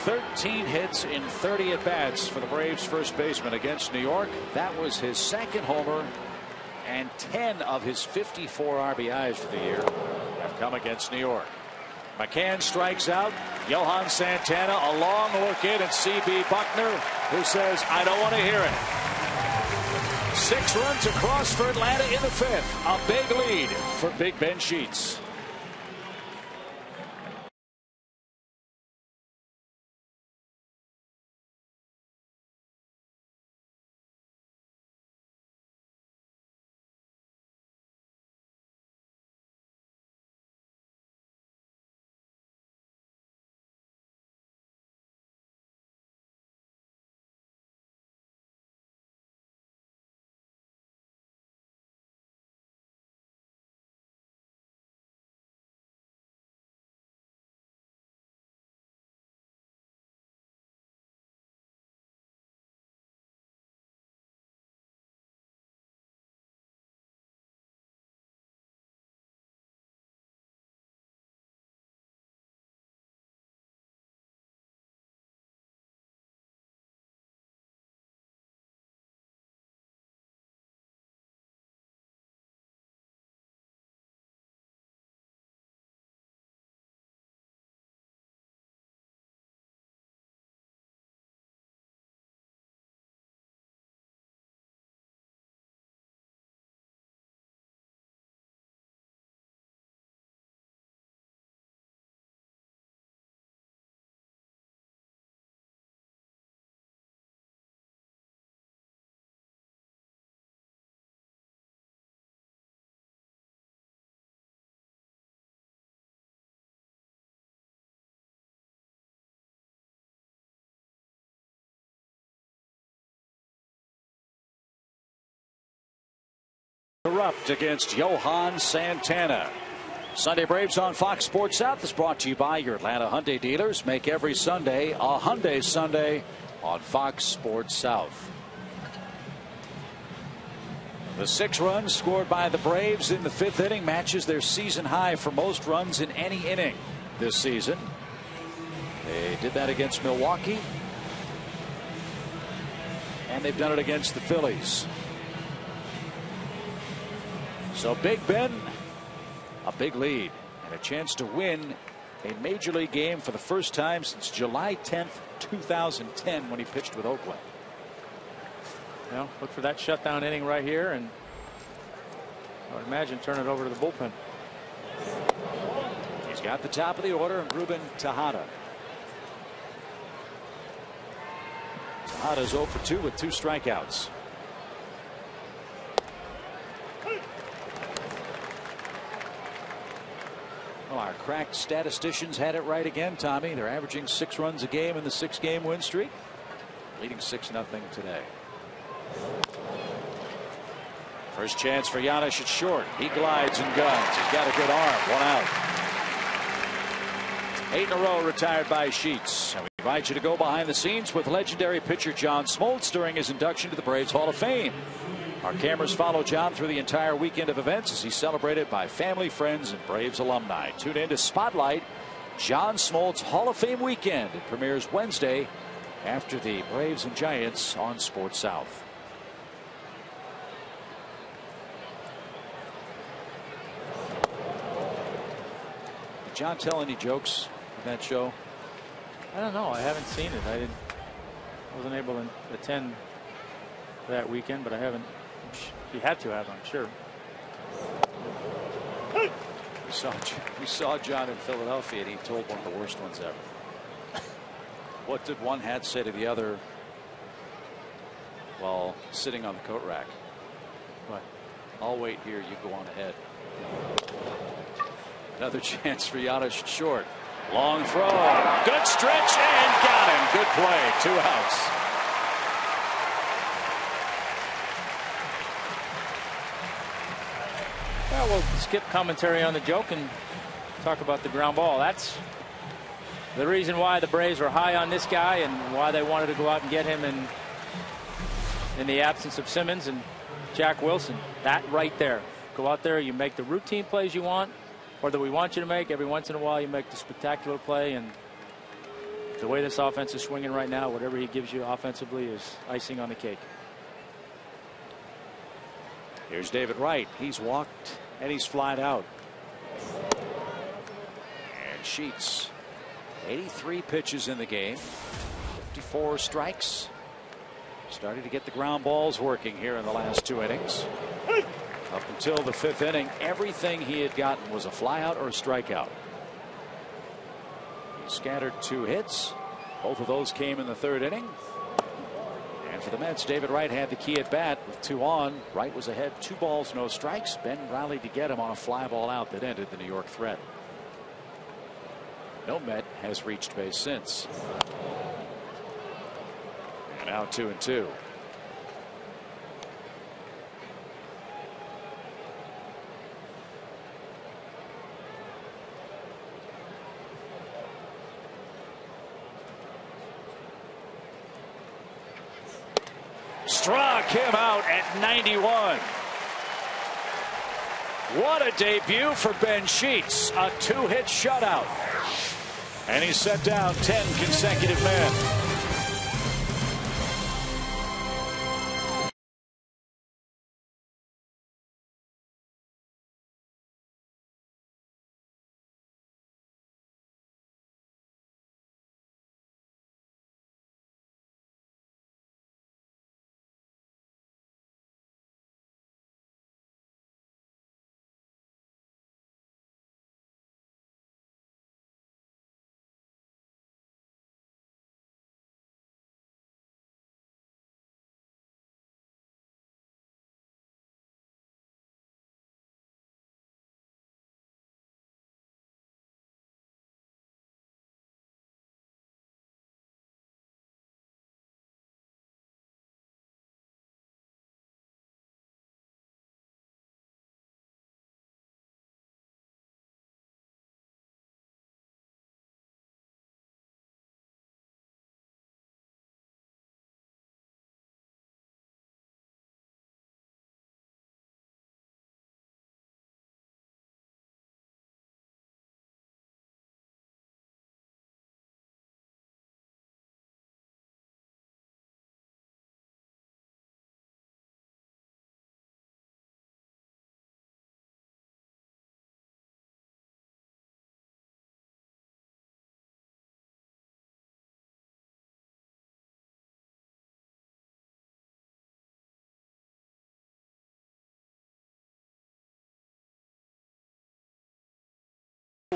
Thirteen hits in 30 at-bats for the Braves first baseman against New York. That was his 2nd homer, and 10 of his 54 RBIs for the year have come against New York. McCann strikes out. Johan Santana a long look in at C.B. Buckner, who says, I don't want to hear it. 6 runs across for Atlanta in the 5th. A big lead for Big Ben Sheets. erupt against Johan Santana. Sunday Braves on Fox Sports South is brought to you by your Atlanta Hyundai dealers. Make every Sunday a Hyundai Sunday on Fox Sports South. The 6 runs scored by the Braves in the 5th inning matches their season high for most runs in any inning this season. They did that against Milwaukee, and they've done it against the Phillies. So Big Ben, a big lead and a chance to win a major league game for the first time since July 10th, 2010, when he pitched with Oakland. Well, look for that shutdown inning right here, and I would imagine turn it over to the bullpen. He's got the top of the order, and Ruben Tejada. Tejada's 0 for 2 with 2 strikeouts. Well, our cracked statisticians had it right again, Tommy. They're averaging 6 runs a game in the 6-game win streak, leading 6-0 today. First chance for Giannis at short. He glides and guns. He's got a good arm. 1 out. 8 in a row retired by Sheets. And we invite you to go behind the scenes with legendary pitcher John Smoltz during his induction to the Braves Hall of Fame. Our cameras follow John through the entire weekend of events as he's celebrated by family, friends, and Braves alumni. Tune in to Spotlight John Smoltz Hall of Fame weekend. It premieres Wednesday after the Braves and Giants on Sports South. Did John tell any jokes in that show? I don't know. I haven't seen it. I wasn't able to attend that weekend, but I haven't. He had to have, I'm sure. We saw John in Philadelphia, and he told one of the worst ones ever. What did one hat say to the other while sitting on the coat rack? What? I'll wait here. You go on ahead. Another chance for Giannis at short. Long throw. Good stretch and got him. Good play. 2 outs. Well, we'll skip commentary on the joke and talk about the ground ball. That's the reason why the Braves were high on this guy and why they wanted to go out and get him in the absence of Simmons and Jack Wilson. That right there. Go out there, you make the routine plays you want, or that we want you to make. Every once in a while you make the spectacular play, and the way this offense is swinging right now, whatever he gives you offensively is icing on the cake. Here's David Wright. He's walked and he's flied out. And Sheets, 83 pitches in the game, 54 strikes. Starting to get the ground balls working here in the last 2 innings. Up until the 5th inning, everything he had gotten was a flyout or a strikeout. He scattered 2 hits. Both of those came in the 3rd inning. And for the Mets, David Wright had the key at bat with 2 on. Wright was ahead, 2 balls, no strikes. Ben rallied to get him on a fly ball out that ended the New York threat. No Met has reached base since. And now 2-2. Struck him out at 91. What a debut for Ben Sheets. A 2-hit shutout. And he's set down 10 consecutive men.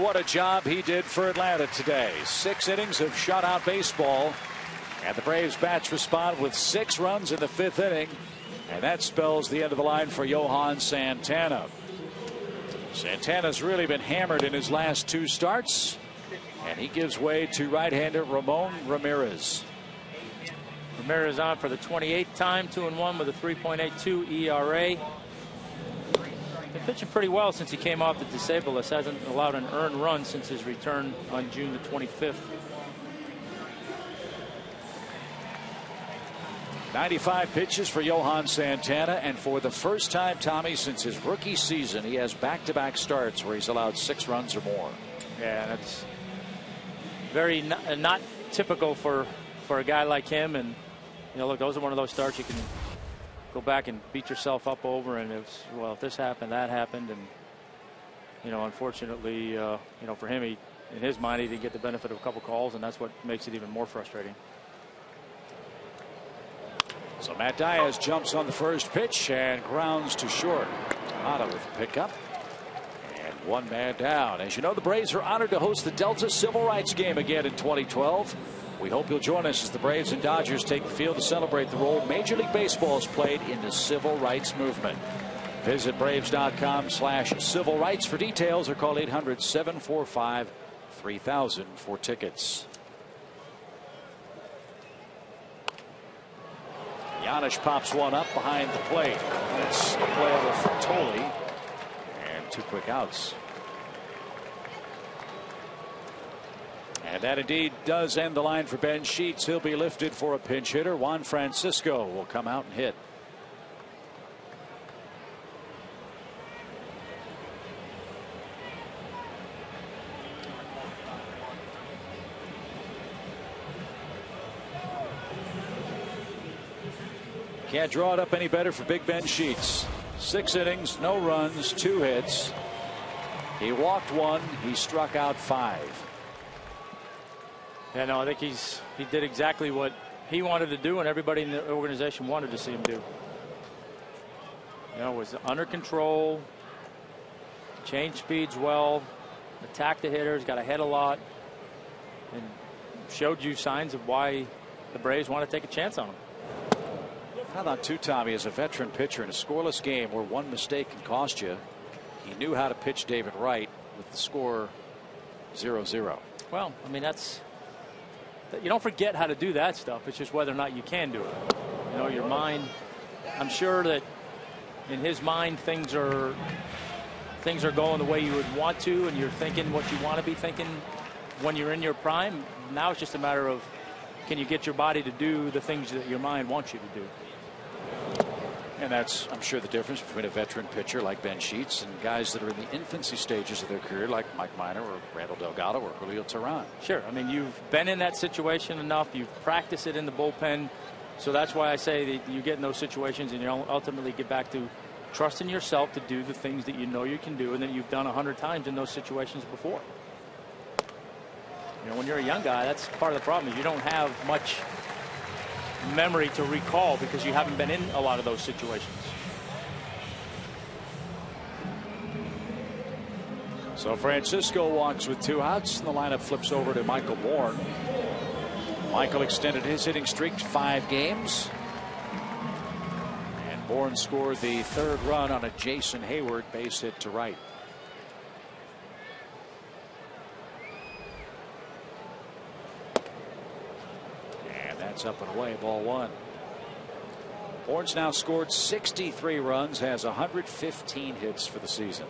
What a job he did for Atlanta today. 6 innings of shutout baseball. And the Braves bats respond with 6 runs in the 5th inning. And that spells the end of the line for Johan Santana. Santana's really been hammered in his last 2 starts. And he gives way to right-hander Ramon Ramirez. Ramirez on for the 28th time, 2-1 with a 3.82 ERA. Been pitching pretty well since he came off the disabled list. Hasn't allowed an earned run since his return on June the 25th. 95 pitches for Johan Santana, and for the first time, Tommy, since his rookie season, he has back-to-back starts where he's allowed 6 runs or more. Yeah, that's very not typical for a guy like him. And look, those are one of those starts you can go back and beat yourself up over, and it's, well, if this happened, that happened, and unfortunately, for him, in his mind, he didn't get the benefit of a couple calls, and that's what makes it even more frustrating. So Matt Diaz jumps on the first pitch and grounds to short. Otta with the pickup. And 1 man down. As you know, the Braves are honored to host the Delta Civil Rights Game again in 2012. We hope you'll join us as the Braves and Dodgers take the field to celebrate the role Major League Baseball has played in the civil rights movement. Visit Braves.com/civil rights for details, or call 800-745-3000 for tickets. Giannis pops one up behind the plate. That's playable for Tolley. And 2 quick outs. And that indeed does end the line for Ben Sheets. He'll be lifted for a pinch hitter. Juan Francisco will come out and hit. Can't draw it up any better for Big Ben Sheets. 6 innings, no runs, 2 hits. He walked 1. He struck out 5. Yeah, no, I think he did exactly what he wanted to do, and everybody in the organization wanted to see him do. Was under control, changed speeds well, attacked the hitters, got ahead a lot, and showed you signs of why the Braves want to take a chance on him. How about too, Tommy, as a veteran pitcher in a scoreless game where 1 mistake can cost you, he knew how to pitch David Wright with the score 0-0. Well, I mean, you don't forget how to do that stuff. It's just whether or not you can do it. Your mind, I'm sure that in his mind things are going the way you would want to, and you're thinking what you want to be thinking when you're in your prime. Now it's just a matter of, can you get your body to do the things that your mind wants you to do? And that's, I'm sure, the difference between a veteran pitcher like Ben Sheets and guys that are in the infancy stages of their career like Mike Minor or Randall Delgado or Julio Teheran. Sure. I mean, you've been in that situation enough. You've practiced it in the bullpen. So that's why I say that you get in those situations and you ultimately get back to trusting yourself to do the things that you know you can do and that you've done 100 times in those situations before. When you're a young guy, that's part of the problem. Is you don't have much memory to recall because you haven't been in a lot of those situations. So Francisco walks with 2 outs, and the lineup flips over to Michael Bourne. Michael extended his hitting streak to 5 games. And Bourne scored the 3rd run on a Jason Hayward base hit to right. That's up and away, ball 1. Bourne's now scored 63 runs, has 115 hits for the season.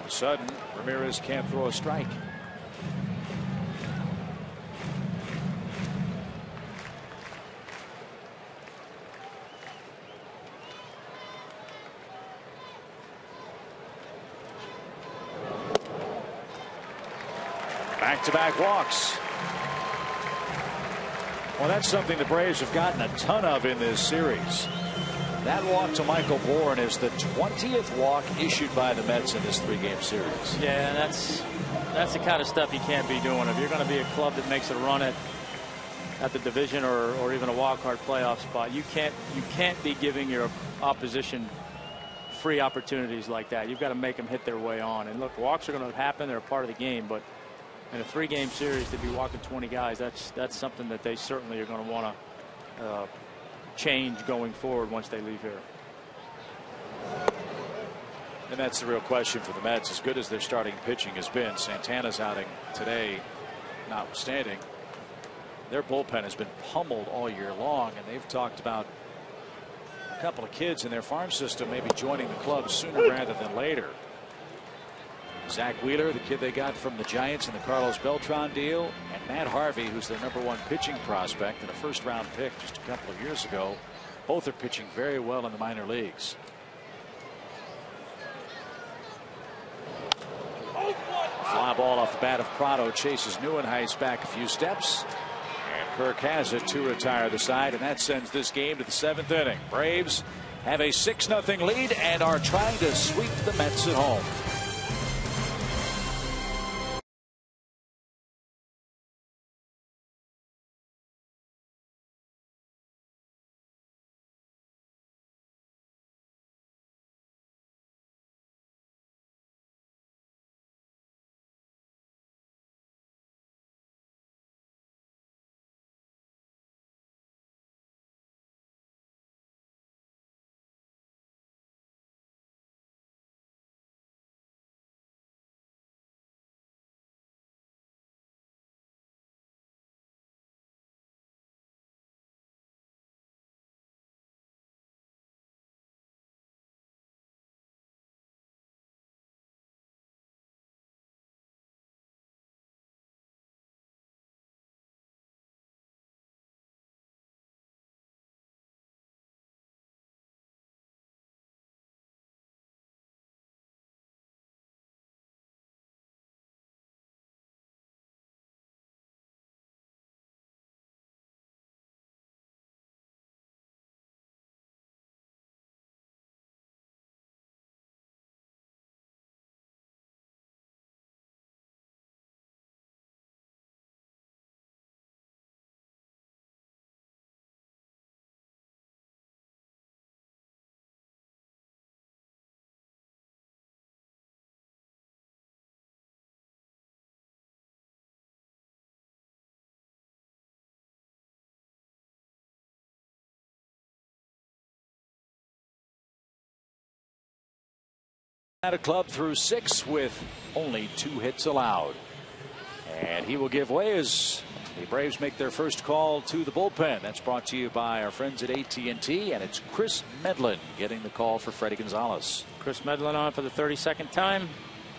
Sudden, Ramirez can't throw a strike. Back-to-back walks. Well, that's something the Braves have gotten a ton of in this series. That walk to Michael Bourne is the 20th walk issued by the Mets in this 3-game series. Yeah, and that's the kind of stuff you can't be doing. If you're going to be a club that makes a run at the division or even a wild card playoff spot, you can't be giving your opposition free opportunities like that. You've got to make them hit their way on. And look, walks are going to happen. They're a part of the game. But in a 3-game series, to be walking 20 guys, that's something that they certainly are going to want to change going forward once they leave here. And that's the real question for the Mets. As good as their starting pitching has been, Santana's outing today notwithstanding, their bullpen has been pummeled all year long, and they've talked about a couple of kids in their farm system maybe joining the club sooner rather than later. Zach Wheeler, the kid they got from the Giants in the Carlos Beltran deal, and Matt Harvey, who's their #1 pitching prospect and a first-round pick just a couple of years ago. Both are pitching very well in the minor leagues. Fly ball off the bat of Prado chases Neuenhuis back a few steps. And Kirk has it to retire the side, and that sends this game to the 7th inning. Braves have a 6-0 lead and are trying to sweep the Mets at home. At a club through 6 with only 2 hits allowed, and he will give way as the Braves make their first call to the bullpen. That's brought to you by our friends at AT&T, and it's Chris Medlin getting the call for Freddie Gonzalez. Chris Medlin on for the 32nd time.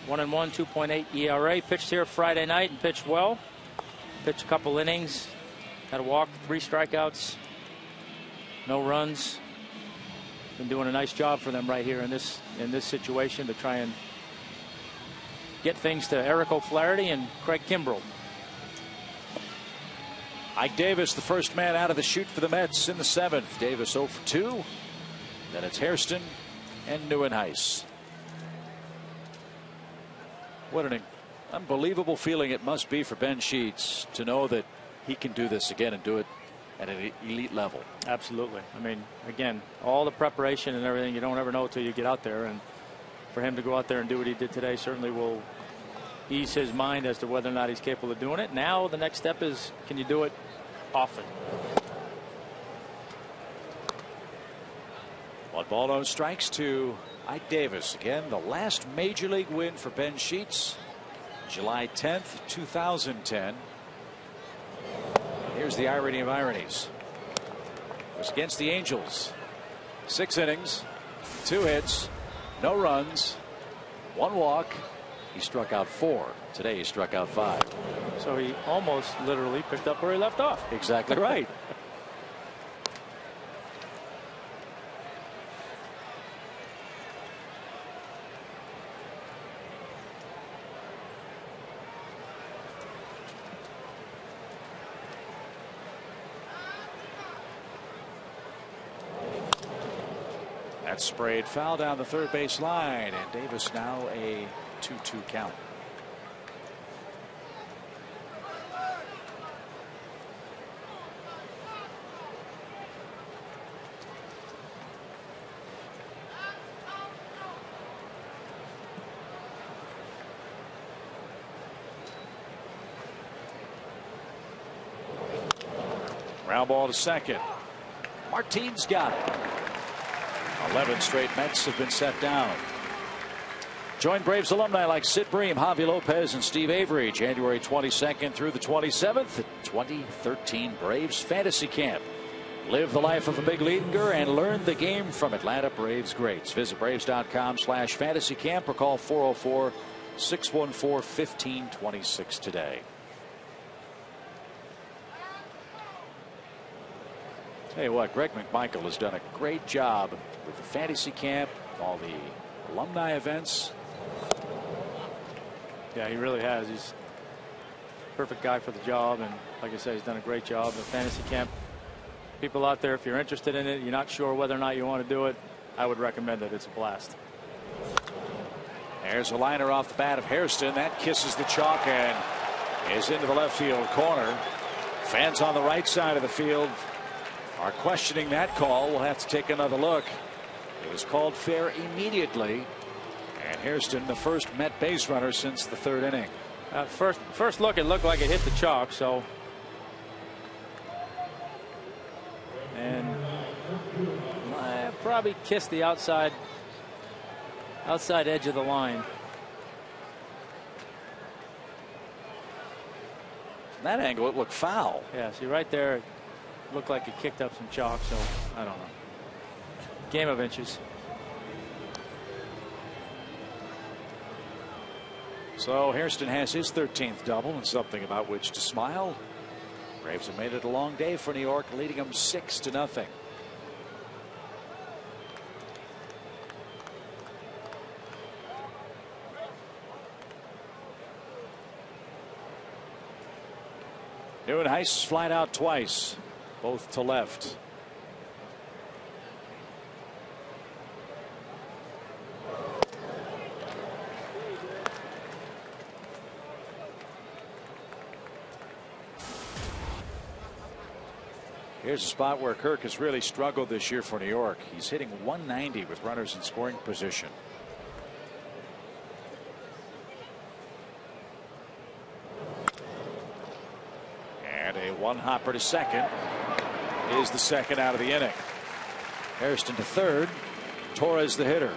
1-1, 2.8 ERA. Pitched here Friday night and pitched well. Pitched a couple innings. Had a walk, 3 strikeouts, no runs. Been doing a nice job for them right here in this situation to try and get things to Eric O'Flaherty and Craig Kimbrell. Ike Davis, the first man out of the chute for the Mets in the 7th. Davis 0 for 2. Then it's Hairston and Neuenhuis. What an unbelievable feeling it must be for Ben Sheets to know that he can do this again and do it at an elite level. Absolutely. I mean, again, all the preparation and everything, you don't ever know until you get out there, and for him to go out there and do what he did today certainly will ease his mind as to whether or not he's capable of doing it. Now the next step is, can you do it often? 1 ball, no strikes to Ike Davis. Again, the last major league win for Ben Sheets, July 10th, 2010. Here's the irony of ironies. It was against the Angels. 6 innings, 2 hits, no runs, 1 walk. He struck out 4. Today he struck out 5. So he almost literally picked up where he left off. Exactly right. That's sprayed foul down the third base line, and Davis now a 2-2 count. Ground ball to second. Martine's got it. 11 straight Mets have been set down. Join Braves alumni like Sid Bream, Javi Lopez, and Steve Avery January 22nd through the 27th at 2013 Braves Fantasy Camp. Live the life of a big leaguer and learn the game from Atlanta Braves greats. Visit Braves.com/fantasy camp or call 404-614-1526 today. Tell you what, Greg McMichael has done a great job with the fantasy camp, all the alumni events. Yeah, he really has. He's a perfect guy for the job, and like I said, he's done a great job at fantasy camp. People out there, if you're interested in it, you're not sure whether or not you want to do it, I would recommend it. It's a blast. There's a liner off the bat of Hairston. That kisses the chalk and is into the left field corner. Fans on the right side of the field are questioning that call. We'll have to take another look. It was called fair immediately, and Hairston, the first Met base runner since the third inning. First look, it looked like it hit the chalk, so. And I probably kissed the outside edge of the line. From that angle, it looked foul. Yeah, see right there, it looked like it kicked up some chalk, so I don't know. Game of inches. So Hairston has his 13th double and something about which to smile. Braves have made it a long day for New York, leading them 6-0. Neuenhuis flied out twice, both to left. Here's a spot where Kirk has really struggled this year for New York. He's hitting .190 with runners in scoring position. And a one-hopper to second is the second out of the inning. Hairston to third. Torres the hitter.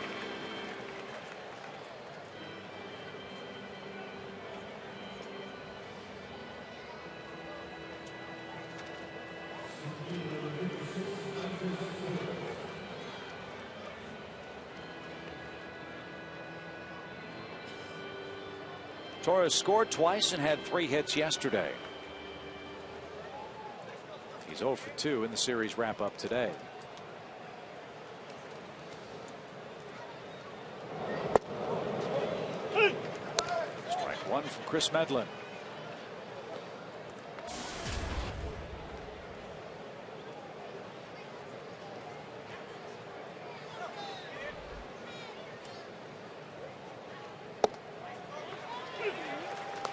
Torres scored twice and had 3 hits yesterday. He's 0 for 2 in the series wrap-up today. Strike one from Chris Medlin.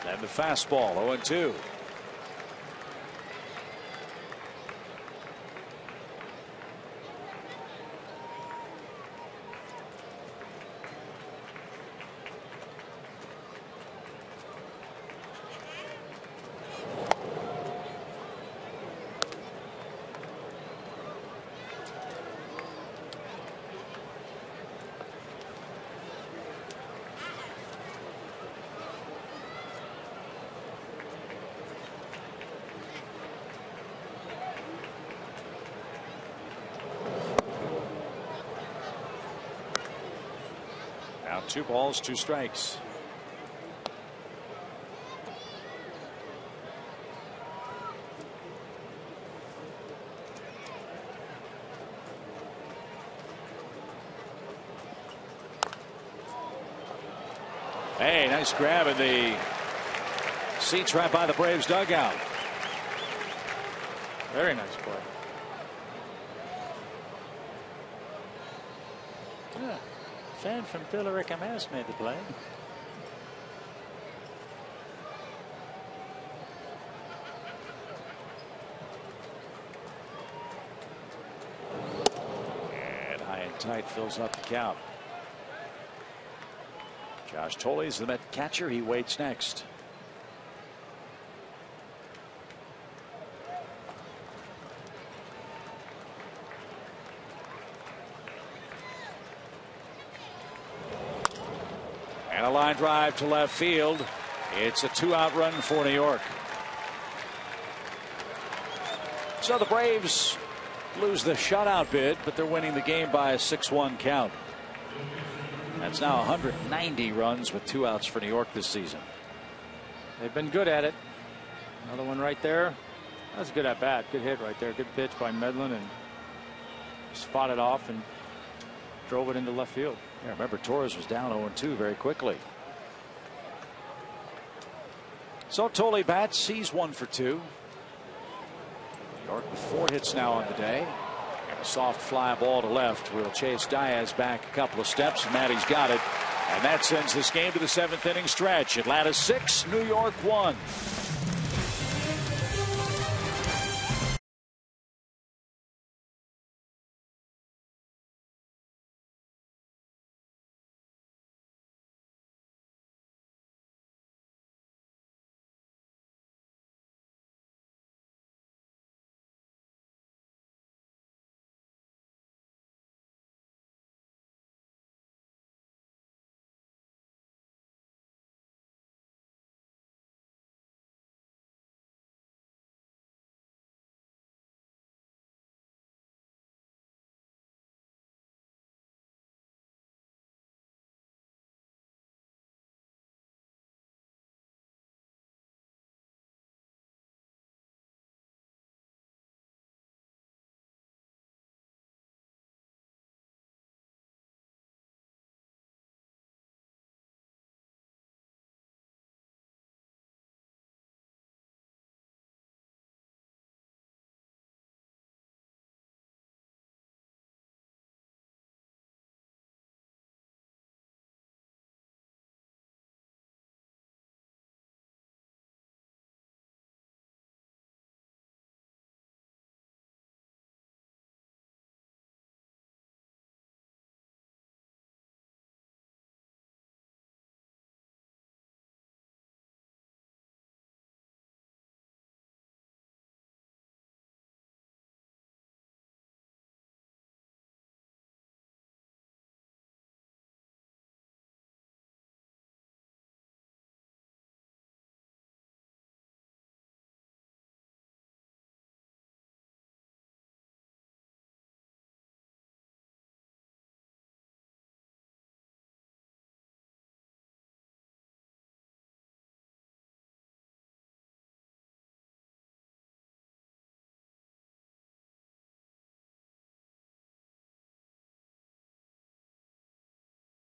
And the fastball, 0-2. Now 2 balls, 2 strikes. Hey, nice grab in the seats right by the Braves dugout. Very nice play. Yeah. Fan from Billerica, Mass made the play. And high and tight fills up the count. Josh Tolley's the Met catcher. He waits next. And a line drive to left field. It's a 2-out run for New York. So the Braves lose the shutout bid, but they're winning the game by a 6-1 count. That's now 190 runs with 2 outs for New York this season. They've been good at it. Another one right there. That's a good at bat. Good hit right there. Good pitch by Medlin, and spotted off and drove it into left field. Yeah, remember Torres was down 0-2 very quickly. So Tolley bats. He's 1 for 2. New York with 4 hits now on the day. And a soft fly ball to left will chase Diaz back a couple of steps. Matty's got it. And that sends this game to the 7th inning stretch. Atlanta 6, New York 1.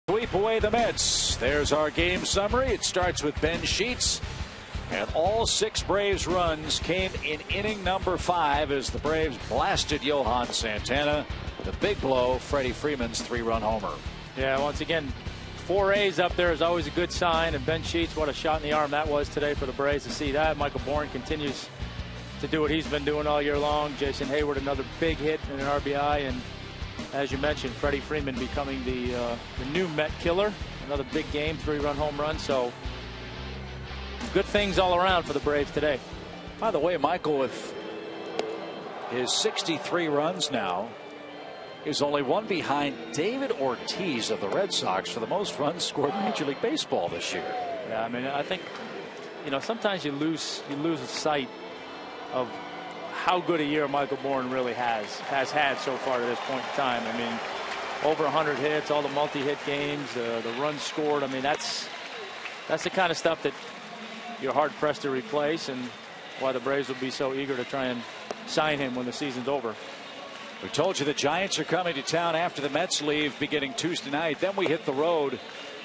Sweep away the Mets. There's our game summary. It starts with Ben Sheets. And all 6 Braves runs came in inning number 5 as the Braves blasted Johan Santana with a big blow. Freddie Freeman's 3-run homer. Yeah, once again, 4 A's up there is always a good sign. And Ben Sheets, what a shot in the arm that was today for the Braves to see that. Michael Bourne continues to do what he's been doing all year long. Jason Hayward, another big hit and an RBI. And as you mentioned, Freddie Freeman becoming the new Met killer. Another big game, 3-run home run. So good things all around for the Braves today. By the way, Michael, with his 63 runs now, is only 1 behind David Ortiz of the Red Sox for the most runs scored in Major League Baseball this year. Yeah, I mean, I think, sometimes you lose sight of how good a year Michael Bourne really has had so far to this point in time. I mean, over 100 hits, all the multi-hit games, the runs scored. I mean, that's the kind of stuff that you're hard pressed to replace, and why the Braves will be so eager to try and sign him when the season's over. We told you the Giants are coming to town after the Mets leave beginning Tuesday night. Then we hit the road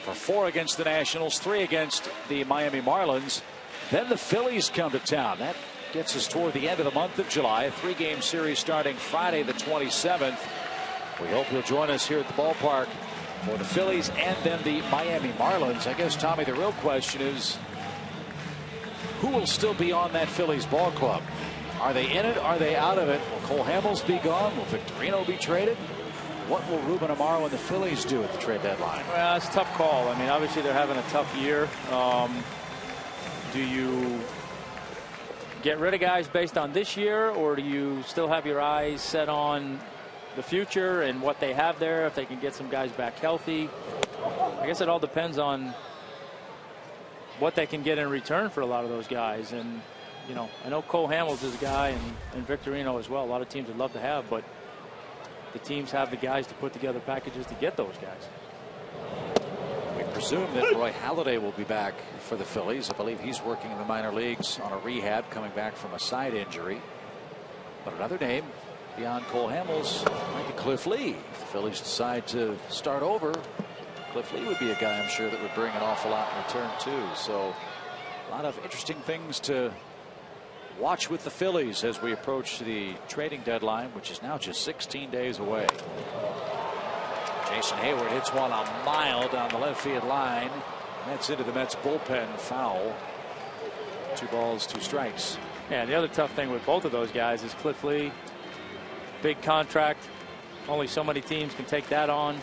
for 4 against the Nationals, 3 against the Miami Marlins. Then the Phillies come to town. That gets us toward the end of the month of July. A 3-game series starting Friday the 27th. We hope you'll join us here at the ballpark for the Phillies and then the Miami Marlins. I guess, Tommy, the real question is, who will still be on that Phillies ball club? Are they in it? Are they out of it? Will Cole Hamels be gone? Will Victorino be traded? What will Ruben Amaro and the Phillies do at the trade deadline? Well, it's a tough call. I mean, obviously they're having a tough year. Do you get rid of guys based on this year, or do you still have your eyes set on the future and what they have there, if they can get some guys back healthy? I guess it all depends on what they can get in return for a lot of those guys. And, you know, I know Cole Hamels is a guy, and Victorino as well. A lot of teams would love to have, but the teams have the guys to put together packages to get those guys. We presume that Roy Halladay will be back for the Phillies. I believe he's working in the minor leagues on a rehab, coming back from a side injury. But another name beyond Cole Hamels might be Cliff Lee. If the Phillies decide to start over, Cliff Lee would be a guy, I'm sure, that would bring an awful lot in return too. So a lot of interesting things to watch with the Phillies as we approach the trading deadline, which is now just 16 days away. Jason Hayward hits one a mile down the left field line. That's into the Mets bullpen, foul. 2 balls, 2 strikes. Yeah, the other tough thing with both of those guys is Cliff Lee, big contract. Only so many teams can take that on.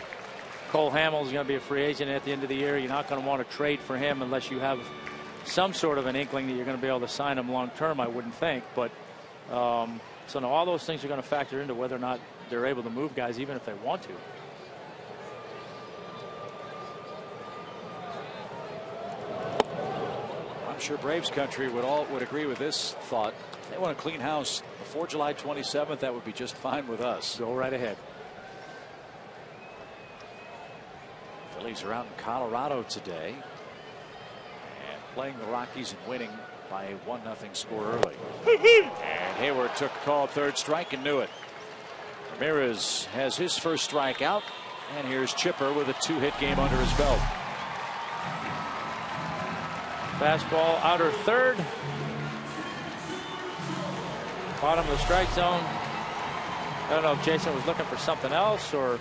Cole Hamels is going to be a free agent at the end of the year. You're not going to want to trade for him unless you have some sort of an inkling that you're going to be able to sign him long term, I wouldn't think. But so now all those things are going to factor into whether or not they're able to move guys, even if they want to. I'm sure Braves country would agree with this thought. If they want a clean house before July 27th, that would be just fine with us. Go right ahead. Phillies are out in Colorado today and playing the Rockies and winning by a 1-0 score early. And Hayward took a call, 3rd strike, and knew it. Ramirez has his first strikeout, and here's Chipper with a 2-hit game under his belt. Fastball outer third. Bottom of the strike zone. I don't know if Jason was looking for something else or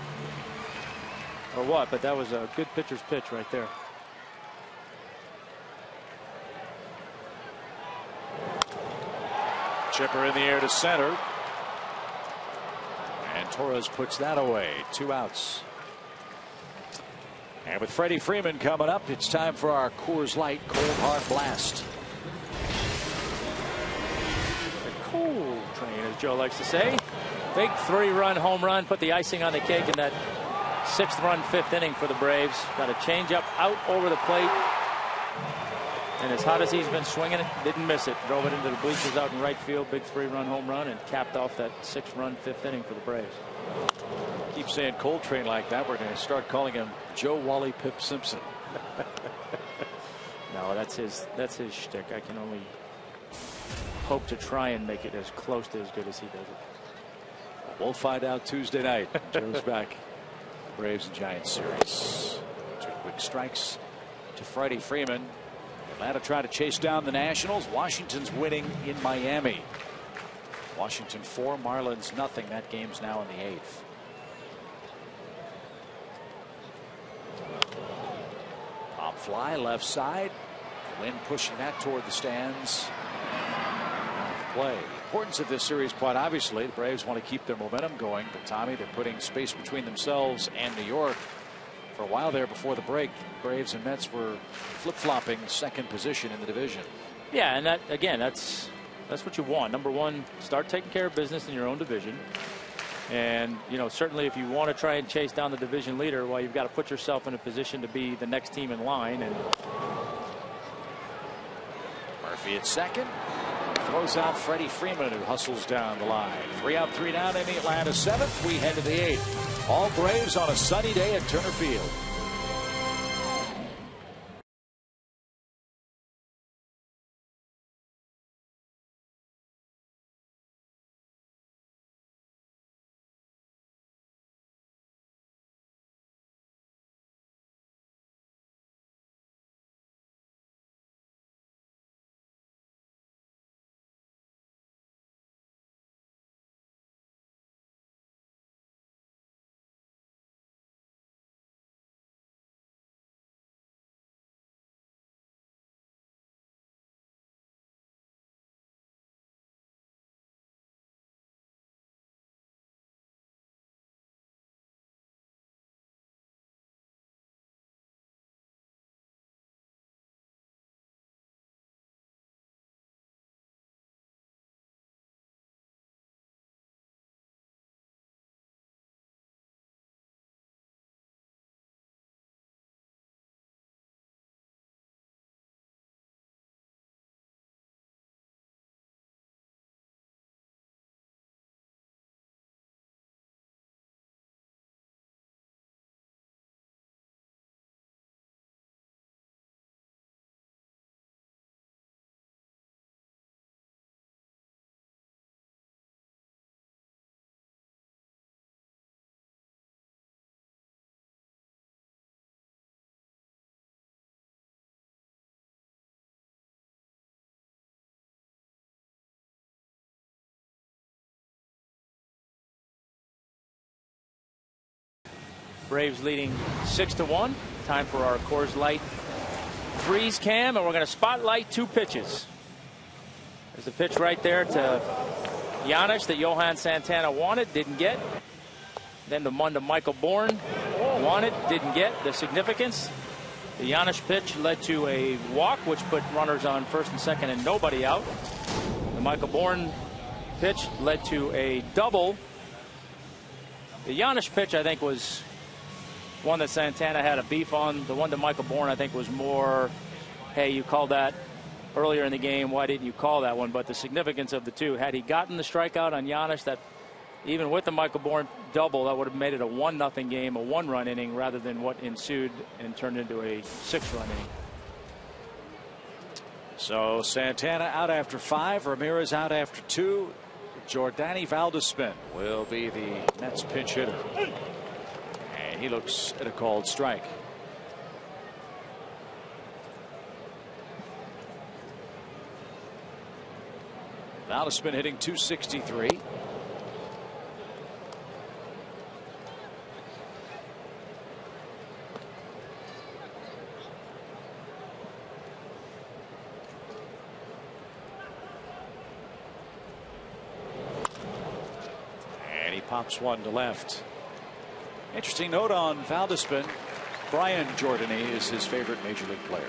what, but that was a good pitcher's pitch right there. Chipper in the air to center. And Torres puts that away. 2 outs. And with Freddie Freeman coming up, it's time for our Coors Light Cold Hard Blast. The cool train, as Joe likes to say. Big 3-run home run, put the icing on the cake in that 6th-run 5th inning for the Braves. Got a changeup out over the plate. And as hot as he's been swinging it, didn't miss it. Drove it into the bleachers out in right field. Big 3-run home run and capped off that 6th-run 5th inning for the Braves. Keep saying Coltrane like that. We're going to start calling him Joe Wally Pip Simpson. No, that's his shtick. I can only hope to try and make it as close to as good as he does it. We'll find out Tuesday night. Joe's back. Braves and Giants series. 2 quick strikes to Freddie Freeman. Atlanta trying to chase down the Nationals. Washington's winning in Miami. Washington 4, Marlins nothing. That game's now in the 8th. Pop fly left side. Wind pushing that toward the stands. Play. The importance of this series, quite obviously, the Braves want to keep their momentum going, but Tommy, they're putting space between themselves and New York. For a while there before the break, Braves and Mets were flip-flopping 2nd position in the division. Yeah, and that again, that's what you want. Number one, start taking care of business in your own division. And, you know, certainly if you want to try and chase down the division leader, well, you've got to put yourself in a position to be the next team in line. And Murphy at second. Throws out Freddie Freeman, who hustles down the line. 3 out, 3 down in the Atlanta 7th. We head to the 8th. All Braves on a sunny day at Turner Field. Braves leading 6-1. Time for our Coors Light freeze cam, and we're going to spotlight 2 pitches. There's the pitch right there to Giannis that Johan Santana wanted, didn't get. Then the one to Michael Bourne, wanted, didn't get. The significance, the Giannis pitch led to a walk, which put runners on first and second and nobody out. The Michael Bourne pitch led to a double. The Giannis pitch, I think, was one that Santana had a beef on. The one to Michael Bourne, I think, was more, hey, you called that earlier in the game, why didn't you call that one? But the significance of the two, had he gotten the strikeout on Giannis, that even with the Michael Bourne double, that would have made it a 1-0 game, a 1-run inning, rather than what ensued and turned into a 6-run inning. So Santana out after 5, Ramirez out after 2. Jordani Valdespin will be the Mets pinch hitter. And he looks at a called strike. Valdespin hitting .263. Pops one to left. Interesting note on Valdespin. Brian Jordani is his favorite major league player.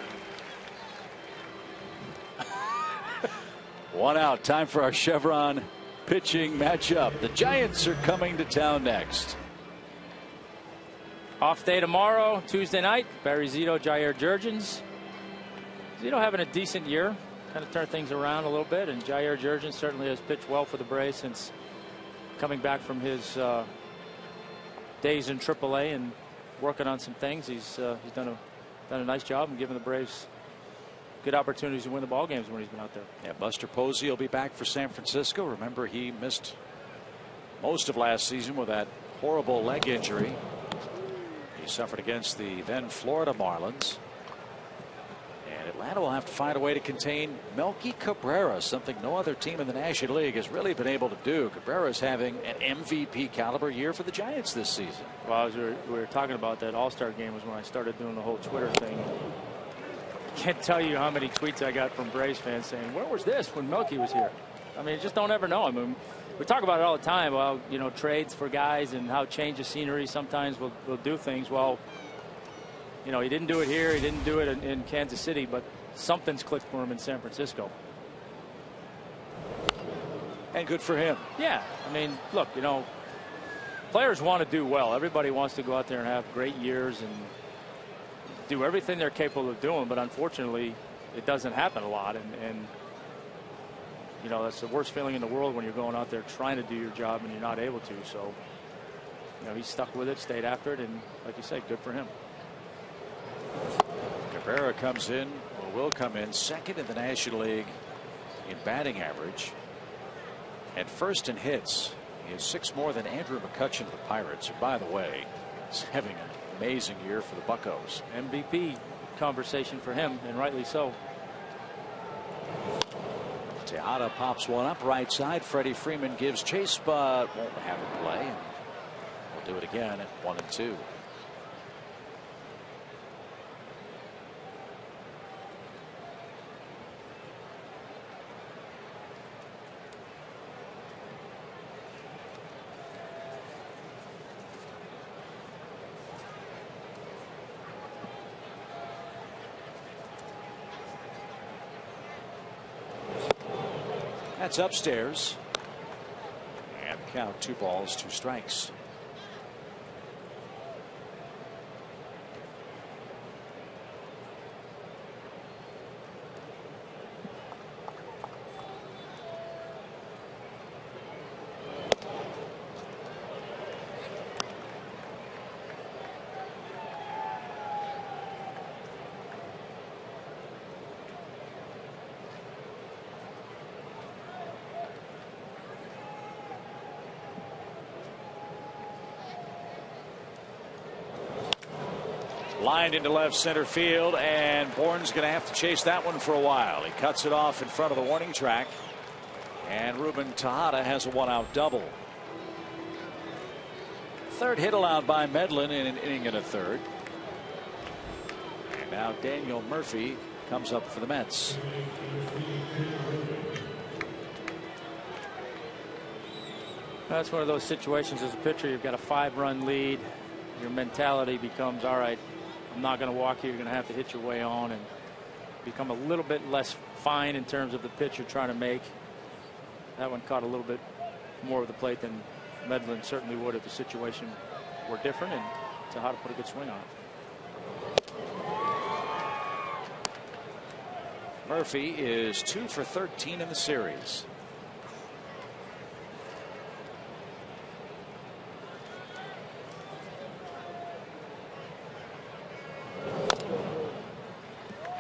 One out. Time for our Chevron pitching matchup. The Giants are coming to town next. Off day tomorrow, Tuesday night. Barry Zito, Jair Jurgens. Zito having a decent year. Kind of turned things around a little bit. And Jair Jurgens certainly has pitched well for the Braves since coming back from his days in AAA and working on some things. He's done a nice job and given the Braves good opportunities to win the ball games when he's been out there. Yeah, Buster Posey will be back for San Francisco. Remember, he missed most of last season with that horrible leg injury he suffered against the then Florida Marlins. And Atlanta will have to find a way to contain Melky Cabrera, something no other team in the National League has really been able to do. Cabrera's having an MVP caliber year for the Giants this season. Well, as we were talking about, that All-Star game was when I started doing the whole Twitter thing. Can't tell you how many tweets I got from Braves fans saying, where was this when Melky was here? I mean, just don't ever know. I mean, we talk about it all the time. Well, you know, trades for guys and how change of scenery sometimes will do things. Well, you know, he didn't do it here. He didn't do it in Kansas City, but something's clicked for him in San Francisco. And good for him. Yeah. I mean, look, you know, players want to do well. Everybody wants to go out there and have great years and do everything they're capable of doing. But unfortunately, it doesn't happen a lot. And you know, that's the worst feeling in the world when you're going out there trying to do your job and you're not able to. So, you know, he stuck with it, stayed after it. And like you said, good for him. Cabrera comes in, or will come in, second in the National League in batting average and first in hits. He has 6 more than Andrew McCutchen of the Pirates, who, by the way, is having an amazing year for the Buccos. MVP conversation for him, and rightly so. Tejada pops one up right side. Freddie Freeman gives chase, but won't have a play. And we'll do it again at 1-2. That's upstairs. And count 2 balls, 2 strikes. Lined into left center field, and Bourne's going to have to chase that one for a while. He cuts it off in front of the warning track, and Ruben Tejada has a 1-out double. Third hit allowed by Medlin in an inning and a third. And now Daniel Murphy comes up for the Mets. That's one of those situations as a pitcher. You've got a 5-run lead. Your mentality becomes, all right, I'm not going to walk you. You're going to have to hit your way on and become a little bit less fine in terms of the pitch you're trying to make. That one caught a little bit more of the plate than Medlin certainly would if the situation were different, and to how to put a good swing on it. Murphy is 2 for 13 in the series.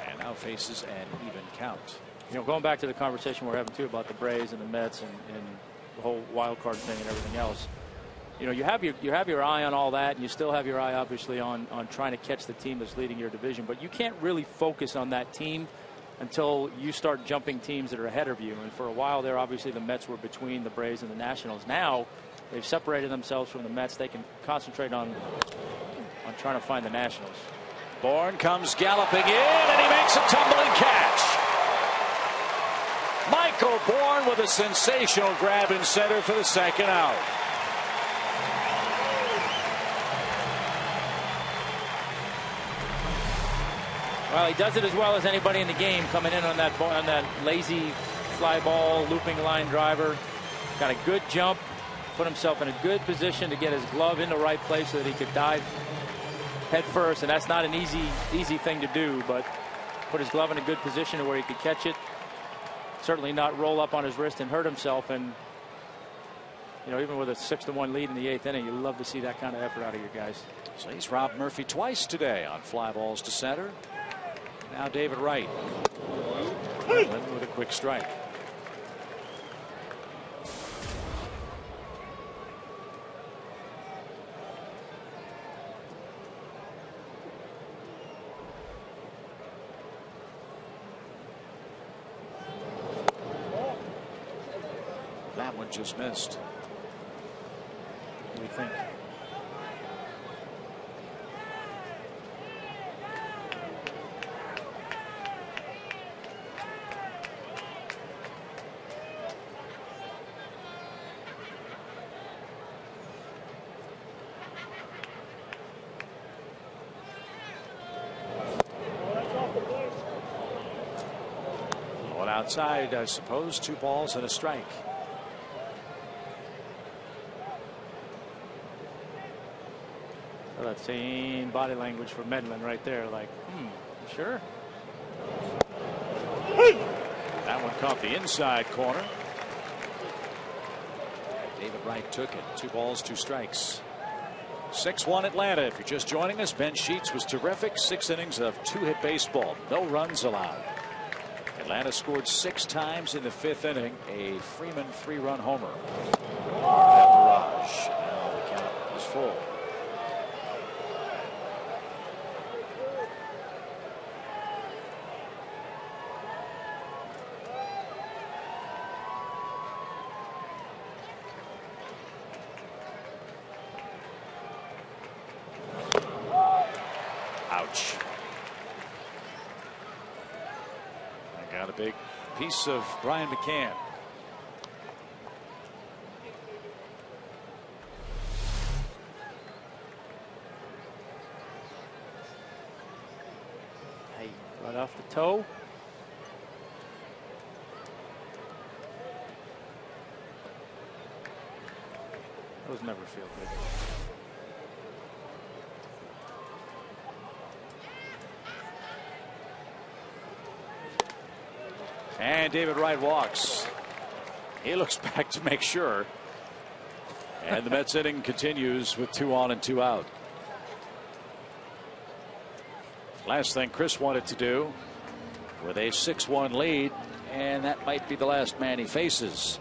And now faces an even count. You know, going back to the conversation we're having too about the Braves and the Mets and the whole wild card thing and everything else. You know, you have your eye on all that, and you still have your eye obviously on trying to catch the team that's leading your division, but you can't really focus on that team until you start jumping teams that are ahead of you. And for a while there, obviously the Mets were between the Braves and the Nationals. Now they've separated themselves from the Mets. They can concentrate on trying to find the Nationals. Bourne comes galloping in, and he makes a tumbling catch. Michael Bourne with a sensational grab in center for the second out. Well, he does it as well as anybody in the game, coming in on that lazy fly ball, looping line driver. Got a good jump, put himself in a good position to get his glove in the right place so that he could dive head first, and that's not an easy thing to do, but put his glove in a good position to where he could catch it. Certainly not roll up on his wrist and hurt himself. And you know, even with a 6-1 lead in the 8th inning, you love to see that kind of effort out of your guys. So he's robbed Murphy twice today on fly balls to center. Now David Wright with a quick strike. That one just missed. What do you think? Going outside, I suppose. 2 balls and a strike. That same body language for Medlin right there, like, sure. That one caught the inside corner. David Wright took it. 2 balls, 2 strikes. 6-1 Atlanta. If you're just joining us, Ben Sheets was terrific. 6 innings of 2-hit baseball. No runs allowed. Atlanta scored 6 times in the 5th inning. A Freeman 3-run homer. That barrage. Now the count is full. Ouch. I got a big piece of Brian McCann. Hey, right off the toe. Those never feel good. And David Wright walks. He looks back to make sure. And the Mets inning continues with 2 on and 2 out. Last thing Chris wanted to do with a 6-1 lead, and that might be the last man he faces.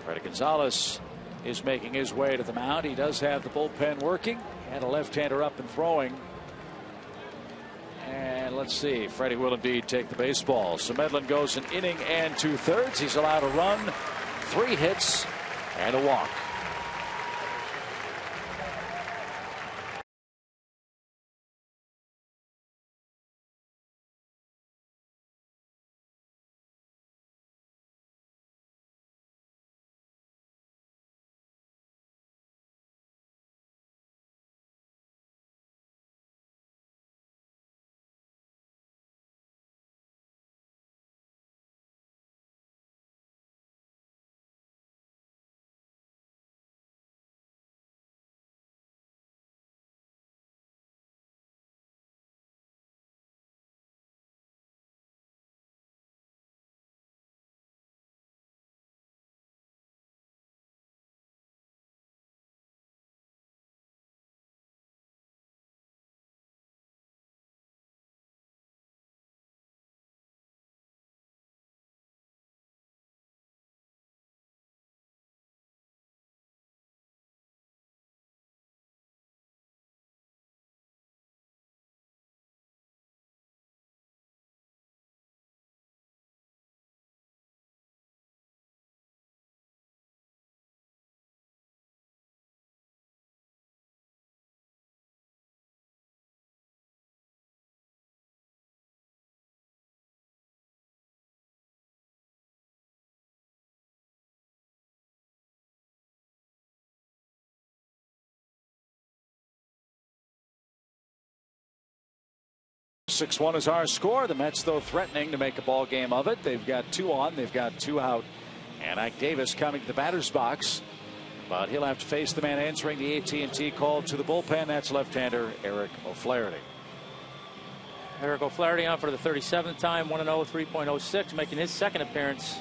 Freddy Gonzalez is making his way to the mound. He does have the bullpen working and a left-hander up and throwing. And let's see, Freddie will indeed take the baseball. So Medlin goes an inning and 2/3. He's allowed a run, 3 hits, and a walk. 6-1 is our score. The Mets, though, threatening to make a ball game of it. They've got 2 on. They've got 2 out. And Ike Davis coming to the batter's box. But he'll have to face the man answering the AT&T call to the bullpen. That's left-hander Eric O'Flaherty. Eric O'Flaherty on for the 37th time, 1-0, 3.06, making his second appearance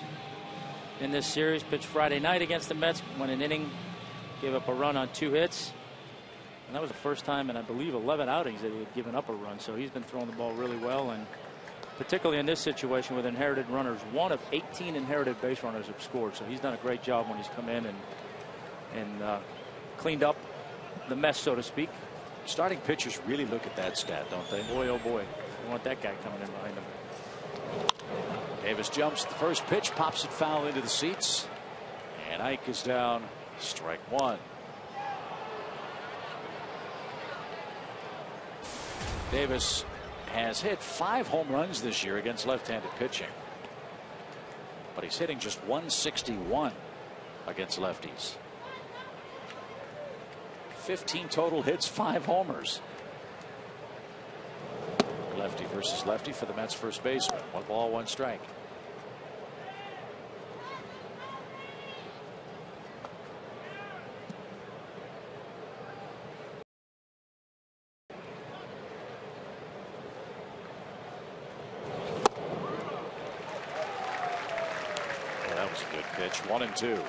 in this series. Pitched Friday night against the Mets, went an inning, gave up a run on 2 hits. And that was the first time in, I believe, 11 outings that he had given up a run. So he's been throwing the ball really well, and particularly in this situation with inherited runners. 1 of 18 inherited base runners have scored. So he's done a great job when he's come in and cleaned up the mess, so to speak. Starting pitchers really look at that stat, don't they? Boy, oh boy. You want that guy coming in behind him. Davis jumps the first pitch, pops it foul into the seats. And Ike is down, strike 1. Davis has hit 5 home runs this year against left-handed pitching. But he's hitting just 161 against lefties. 15 total hits, 5 homers. Lefty versus lefty for the Mets first baseman. 1 ball, 1 strike. Oh, that was a good pitch. 1-2.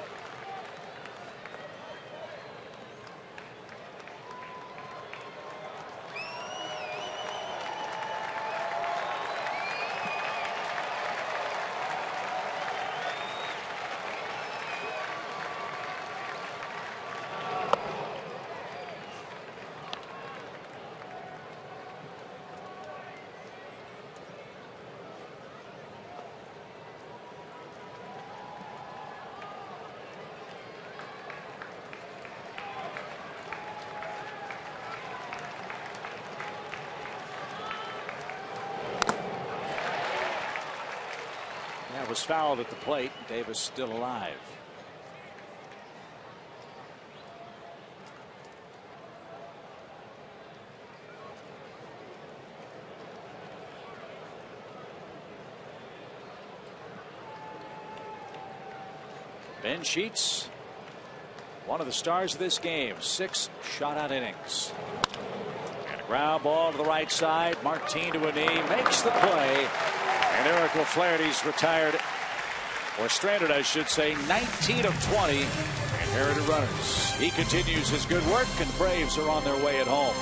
Was fouled at the plate. Davis still alive. Ben Sheets, one of the stars of this game. 6 shutout innings. And a ground ball to the right side. Martin to a knee, makes the play. And Eric O'Flaherty's retired, or stranded, I should say, 19 of 20 inherited runners. He continues his good work, and the Braves are on their way at home.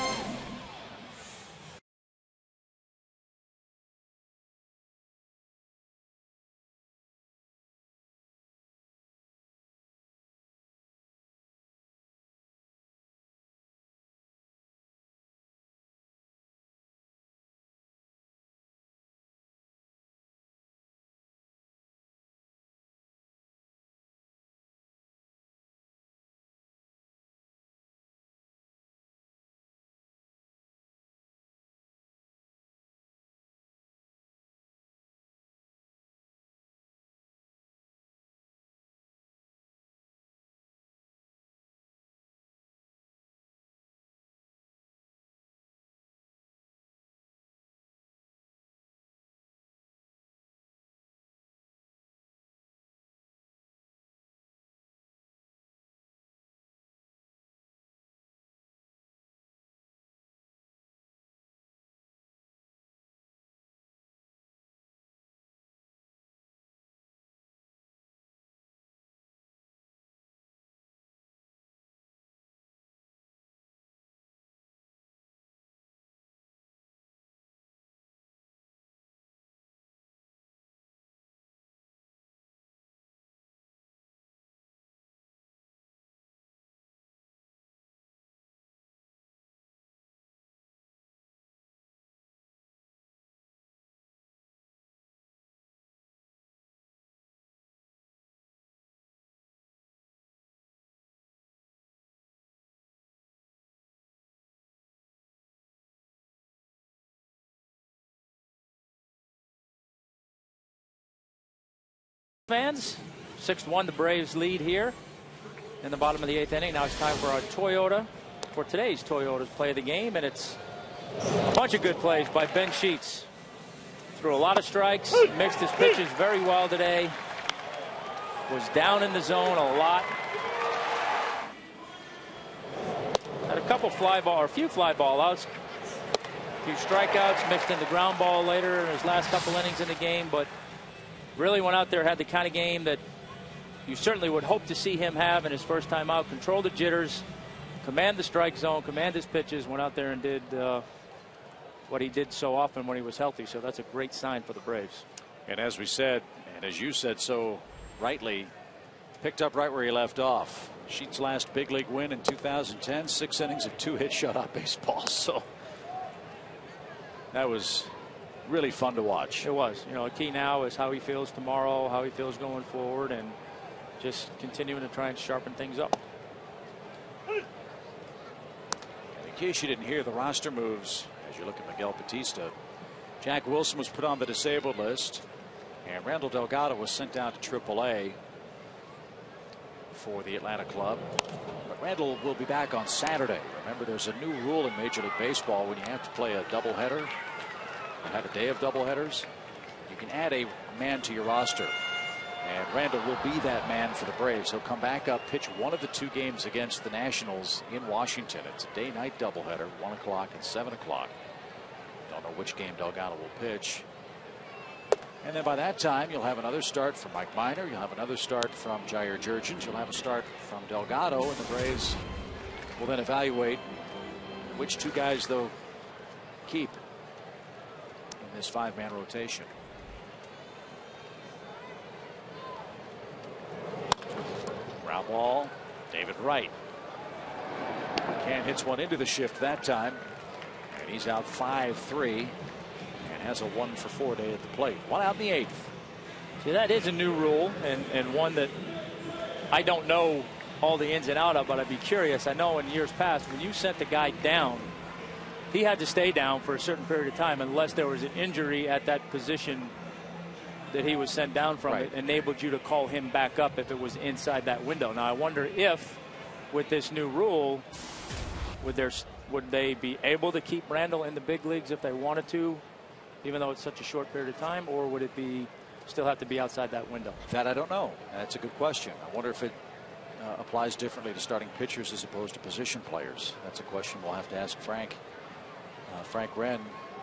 Fans, 6-1 the Braves lead here in the bottom of the 8th inning. Now it's time for our Toyota, for today's Toyota's play of the game, and it's A bunch of good plays by Ben Sheets. Threw a lot of strikes, mixed his pitches very well today. Was down in the zone a lot. Had a couple fly ball, or a few fly ball outs. A few strikeouts, mixed in the ground ball later in his last couple innings in the game, but really went out there, had the kind of game that you certainly would hope to see him have in his first time out. Control the jitters, command the strike zone, command his pitches, went out there and did what he did so often when he was healthy. So that's a great sign for the Braves. And as we said, and as you said so rightly, picked up right where he left off. Sheets' last big league win in 2010, 6 innings of 2-hit shutout baseball. So that was really fun to watch. It was. You know, a key now is how he feels tomorrow, how he feels going forward, and just continuing to try and sharpen things up. And in case you didn't hear the roster moves, as you look at Miguel Batista, Jack Wilson was put on the disabled list, and Randall Delgado was sent down to AAA for the Atlanta club. But Randall will be back on Saturday. Remember, there's a new rule in Major League Baseball when you have to play a doubleheader, or have a day of doubleheaders, you can add a man to your roster. And Randall will be that man for the Braves. He'll come back up, pitch one of the 2 games against the Nationals in Washington. It's a day-night doubleheader, 1 o'clock and 7 o'clock. Don't know which game Delgado will pitch. And then by that time, you'll have another start from Mike Minor. You'll have another start from Jair Jurgens. You'll have a start from Delgado. And the Braves will then evaluate which 2 guys they'll keep in this 5-man rotation. Ground ball, David Wright. Can hits one into the shift that time, and he's out 5-3 and has a 1-for-4 day at the plate. 1 out in the 8th. See, that is a new rule, and one that I don't know all the ins and out of, but I'd be curious. I know in years past, when you sent the guy down, he had to stay down for a certain period of time unless there was an injury at that position that he was sent down from. It enabled you to call him back up if it was inside that window. Now I wonder if with this new rule would they be able to keep Randall in the big leagues if they wanted to, even though it's such a short period of time, or would it be still have to be outside that window? That I don't know. That's a good question. I wonder if it applies differently to starting pitchers as opposed to position players. That's a question we'll have to ask Frank Wren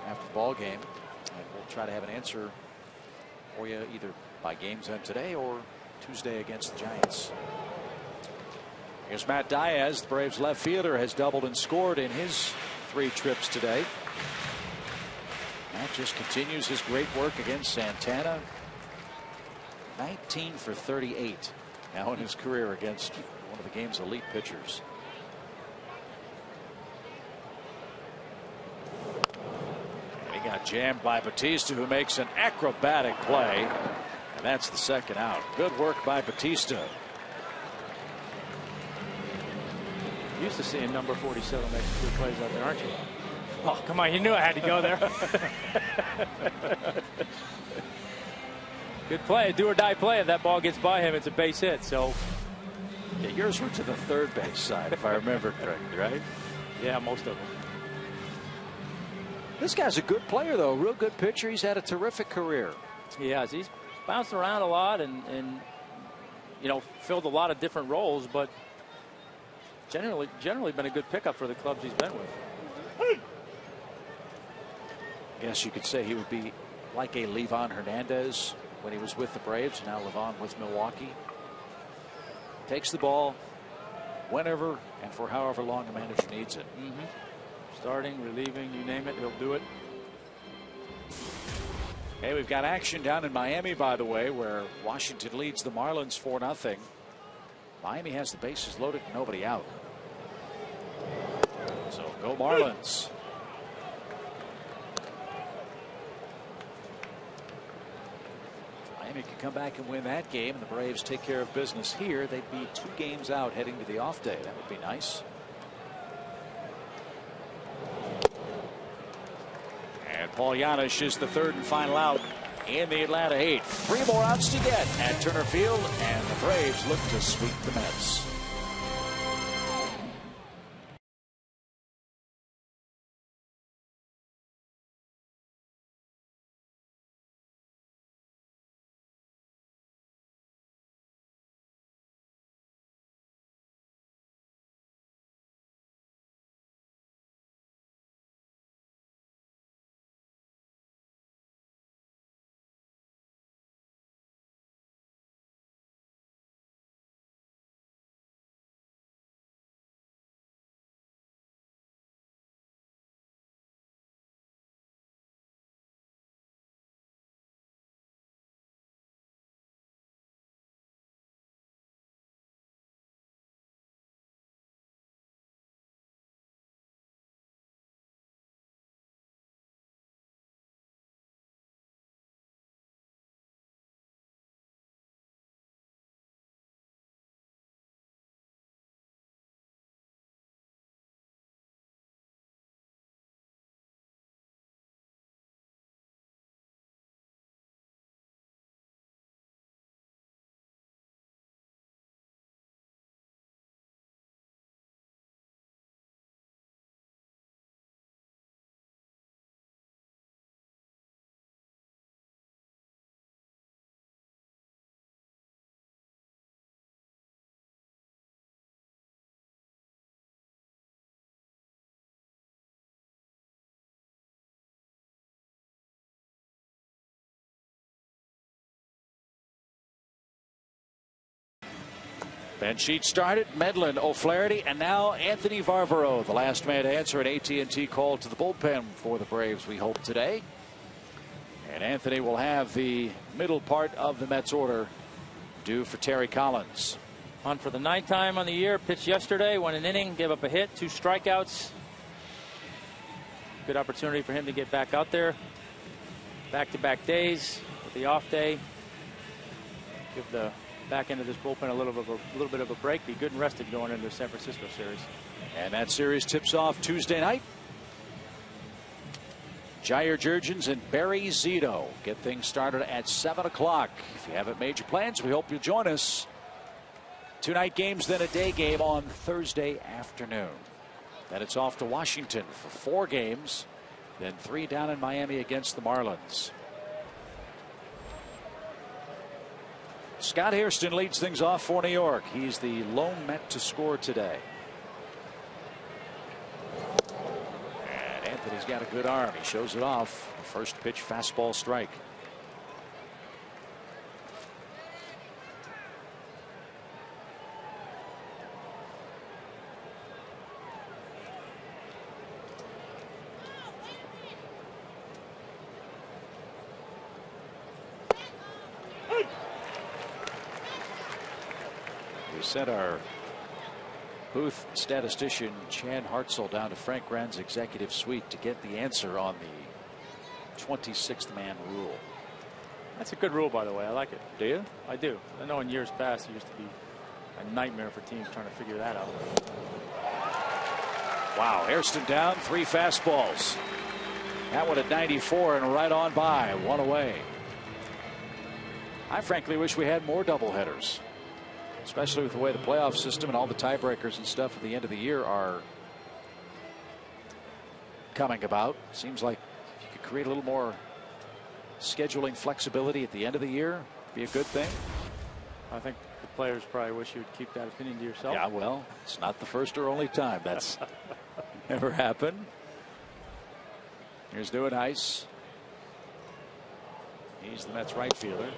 after the ball game, and we'll try to have an answer for you either by game's end today or Tuesday against the Giants. Here's Matt Diaz, the Braves left fielder, has doubled and scored in his 3 trips today. Matt just continues his great work against Santana. 19 for 38 now in his career against one of the game's elite pitchers. He got jammed by Batista, who makes an acrobatic play, and that's the 2nd out. Good work by Batista. Used to seeing number 47 make good plays out there, aren't you? Oh, come on, you knew I had to go there. Good play, a do or die play. If that ball gets by him, it's a base hit. So yeah, yours went to the 3rd base side, if I remember correctly, right? Yeah, most of them. This guy's a good player, though. Real good pitcher. He's had a terrific career. He has. He's bounced around a lot and you know, filled a lot of different roles, but generally been a good pickup for the clubs he's been with. I guess you could say he would be like a Livan Hernandez when he was with the Braves. Now Livan with Milwaukee. Takes the ball whenever and for however long the manager needs it. Starting, relieving, you name it, he'll do it. Hey, we've got action down in Miami, by the way, where Washington leads the Marlins 4-0. Miami has the bases loaded, nobody out. So go Marlins. Miami could come back and win that game, and the Braves take care of business here. They'd be 2 games out heading to the off day. That would be nice. And Paul Janisch is the 3rd and final out in the Atlanta 8th. 3 more outs to get at Turner Field, and the Braves look to sweep the Mets. Ben Sheets started, Medlin, O'Flaherty, and now Anthony Varvaro, the last man to answer an AT&T call to the bullpen for the Braves, we hope, today. And Anthony will have the middle part of the Mets order due for Terry Collins. On for the 9th time on the year. Pitched yesterday, won an inning, gave up a hit, 2 strikeouts. Good opportunity for him to get back out there. Back-to-back days with the off day. Give the back end of this bullpen a little bit of a break. Be good and rested going into the San Francisco series. And that series tips off Tuesday night. Jair Jurgens and Barry Zito get things started at 7 o'clock. If you haven't made your plans, we hope you'll join us. 2 night games, then a day game on Thursday afternoon. Then it's off to Washington for 4 games, then 3 down in Miami against the Marlins. Scott Hairston leads things off for New York. He's the lone Met to score today. And Anthony's got a good arm. He shows it off. First pitch fastball strike. We sent our booth statistician Chan Hartzell down to Frank Grann's executive suite to get the answer on the 26th man rule. That's a good rule, by the way. I like it. Do you? I do. I know in years past it used to be a nightmare for teams trying to figure that out. Wow, Hairston down, 3 fastballs. That one at 94 and right on by, 1 away. I frankly wish we had more doubleheaders, especially with the way the playoff system and all the tiebreakers and stuff at the end of the year are coming about. Seems like if you could create a little more scheduling flexibility at the end of the year, be a good thing. I think the players probably wish you'd keep that opinion to yourself. Yeah, well, it's not the first or only time that's ever happened. Here's New Ice. He's the Mets right fielder.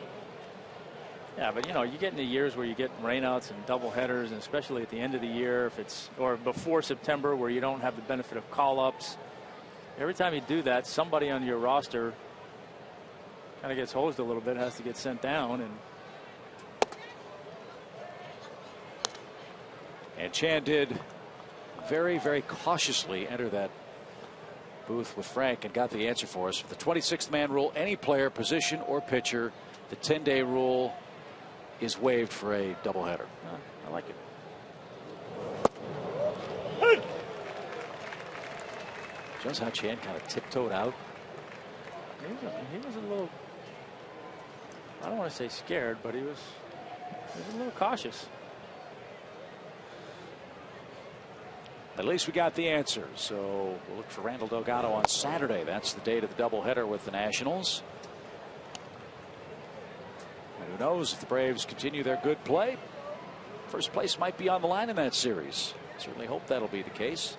Yeah, but you know, you get into years where you get rainouts and double headers, and especially at the end of the year, if it's or before September, where you don't have the benefit of call-ups. Every time you do that, somebody on your roster kind of gets hosed a little bit, has to get sent down. And Chan did very, very cautiously enter that booth with Frank and got the answer for us. For the 26th man rule, any player, position, or pitcher, the 10-day rule is waived for a doubleheader. I like it. Just how Chan kind of tiptoed out. He was a little, I don't want to say scared, but he was a little cautious. At least we got the answer. So we'll look for Randall Delgado on Saturday. That's the date of the doubleheader with the Nationals. And who knows if the Braves continue their good play, first place might be on the line in that series. Certainly hope that'll be the case.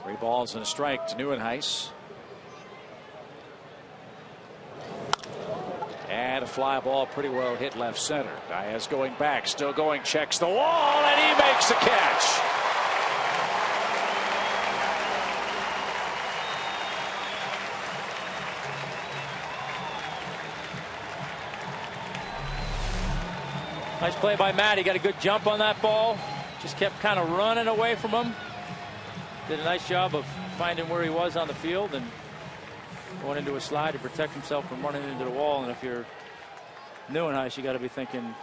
Three balls and a strike to Nieuwenhuis. And a fly ball pretty well hit left center. Diaz going back, still going, checks the wall, and he makes the catch. Nice play by Matt. He got a good jump on that ball. Just kept kind of running away from him. Did a nice job of finding where he was on the field and going into a slide to protect himself from running into the wall. And if you're Nieuwenhuis, you got to be thinking,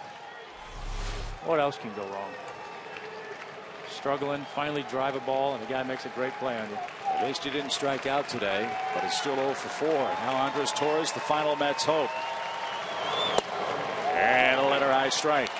what else can go wrong? Struggling, finally drive a ball, and the guy makes a great play on you. At least he didn't strike out today, but it's still 0 for 4. Now Andres Torres, the final Mets hope. And a letter I strike.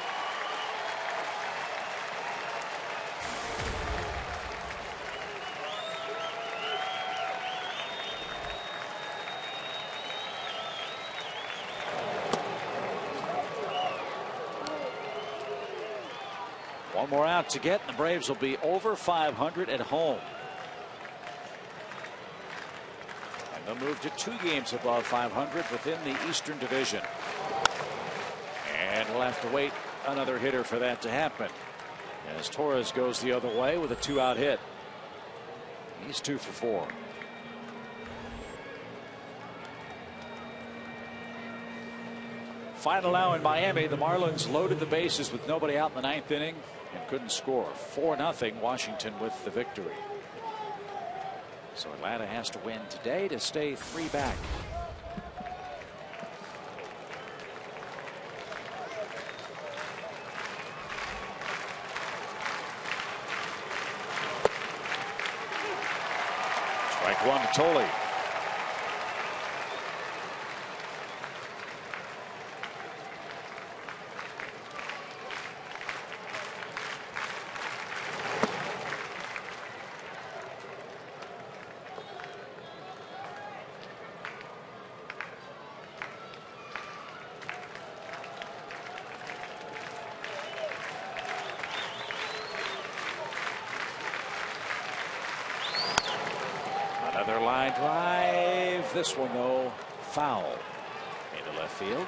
One more out to get, and the Braves will be over 500 at home. And They'll move to 2 games above 500 within the Eastern Division. And we'll have to wait another hitter for that to happen, as Torres goes the other way with a 2-out hit. He's 2 for 4. Final now in Miami. The Marlins loaded the bases with nobody out in the 9th inning and couldn't score. 4-0 Washington with the victory. So Atlanta has to win today to stay 3 back. Strike 1 to Tolley. Another line drive. This one, though, foul into left field.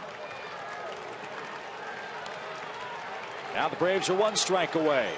Now the Braves are 1 strike away.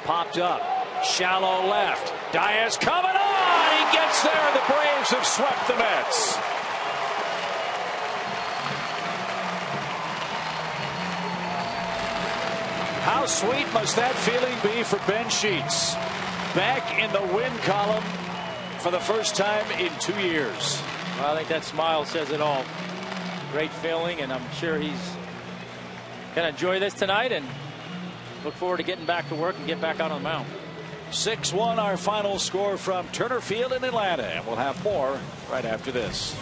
Popped up, shallow left. Diaz coming on. He gets there. The Braves have swept the Mets. How sweet must that feeling be for Ben Sheets? Back in the win column for the first time in 2 years. Well, I think that smile says it all. Great feeling, and I'm sure he's going to enjoy this tonight and look forward to getting back to work and get back out on the mound. 6-1 our final score from Turner Field in Atlanta, and we'll have more right after this.